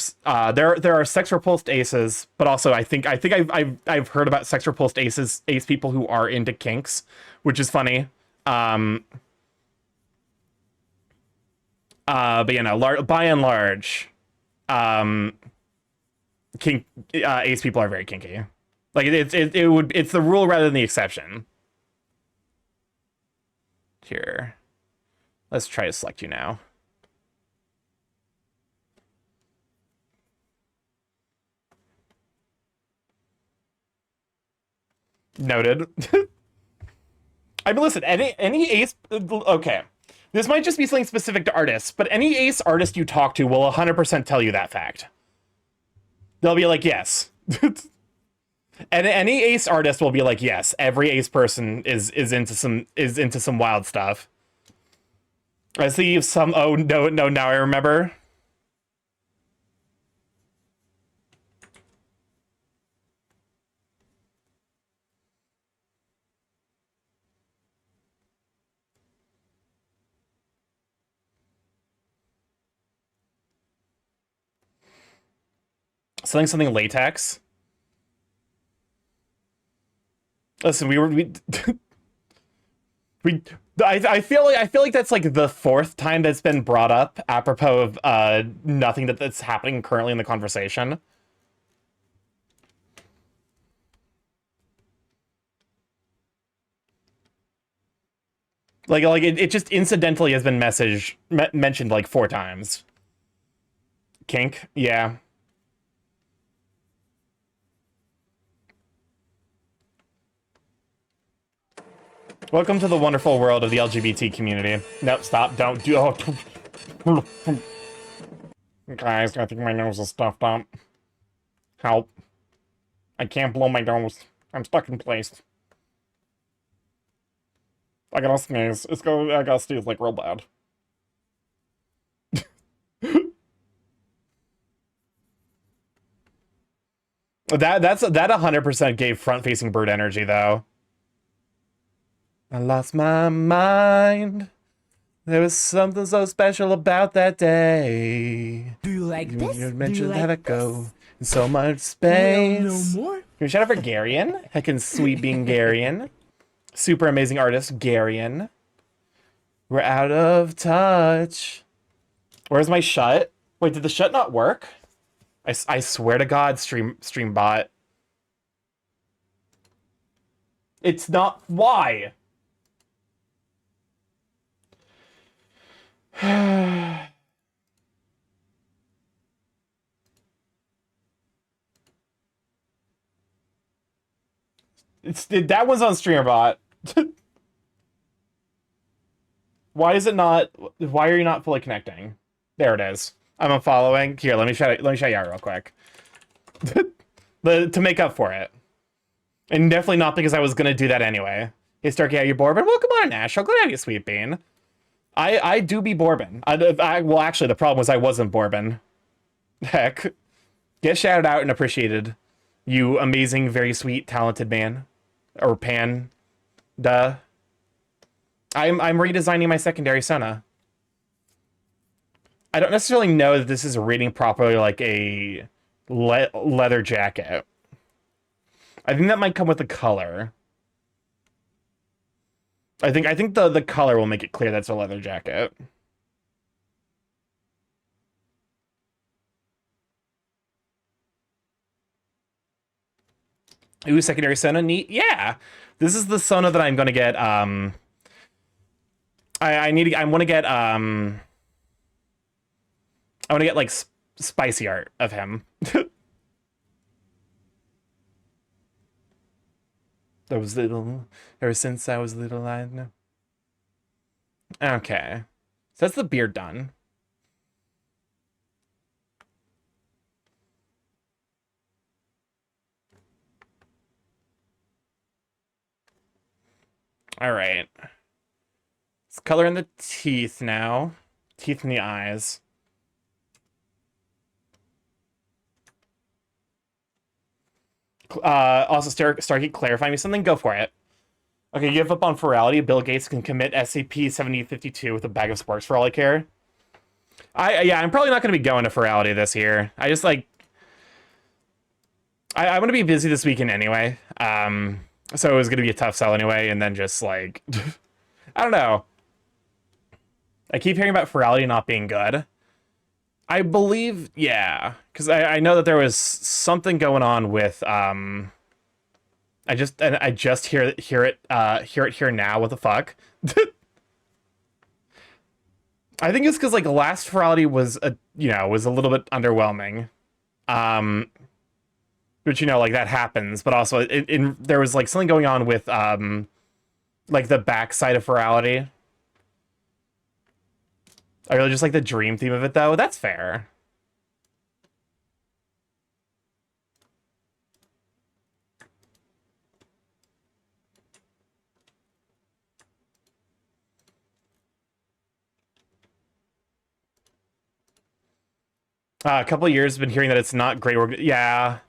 there are sex repulsed aces, but also I've heard about sex repulsed ace people who are into kinks, which is funny. But by and large, ace people are very kinky. Like it's the rule rather than the exception. Here, let's try to select you now. Noted. I mean, listen, any ace. Okay, this might just be something specific to artists, but any ace artist you talk to will 100% tell you that fact. They'll be like, yes. And any ace artist will be like, yes, every ace person is into some wild stuff. I see some. Oh no, now I remember. Something latex. Listen, I feel like that's like the fourth time that's been brought up apropos of nothing that's happening currently in the conversation. Like it just incidentally has been mentioned like 4 times. Kink, yeah. Welcome to the wonderful world of the LGBT community. Nope, stop, don't do. Oh. Guys, I think my nose is stuffed up. Help. I can't blow my nose. I'm stuck in place. I gotta sneeze. I gotta sneeze like real bad. That 100% gave front-facing bird energy though. I lost my mind. There was something so special about that day. Do you like this? You mentioned Do you have like it go in so much space. No more? Can we shout out for Garion? Heckin' sweet being Garion. Super amazing artist, Garion. We're out of touch. Where's my shut? Wait, did the shut not work? I swear to God, Streambot. It's not. Why? That one's on Streambot. Why is it not? Why are you not fully connecting? There it is. I'm unfollowing. Here, let me show you out real quick. To make up for it. And definitely not because I was gonna do that anyway. Hey Starkey, how you Bourbon? Welcome on, Nash. I'll glad to have you, Sweet Bean. I do be Bourbon. Well, actually, the problem was I wasn't Bourbon. Heck. Get shouted out and appreciated. You amazing, very sweet, talented man. Or pan. Duh. I'm redesigning my secondary Sona. I don't necessarily know that this is reading properly like a leather jacket. I think that might come with the color. I think the color will make it clear that's a leather jacket. Ooh, secondary Sona, neat. Yeah, this is the Sona that I'm gonna get I want to get like spicy art of him. That was little. Ever since I was little, I know. Okay, so that's the beard done. All right. Let's color in the teeth now. Teeth in the eyes. Also, Starkey, clarify me something. Go for it. Okay, give up on virality. Bill Gates can commit SCP-7052 with a bag of sparks for all I care. Yeah, I'm probably not going to be going to virality this year. I just like... I'm going to be busy this weekend anyway. So it was going to be a tough sell anyway, and then just like... I don't know. I keep hearing about virality not being good. I believe, yeah, because I know that there was something going on with I just hear it here now. What the fuck? I think it's because like last virality was was a little bit underwhelming, which like that happens. But also there was like something going on with like the backside of virality. I really just like the dream theme of it, though. That's fair. A couple of years, been hearing that it's not great work. Yeah.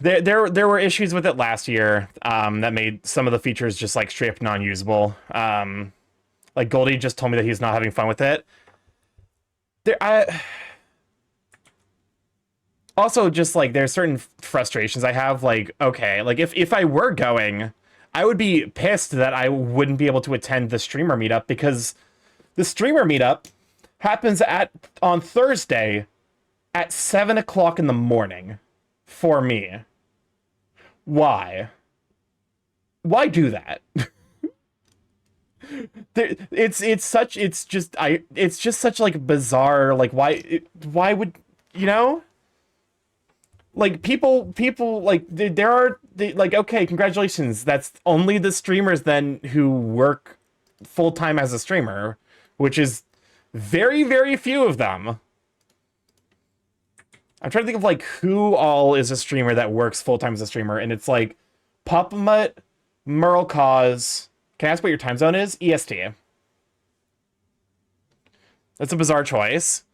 There were issues with it last year that made some of the features just like straight up non-usable. Like Goldie just told me that he's not having fun with it. Also just like there's certain frustrations I have. Like, okay, like if I were going, I would be pissed that I wouldn't be able to attend the streamer meetup because the streamer meetup happens on Thursday at 7 o'clock in the morning for me. Why? Why do that? It's just such like bizarre, like why would like people like there are like, okay, congratulations, that's only the streamers then who work full-time as a streamer, which is very, very few of them. I'm trying to think of like who all is a streamer that works full-time as a streamer, and it's like Popamut, Merle Cause. Can I ask what your time zone is? EST. That's a bizarre choice.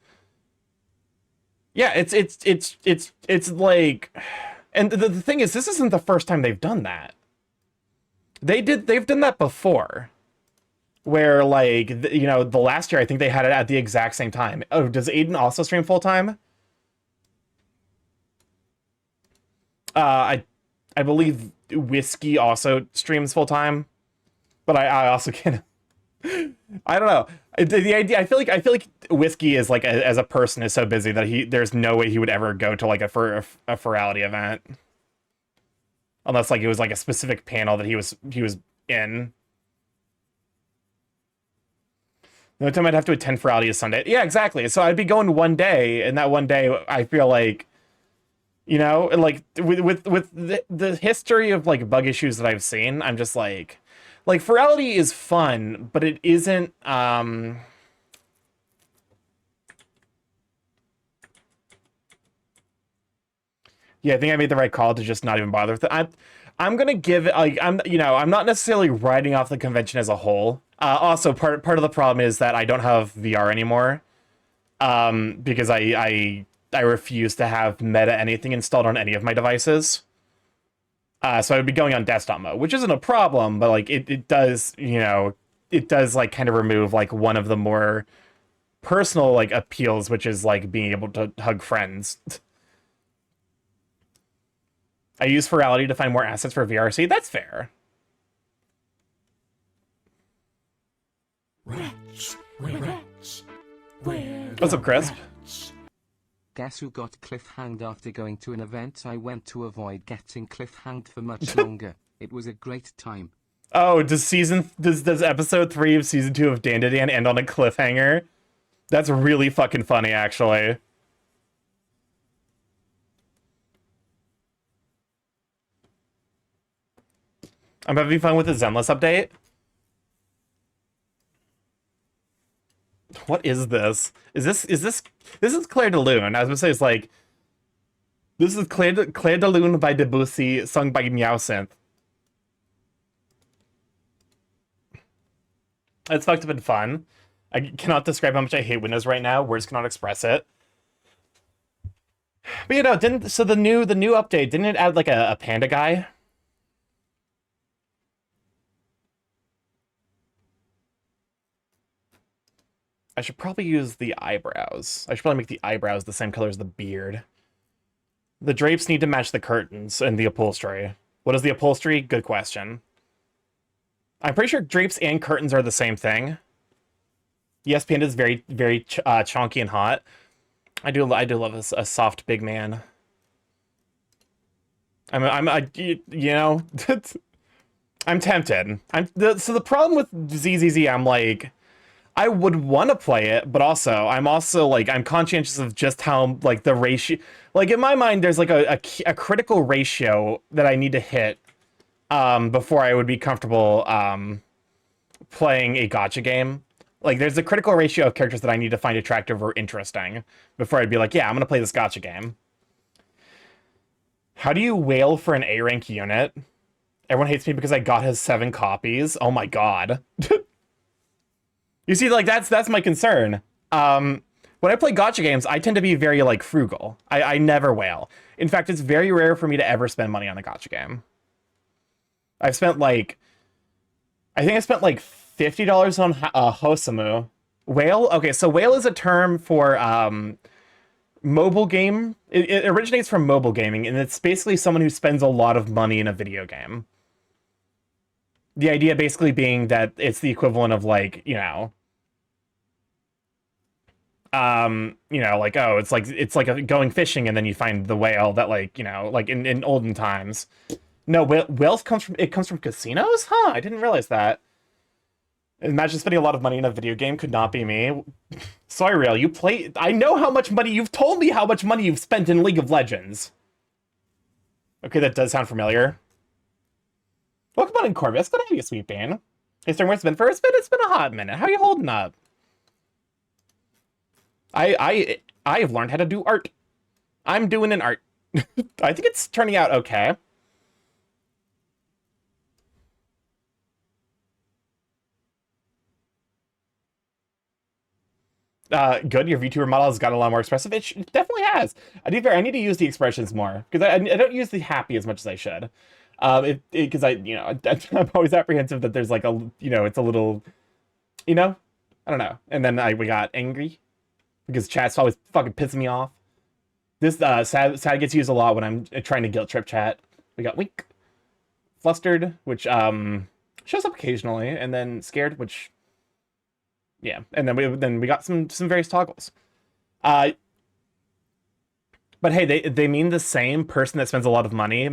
Yeah, it's like, and the thing is, this isn't the first time they've done that. They've done that before, where like the last year I think they had it at the exact same time. Oh, does Aiden also stream full time? I believe Whiskey also streams full time. But I also can't. I don't know. The idea. I feel like Whiskey is like as a person is so busy that there's no way he would ever go to like a virality event, unless like it was like a specific panel that he was in. The only time I'd have to attend virality is Sunday. Yeah, exactly. So I'd be going one day, and that one day I feel like, like with the history of like bug issues that I've seen, I'm just like virality is fun, but it isn't yeah, I think I made the right call to just not even bother with it. I'm gonna give it like I'm not necessarily writing off the convention as a whole. Also part of the problem is that I don't have VR anymore. Because I refuse to have Meta anything installed on any of my devices. So I would be going on desktop mode, which isn't a problem, but like it does, it does like kind of remove like one of the more personal like appeals, which is like being able to hug friends. I use virality to find more assets for VRC. That's fair. What's up, Crisp? Guess who got cliffhanged after going to an event I went to avoid getting cliffhanged for much longer. It was a great time. Oh, does episode 3 of season 2 of Dandadan end on a cliffhanger? That's really fucking funny, actually. I'm having fun with the Zenless update. What is this? This is Claire de Lune. I was gonna say it's like this is Claire de Lune by Debussy, sung by Meowsynth. It's fucked up and fun. I cannot describe how much I hate Windows right now. Words cannot express it. But you know, the new update didn't it add like a panda guy? I should probably use the eyebrows. I should probably make the eyebrows the same color as the beard. The drapes need to match the curtains and the upholstery. What is the upholstery? Good question. I'm pretty sure drapes and curtains are the same thing. Yes, Panda is very, very chonky and hot. I do love a soft big man. You know, I'm tempted. So the problem with ZZZ, I'm like, I would want to play it, but also I'm like I'm conscientious of just how like the ratio, like in my mind, there's like a critical ratio that I need to hit before I would be comfortable playing a gacha game. Like there's a critical ratio of characters that I need to find attractive or interesting before I'd be like, yeah, I'm gonna play this gacha game. How do you wail for an A rank unit? Everyone hates me because I got his 7 copies. Oh my god. You see, like that's my concern. When I play gacha games, I tend to be very like frugal. I never wail. In fact, it's very rare for me to ever spend money on a gacha game. I've spent like, I think I spent like $50 on Hosamu. Whale? Okay, so whale is a term for mobile game. It originates from mobile gaming, and it's basically someone who spends a lot of money in a video game. The idea basically being that it's the equivalent of like, like, oh, it's like going fishing and then you find the whale that like, like in olden times. No, whales comes from casinos? Huh, I didn't realize that. Imagine spending a lot of money in a video game could not be me. Sorry, Rail, I know how much money, you've told me how much money you've spent in League of Legends. Okay, that does sound familiar. Welcome on in, Corvus. Good to have you, Sweet Bean. Hey, Storm, where's it been for? It's been a hot minute. How are you holding up? I have learned how to do art. I'm doing an art. I think it's turning out okay. Good. Your VTuber model has gotten a lot more expressive. It definitely has. I need to use the expressions more because I don't use the happy as much as I should. Because I'm always apprehensive that there's like it's a little, I don't know. And then we got angry because chat's always fucking pissing me off. This sad gets used a lot when I'm trying to guilt trip chat. We got weak, flustered, which shows up occasionally, and then scared, which. Yeah, and then we got some various toggles. But hey, they mean the same person that spends a lot of money.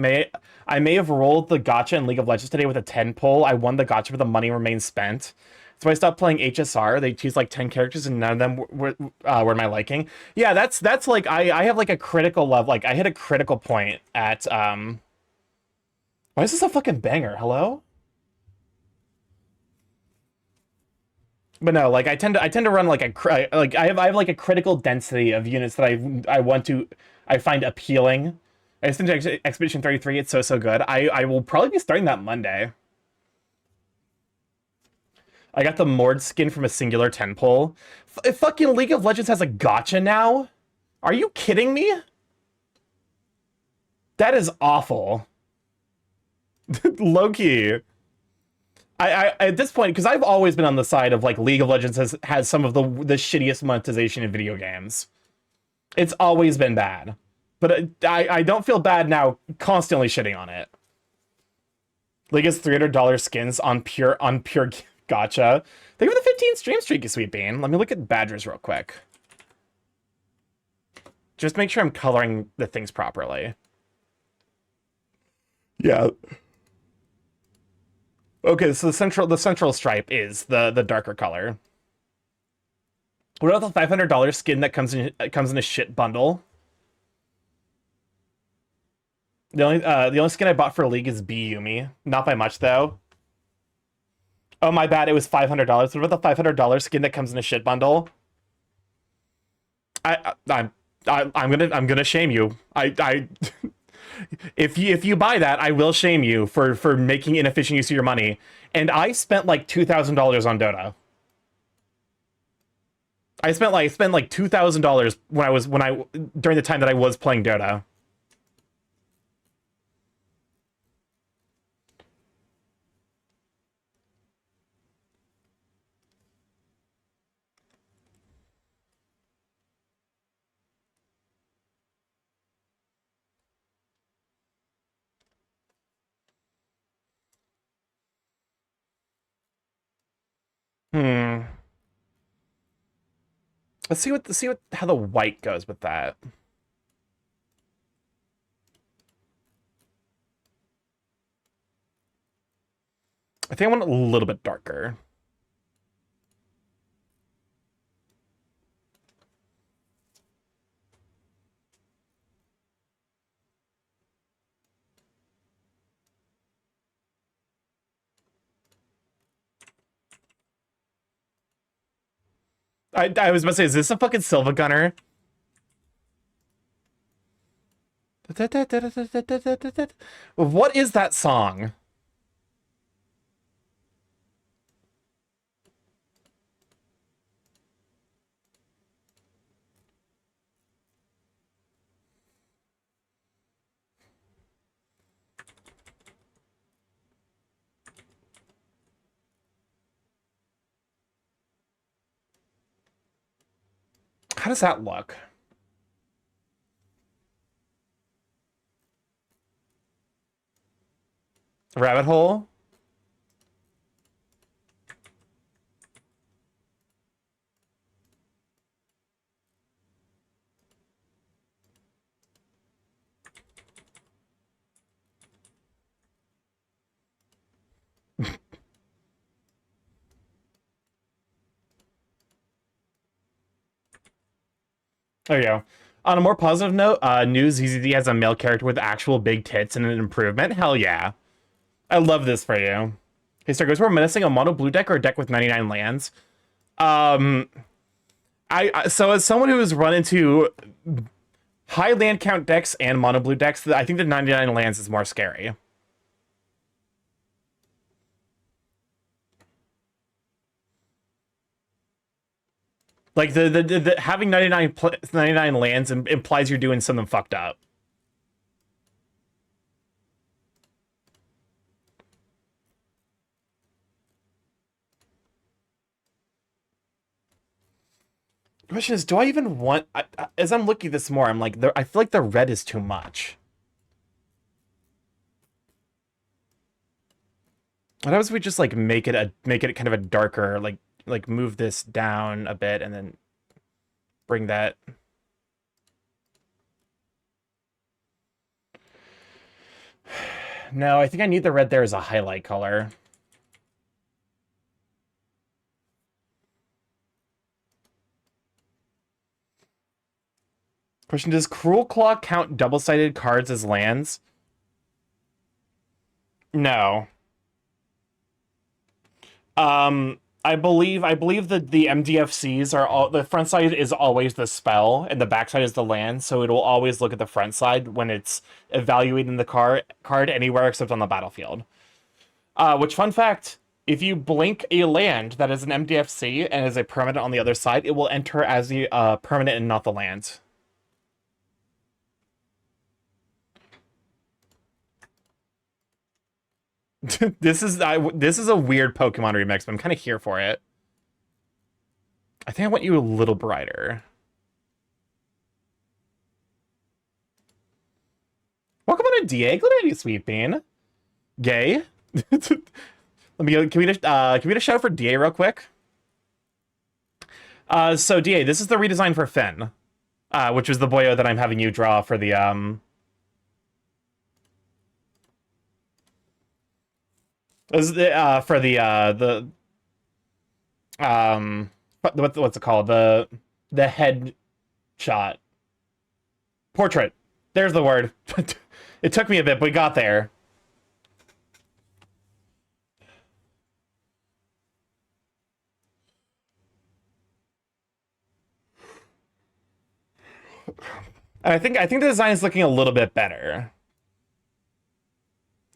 I may have rolled the gacha in League of Legends today with a 10 pull. I won the gacha, but the money remains spent. So I stopped playing HSR. They choose like 10 characters, and none of them were my liking. Yeah, that's like I have like a critical level. Like I hit a critical point at Why is this a fucking banger? Hello? But no, like I tend to run like I have like a critical density of units that I find appealing. I just think Expedition 33, it's so good. I will probably be starting that Monday. I got the Mord skin from a singular 10 pull. Fucking League of Legends has a gacha now? Are you kidding me? That is awful. Low-key. I at this point, because I've always been on the side of like League of Legends has some of the shittiest monetization in video games. It's always been bad, but I don't feel bad now constantly shitting on it. League has $300 skins on pure gacha. Thank you for the 15 stream streak, you sweet bean. Let me look at badgers real quick. Just make sure I'm coloring the things properly. Yeah. Okay, so the central stripe is the darker color. What about the $500 skin that comes in a shit bundle? The only skin I bought for League is B Yumi. Not by much though. Oh my bad, it was $500. What about the $500 skin that comes in a shit bundle? I'm gonna shame you. If you buy that, I will shame you for making inefficient use of your money. And I spent like $2,000 on Dota. I spent like $2,000 during the time that I was playing Dota. Hmm. Let's see how the white goes with that. I think I want it a little bit darker. I was about to say, is this a fucking Silva Gunner? What is that song? How does that look? Rabbit hole? There you go. On a more positive note, News ZZD has a male character with actual big tits and an improvement. Hell yeah. I love this for you. Hey, Stargoes, we're menacing a mono blue deck or a deck with 99 lands. So as someone who has run into high land count decks and mono blue decks, I think the 99 lands is more scary. Like the having 99 lands implies you're doing something fucked up. The question is, do I even want? As I'm looking at this more, I'm like, I feel like the red is too much. What happens if we just like make it kind of a darker, like move this down a bit and then bring that. No, I think I need the red there as a highlight color. Question, does Cruel Claw count double-sided cards as lands? No. I believe that the MDFCs are all, the front side is always the spell and the back side is the land, so it will always look at the front side when it's evaluating the card anywhere except on the battlefield. Which, fun fact, if you blink a land that is an MDFC and is a permanent on the other side, it will enter as the permanent and not the land. This is a weird Pokemon remix, but I'm kind of here for it. I think I want you a little brighter. Welcome on to DA. Glad to you, Sweet Bean. Gay. Can we just shout out for DA real quick? So DA, this is the redesign for Finn, which was the boyo that I'm having you draw for the This is for what's it called? The head shot. Portrait. There's the word. It took me a bit, but we got there. And I think the design is looking a little bit better.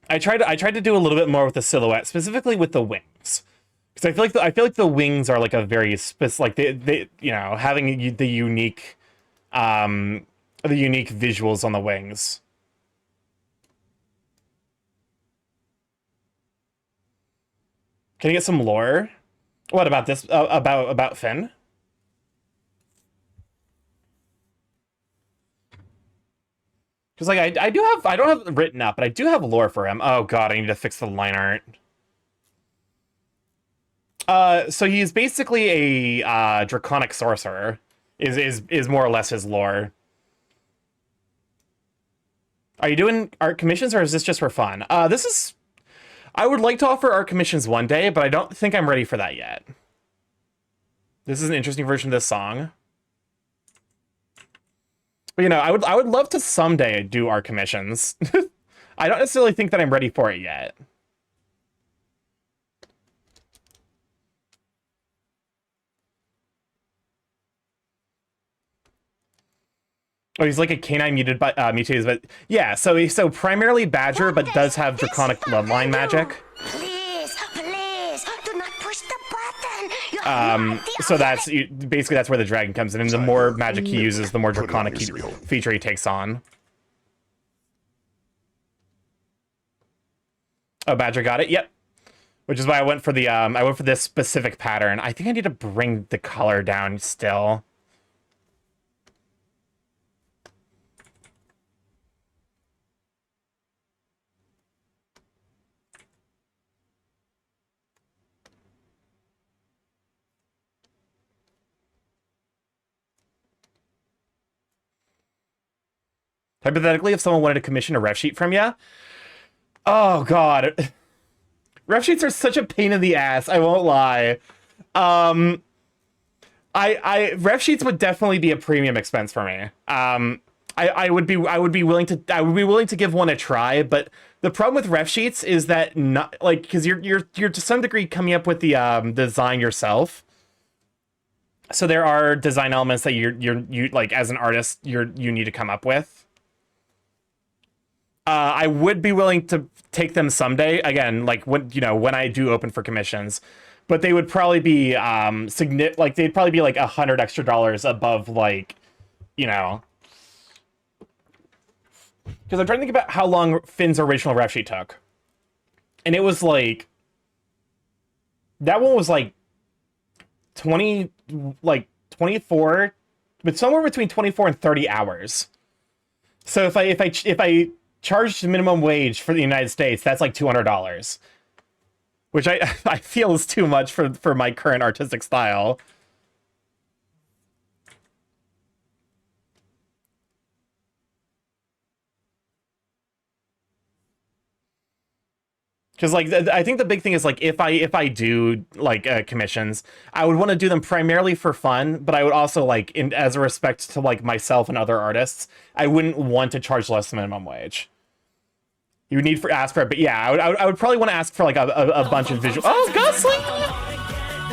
I tried to do a little bit more with the silhouette, specifically with the wings, because I feel like the wings are like a very like they you know, having the unique visuals on the wings. Can you get some lore? What about this? About Finn? Because like I don't have it written up, but I do have lore for him. Oh god, I need to fix the line art. So he's basically a draconic sorcerer. Is more or less his lore. Are you doing art commissions, or is this just for fun? This is. I would like to offer art commissions one day, but I don't think I'm ready for that yet. This is an interesting version of this song. But, you know, I would love to someday do art commissions. I don't necessarily think that I'm ready for it yet. Oh, he's like a canine mutated, but yeah. So primarily Badger, but does have draconic bloodline magic. Please, please, do not push the button. You have no idea So of that's basically that's where the dragon comes in, and the more magic he uses, the more draconic feature he takes on. Oh, Badger got it. Yep. Which is why I went for the I went for this specific pattern. I think I need to bring the color down still. Hypothetically, if someone wanted to commission a ref sheet from you, oh god, ref sheets are such a pain in the ass. I won't lie. Ref sheets would definitely be a premium expense for me. I would be willing to give one a try, but the problem with ref sheets is that not like because you're to some degree coming up with the design yourself. So there are design elements that you like as an artist you need to come up with. I would be willing to take them someday. Again, like when I do open for commissions, but they would probably be like they'd probably be like $100 extra above like, because I'm trying to think about how long Finn's original ref sheet took, and it was like that one was like 24, but somewhere between 24 and 30 hours. So if I charged minimum wage for the United States, that's like $200, which I feel is too much for my current artistic style. Because like I think the big thing is like if I do like commissions, I would want to do them primarily for fun, but I would also like as a respect to like myself and other artists, I wouldn't want to charge less than minimum wage. You would need to ask for it, but yeah, I would probably want to ask for like a bunch of visual. Oh, Gosling!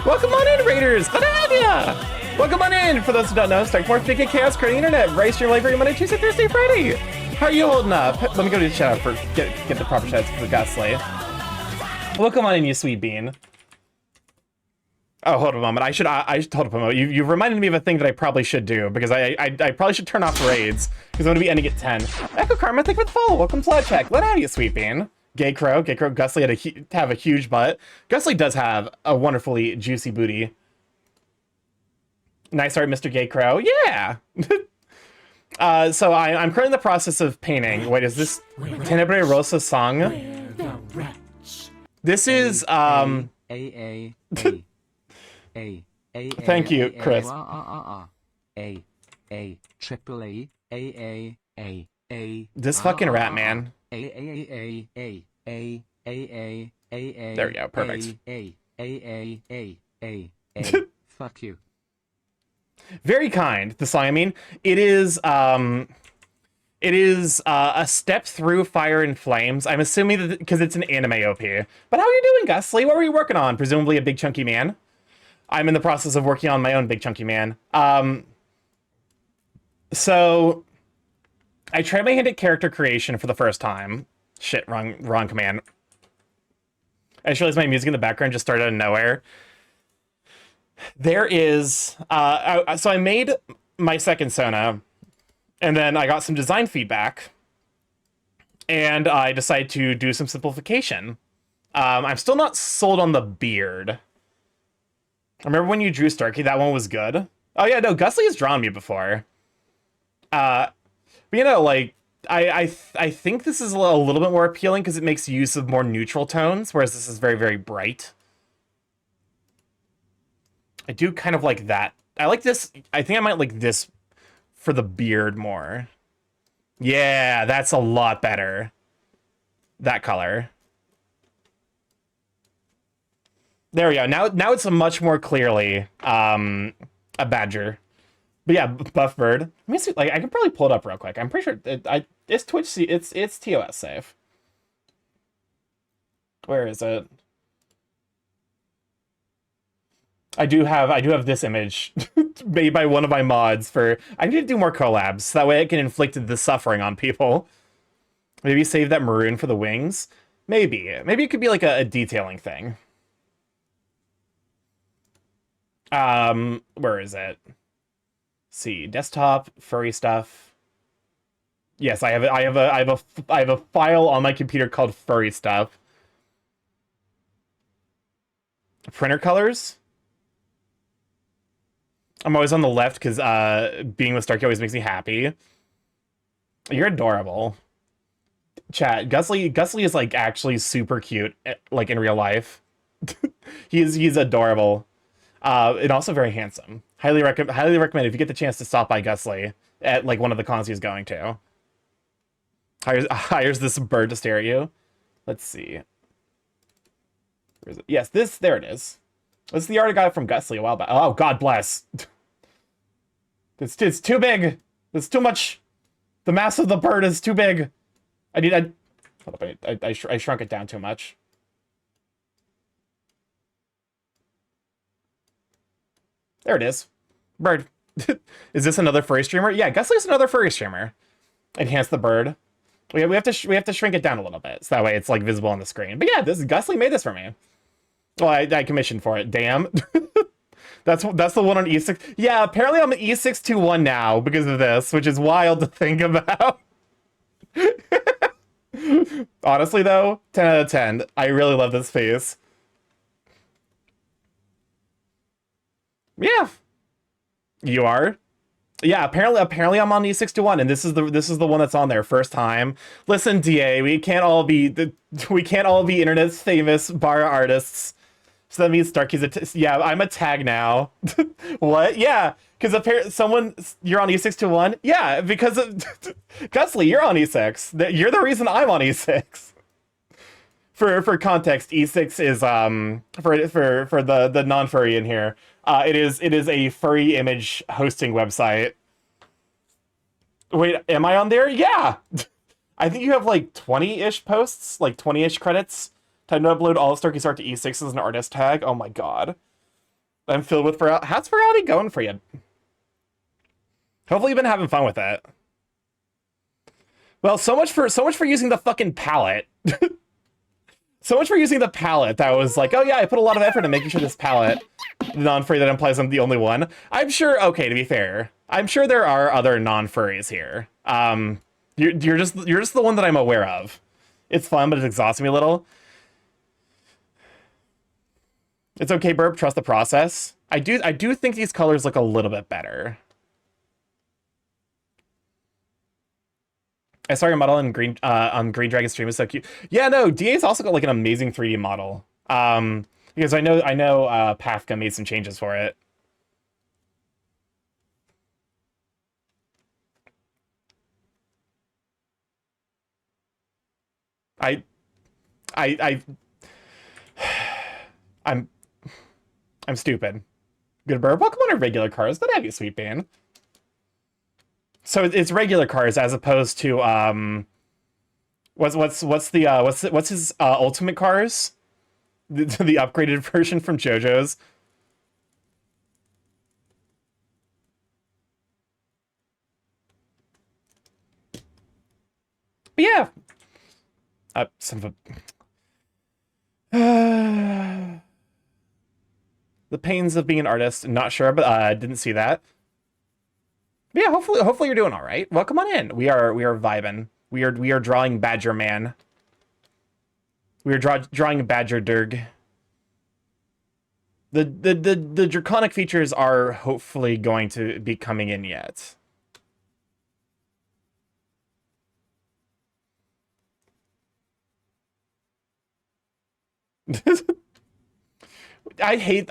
Welcome on in, Raiders! Glad to have ya! Welcome on in! For those who don't know, Strike More, Fake Chaos, creating internet, Rice Stream Live every Monday, Tuesday, Thursday, Friday! How are you holding up? Let me go to the chat for get the proper chats for Gosling. Welcome on in, you sweet bean. Oh, hold on a moment. I should hold up a moment. You reminded me of a thing that I probably should do, because I probably should turn off raids, because I'm going to be ending at 10. Echo Karma, thank you for the follow. Welcome to Blood Check. Let out, you sweet bean. Gay Crow, Gusly had to have a huge butt. Gusly does have a wonderfully juicy booty. Nice art, Mr. Gay Crow. Yeah! So I'm currently in the process of painting. Wait, is this Tenebrae Rosa song? This is, Thank you, Chris. This fucking rat, man. There we go, perfect. Fuck you. Very kind, the Siamine. It is a step through Fire and Flames. I'm assuming that because it's an anime OP. But how are you doing, Gusly? What were you working on? Presumably a big chunky man. I'm in the process of working on my own big chunky man. So I tried my hand at character creation for the first time. Shit, wrong command. I just realized my music in the background just started out of nowhere. There is so I made my second Sona, and then I got some design feedback, and I decided to do some simplification. I'm still not sold on the beard. I remember when you drew Starkey, that one was good. Oh yeah, no, Gusly has drawn me before. But you know, like, I think this is a little bit more appealing because it makes use of more neutral tones, whereas this is very, very bright. I do kind of like that. I like this. I think I might like this for the beard more. Yeah, that's a lot better. That color. There we go. Now it's a much more clearly a badger. But yeah, buff bird. Let me see. Like, I can probably pull it up real quick. I'm pretty sure it's Twitch. It's TOS safe. Where is it? I do have this image made by one of my mods for. I need to do more collabs so that way I can inflict the suffering on people. Maybe save that maroon for the wings. Maybe it could be like a detailing thing. Where is it? See, desktop, furry stuff. Yes, I have a file on my computer called furry stuff. Printer colors. I'm always on the left because being with Starkey always makes me happy. You're adorable. Chat, Gusly is like actually super cute, like in real life. he's adorable. And also very handsome. Highly recommend if you get the chance to stop by Gusly at like one of the cons he's going to. Hires this bird to stare at you. Let's see. Where is it? Yes, there it is. This is the art I got from Gusly a while back. Oh, God bless. It's too big. It's too much. The mass of the bird is too big. Hold up, I shrunk it down too much. There it is. Bird. Is this another furry streamer? Yeah, Gusly's another furry streamer. Enhance the bird. We have to shrink it down a little bit so that way it's like visible on the screen. But yeah, Gusly made this for me. Well, I commissioned for it. Damn. That's the one on E6. Yeah, apparently I'm an E621 now because of this, which is wild to think about. Honestly, though, 10 out of 10. I really love this face. Yeah. You are? Yeah, apparently I'm on E621, and this is the one that's on there first time. Listen, DA, we can't all be internet's famous bar artists. So that means Starkey's yeah, I'm a tag now. What? Yeah, because apparently you're on E621. Yeah, because of Gusly, you're on E6. You're the reason I'm on E6. For context, E6 is for the non-furry in here. It is a furry image hosting website. Wait, am I on there? Yeah. I think you have like 20-ish posts, like 20-ish credits. Time to upload all of Starkey's art to E6 as an artist tag. Oh my god. I'm filled with virality. How's virality going for you? Hopefully you've been having fun with it. Well, so much for using the fucking palette. So much for using the palette that was like, oh yeah, I put a lot of effort in making sure this palette, non-furry, that implies I'm the only one. I'm sure, okay, to be fair, I'm sure there are other non-furries here. You're just the one that I'm aware of. It's fun, but it's exhausting me a little. It's okay, Burp, trust the process. I do think these colors look a little bit better. I saw your model on Green Dragon stream. Is so cute. Yeah, no, DA's also got like an amazing 3D model. Because I know Pathka made some changes for it. I'm stupid. Good bird. Pokemon are regular cars. That have you, Sweet Bean. So it's regular cars as opposed to what's his ultimate cars? The upgraded version from JoJo's. But yeah. Son of a the pains of being an artist. Not sure, but didn't see that. But yeah, hopefully you're doing all right. Welcome on in. We are vibing. We are drawing Badger Man. We are drawing Badger Durg. The draconic features are hopefully going to be coming in yet. I hate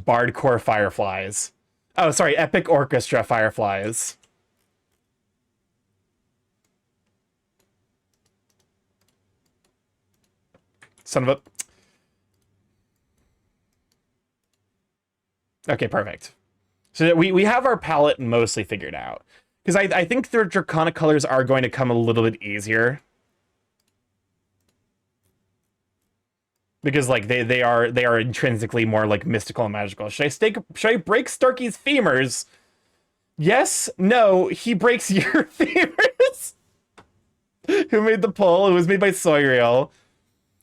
Bardcore Fireflies. Oh, sorry, Epic Orchestra Fireflies. Son of a... Okay, perfect. So we have our palette mostly figured out. Because I think their draconic colors are going to come a little bit easier. Because like they are intrinsically more like mystical and magical. Should I break Starky's femurs? Yes, no, he breaks your femurs. Who made the poll? It was made by Soyreal.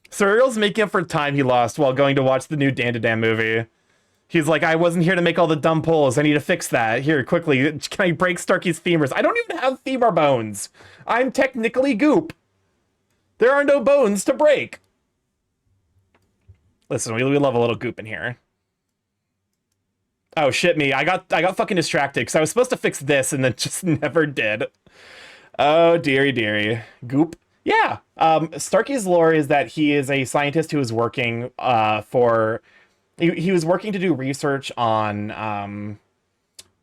Soyreal's making up for time he lost while going to watch the new Dan movie. He's like, I wasn't here to make all the dumb polls. I need to fix that. Here, quickly, can I break Starky's femurs? I don't even have femur bones. I'm technically goop. There are no bones to break. Listen, we love a little goop in here. Oh shit me, I got fucking distracted because I was supposed to fix this and then just never did. Oh dearie dearie. Goop. Yeah. Starky's lore is that he is a scientist who is working for he was working to do research on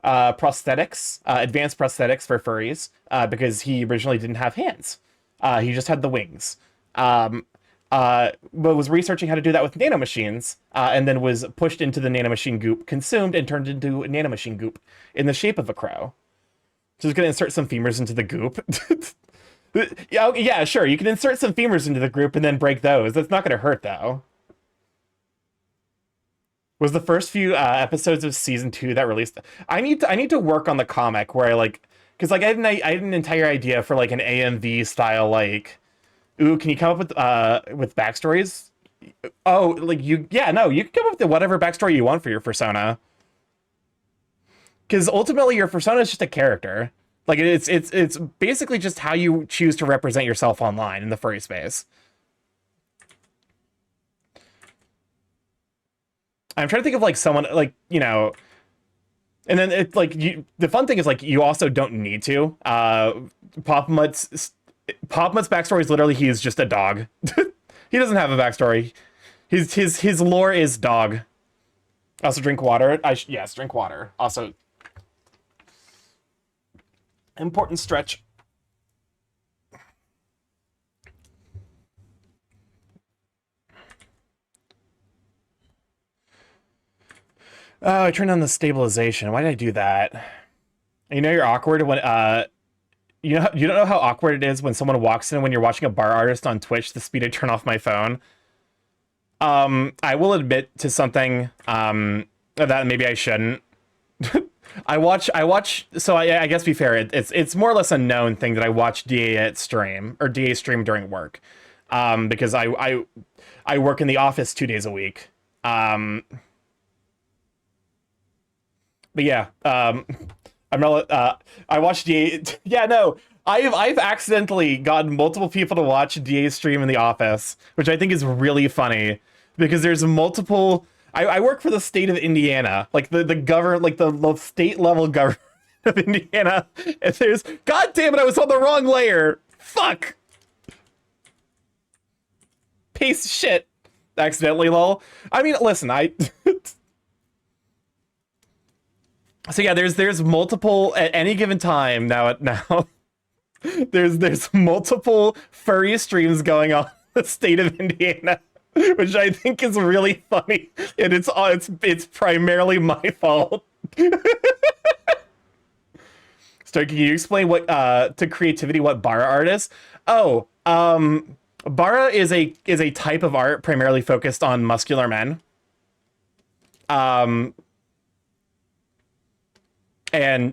prosthetics, advanced prosthetics for furries, because he originally didn't have hands. He just had the wings. But was researching how to do that with nanomachines, and then was pushed into the nanomachine goop, consumed, and turned into a nanomachine goop in the shape of a crow. So he's going to insert some femurs into the goop. Yeah, sure, you can insert some femurs into the group and then break those. That's not going to hurt, though. Was the first few episodes of season 2 that released... I need to work on the comic where I, like... Because, like, I had an entire idea for, like, an AMV style, like... Ooh, can you come up with backstories? Oh, like you can come up with whatever backstory you want for your persona. Because ultimately your persona is just a character. Like it's basically just how you choose to represent yourself online in the furry space. I'm trying to think of like someone like, you know, and then it's like the fun thing is like you also don't need to. Pop Mutt's backstory is literally he is just a dog. He doesn't have a backstory. His lore is dog. Also drink water. Yes, drink water. Also important stretch. Oh, I turned on the stabilization. Why did I do that? You know you're awkward when you don't know how awkward it is when someone walks in when you're watching a bar artist on Twitch the speed I turn off my phone. I will admit to something that maybe I shouldn't. I watch so I guess to be fair, it's more or less a known thing that I watch DA at stream or DA stream during work. Because I work in the office 2 days a week. But yeah, I watched DA. Yeah, no, I've accidentally gotten multiple people to watch DA stream in the office, which I think is really funny because there's multiple. I work for the state of Indiana, like the government, like the state level government of Indiana. And there's, God damn it, I was on the wrong layer. Fuck. Piece of shit. Accidentally, lol. I mean, listen, So yeah, there's multiple at any given time now. There's multiple furry streams going on the state of Indiana, which I think is really funny, and it's primarily my fault. So can you explain what to creativity what bara art is? Oh, bara is a type of art primarily focused on muscular men. And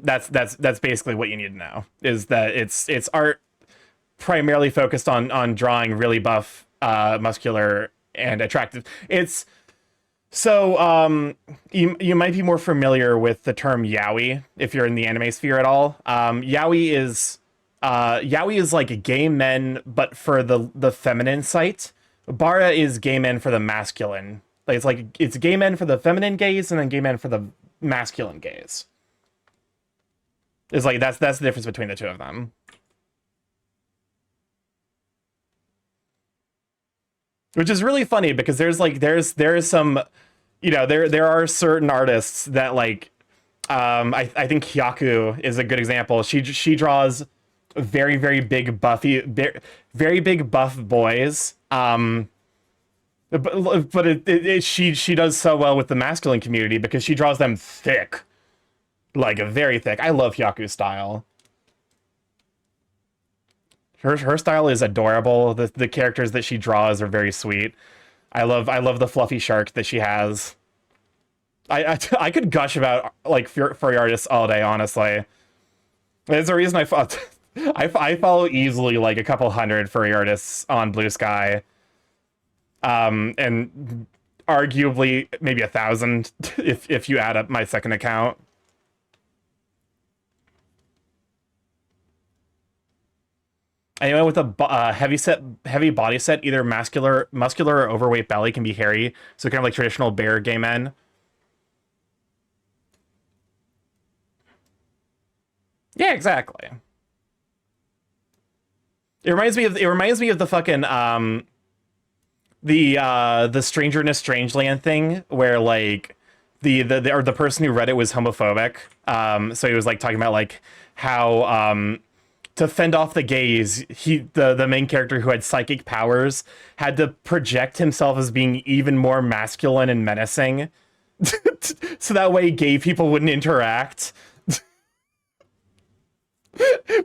that's basically what you need to know, is that it's art primarily focused on drawing really buff, muscular and attractive. It's so you might be more familiar with the term yaoi if you're in the anime sphere at all. Yaoi is like gay men, but for the feminine site. Bara is gay men for the masculine. Like it's gay men for the feminine gaze, and then gay men for the masculine gaze. It's like that's the difference between the two of them. Which is really funny because there's some, you know, there are certain artists that like, I think Hyaku is a good example. She draws very big very big buff boys. But she does so well with the masculine community because she draws them thick, like very thick. I love Hyaku's style. Her style is adorable. The characters that she draws are very sweet. I love the fluffy shark that she has. I could gush about like furry artists all day, honestly. There's a reason I follow easily like a couple hundred furry artists on Blue Sky. And arguably maybe 1,000 if you add up my second account. Anyone with a heavy body set, either muscular or overweight belly, can be hairy. So kind of like traditional bear gay men. Yeah, exactly. It reminds me of the fucking the Stranger in a Strangeland thing where like the person who read it was homophobic. So he was like talking about like how to fend off the gays, the main character who had psychic powers had to project himself as being even more masculine and menacing, so that way gay people wouldn't interact.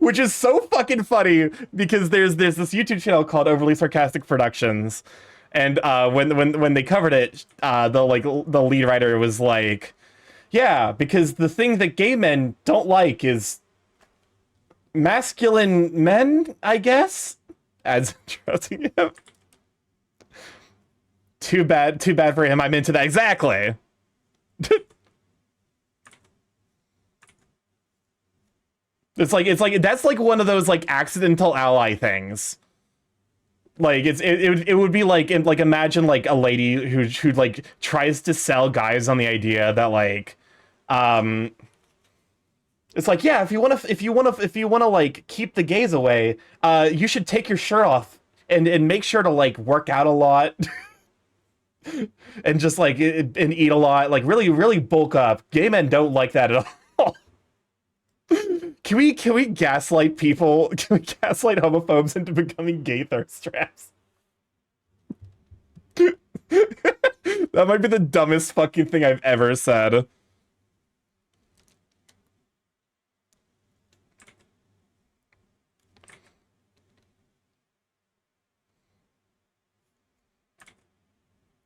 Which is so fucking funny because there's this YouTube channel called Overly Sarcastic Productions, and when they covered it, the lead writer was like, yeah, because the thing that gay men don't like is masculine men, I guess. As introducing him. Too bad for him. I'm into that. Exactly. It's like that's like one of those like accidental ally things. Like it would be like imagine like a lady who like tries to sell guys on the idea that like it's like, yeah, if you want to like keep the gays away, you should take your shirt off and make sure to like work out a lot. And just like and eat a lot, like really bulk up. Gay men don't like that at all. Can we gaslight people? Can we gaslight homophobes into becoming gay thirst traps? That might be the dumbest fucking thing I've ever said.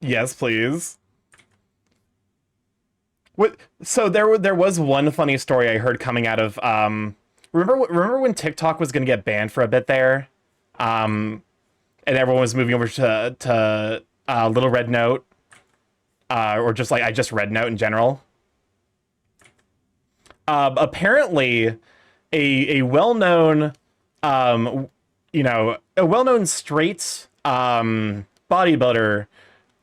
Yes, please. What? So there was one funny story I heard coming out of remember when TikTok was gonna get banned for a bit there, and everyone was moving over to Little Red Note, or just like I just Red Note in general. Apparently, a well-known a well-known straight bodybuilder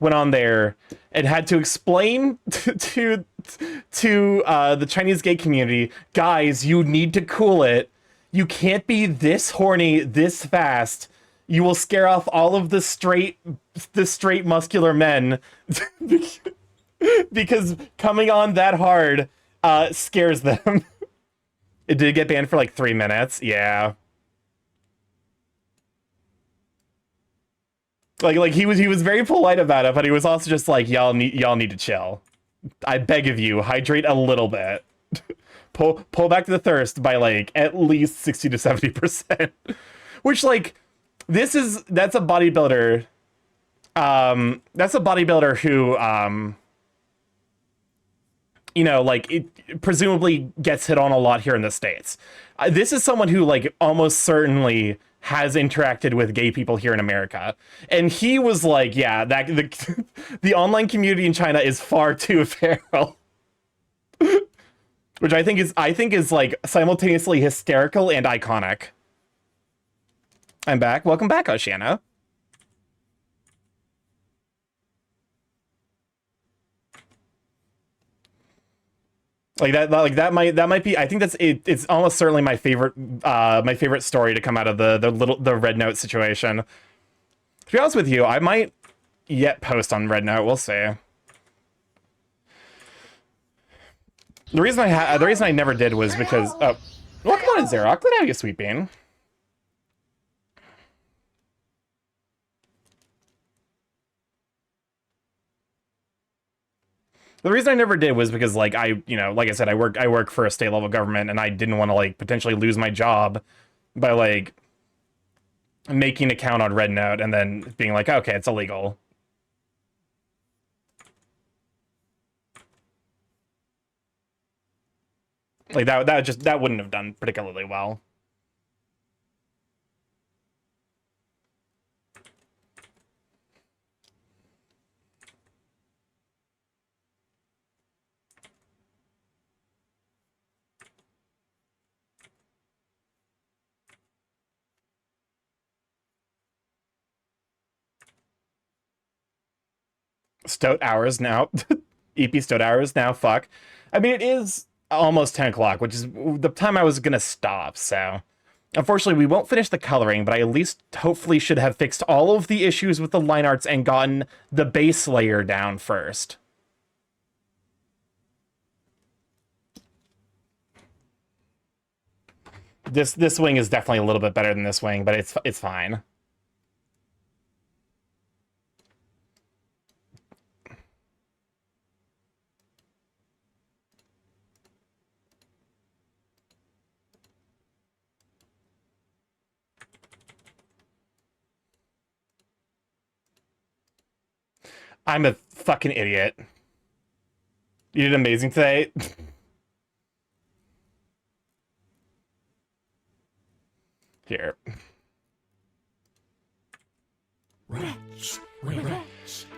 went on there and had to explain to the Chinese gay community, guys, you need to cool it. You can't be this horny this fast. You will scare off all of the straight muscular men because coming on that hard scares them. It did get banned for like 3 minutes. Yeah. Like he was very polite about it, but he was also just like, y'all need to chill. I beg of you, hydrate a little bit. pull back the thirst by like at least 60 to 70%. Which like that's a bodybuilder. That's a bodybuilder who you know, like it presumably gets hit on a lot here in the States. This is someone who like almost certainly has interacted with gay people here in America. And he was like, yeah, that the online community in China is far too feral. Which I think is like simultaneously hysterical and iconic. I'm back. Welcome back, Oceana. Like that might be. I think that's it. It's almost certainly my favorite story to come out of the Red Note situation. To be honest with you, I might yet post on Red Note. We'll see. The reason I never did was because welcome on in, Xerox. Glad to have you, Sweet Bean. The reason I never did was because, like, like I said, I work for a state level government, and I didn't want to like potentially lose my job by like making an account on Red Note and then being like, okay, it's illegal. Like that wouldn't have done particularly well. Stoat hours now. EP Stoat hours now, fuck. I mean, it is almost 10 o'clock, which is the time I was gonna stop, so... Unfortunately, we won't finish the coloring, but I at least hopefully should have fixed all of the issues with the line arts and gotten the base layer down first. This wing is definitely a little bit better than this wing, but it's fine. I'm a fucking idiot. You did amazing today. Here.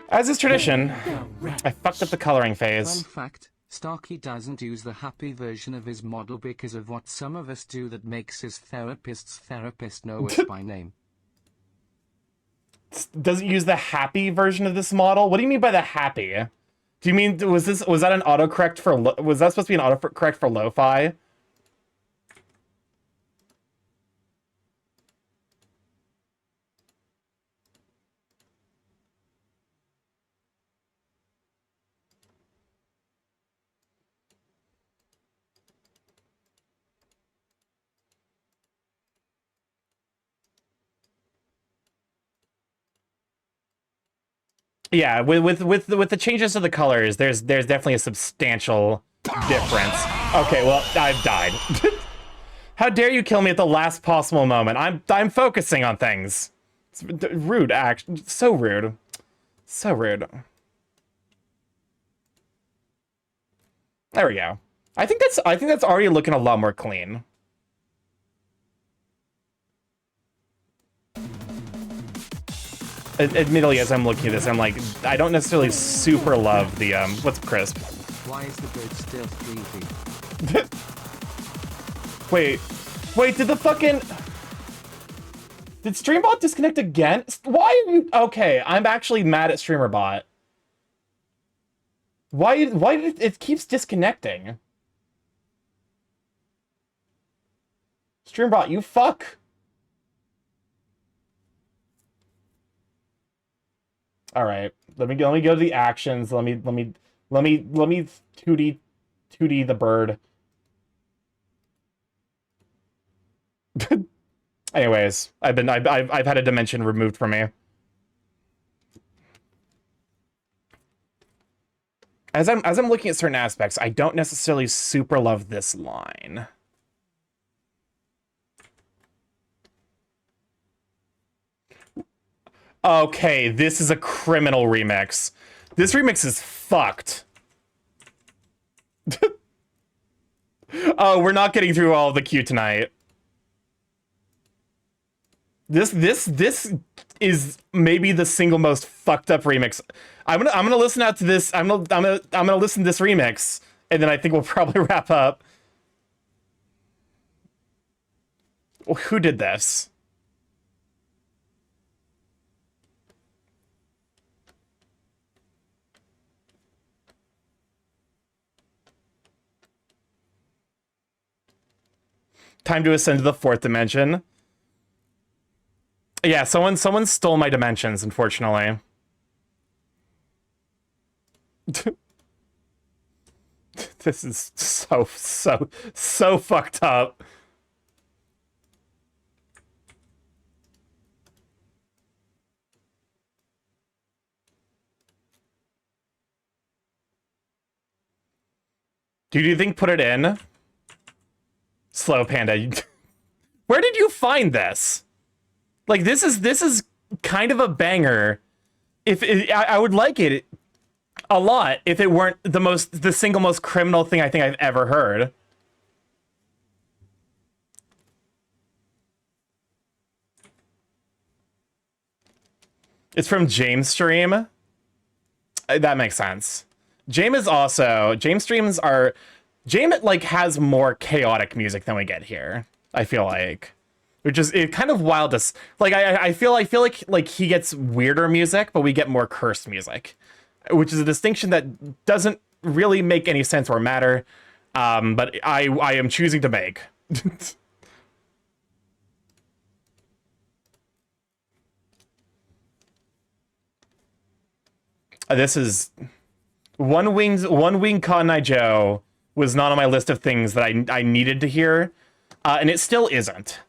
As is tradition, I fucked up the coloring phase. Fun fact, Starkey doesn't use the happy version of his model because of what some of us do that makes his therapist know us by name. Doesn't use the happy version of this model? What do you mean by the happy? Do you mean, was that an autocorrect for, was that supposed to be an autocorrect for lo-fi? Yeah, with the changes to the colors, there's definitely a substantial difference. Okay, well, I've died. How dare you kill me at the last possible moment? I'm focusing on things. It's rude, so rude. So rude. There we go. I think that's already looking a lot more clean. Admittedly, as I'm looking at this, I'm like, I don't necessarily super love the, what's crisp? Why is the bird still 3D? Wait, did StreamBot disconnect again? Why are you, okay, I'm actually mad at StreamerBot. Why did it keeps disconnecting? StreamerBot, you fuck. All right, let me go to the actions. Let me 2D the bird. Anyways, I've had a dimension removed from me. As I'm looking at certain aspects, I don't necessarily super love this line. Okay, this is a criminal remix. This remix is fucked. Oh, we're not getting through all of the queue tonight. This is maybe the single most fucked up remix. I'm gonna listen out to this. I'm gonna listen to this remix, and then I think we'll probably wrap up. Who did this? Time to ascend to the fourth dimension. Yeah, someone stole my dimensions, unfortunately. This is so fucked up. Do you think put it in? Slow Panda. Where did you find this? Like, this is kind of a banger. I would like it a lot if it weren't the single most criminal thing I think I've ever heard. It's from James Stream. That makes sense. James streams are... James, like, has more chaotic music than we get here, I feel like. Which is kind of wild to... Like, I feel like he gets weirder music, but we get more cursed music. Which is a distinction that doesn't really make any sense or matter. But I am choosing to make. This is... One Wing Cotton Eye Joe was not on my list of things that I needed to hear. And it still isn't.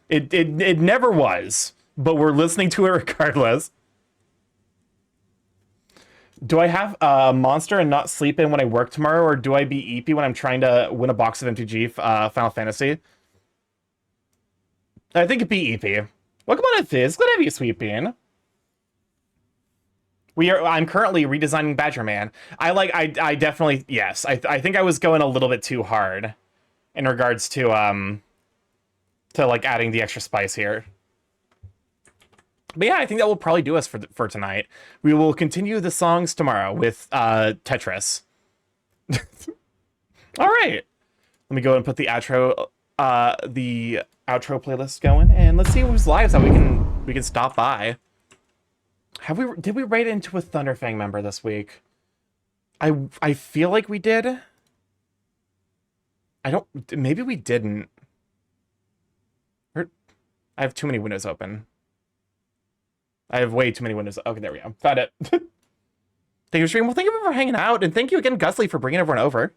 It never was, but we're listening to it regardless. Do I have a monster and not sleep in when I work tomorrow, or do I be EP when I'm trying to win a box of MTG Final Fantasy? I think it'd be EP. Welcome on, Fizz. Good to have you, Sweet Bean. I'm currently redesigning Badger Man. I definitely, yes. I think I was going a little bit too hard in regards to like adding the extra spice here. But yeah, I think that will probably do us for tonight. We will continue the songs tomorrow with Tetris. All right. Let me go and put the outro playlist going, and let's see who's live that we can stop by. Did we raid into a Thunderfang member this week? I feel like we did. Maybe we didn't. I have too many windows open. I have way too many windows. Okay, there we go. Found it. Thank you, stream. Well, thank you for hanging out, and thank you again, Gusly, for bringing everyone over.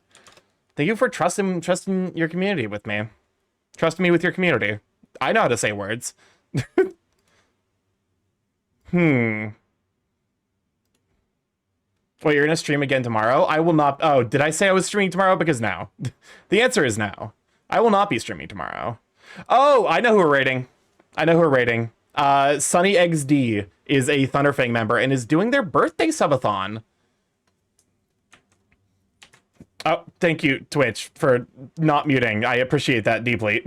Thank you for trusting your community with me. Trust me with your community. I know how to say words. Wait, you're gonna stream again tomorrow? I will not. Oh, did I say I was streaming tomorrow? Because no. The answer is no. I will not be streaming tomorrow. Oh, I know who we're rating. Sunny XD is a Thunderfang member and is doing their birthday subathon. Oh, thank you, Twitch, for not muting. I appreciate that deeply.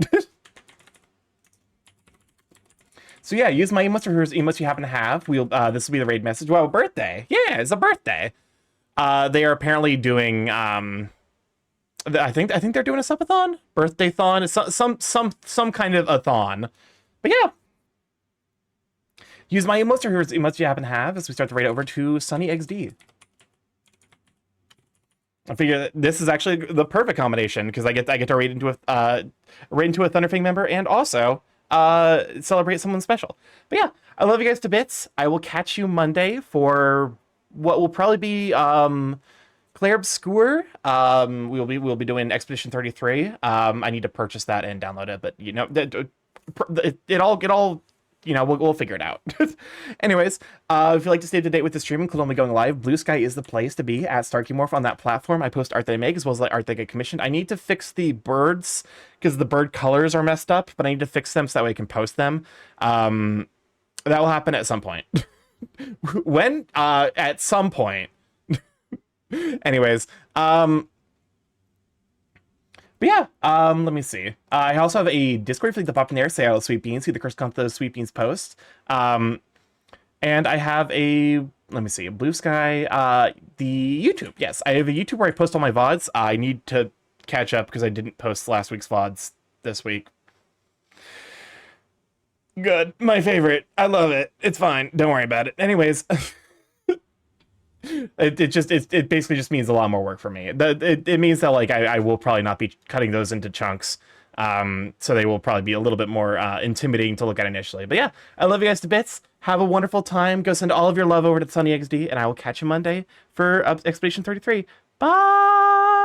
So yeah, use my emotes or whose emotes you happen to have. This will be the raid message. Wow, birthday. Yeah, it's a birthday. They are apparently doing I think they're doing a subathon, birthday thon, some kind of a thon. But yeah. Use my emotes or whose emotes you happen to have as we start the raid over to Sunny XD. I figure that this is actually the perfect combination because I get to raid into a Thunderfang member and also celebrate someone special. But yeah, I love you guys to bits. I will catch you Monday for what will probably be Claire Obscure. We'll be doing Expedition 33. I need to purchase that and download it, but you know, it all you know, we'll figure it out. Anyways, if you'd like to stay up to date with the stream, including only going live, Blue Sky is the place to be at StarkyMorph on that platform. I post art that I make as well as the art that I get commissioned. I need to fix the birds because the bird colors are messed up, but I need to fix them so that way I can post them. That will happen at some point. When? At some point. Anyways, but yeah, let me see. I also have a Discord for the pop in there, say hello Sweet Beans, see the Curse Count the Sweet Beans post. And I have a, let me see, a Blue Sky, the YouTube. Yes, I have a YouTube where I post all my VODs. I need to catch up because I didn't post last week's VODs this week. Good, my favorite. I love it. It's fine. Don't worry about it. Anyways. It basically just means a lot more work for me. It means that like I will probably not be cutting those into chunks, so they will probably be a little bit more intimidating to look at initially. But yeah, I love you guys to bits. Have a wonderful time. Go send all of your love over to SunnyXD, and I will catch you Monday for Expedition 33. Bye.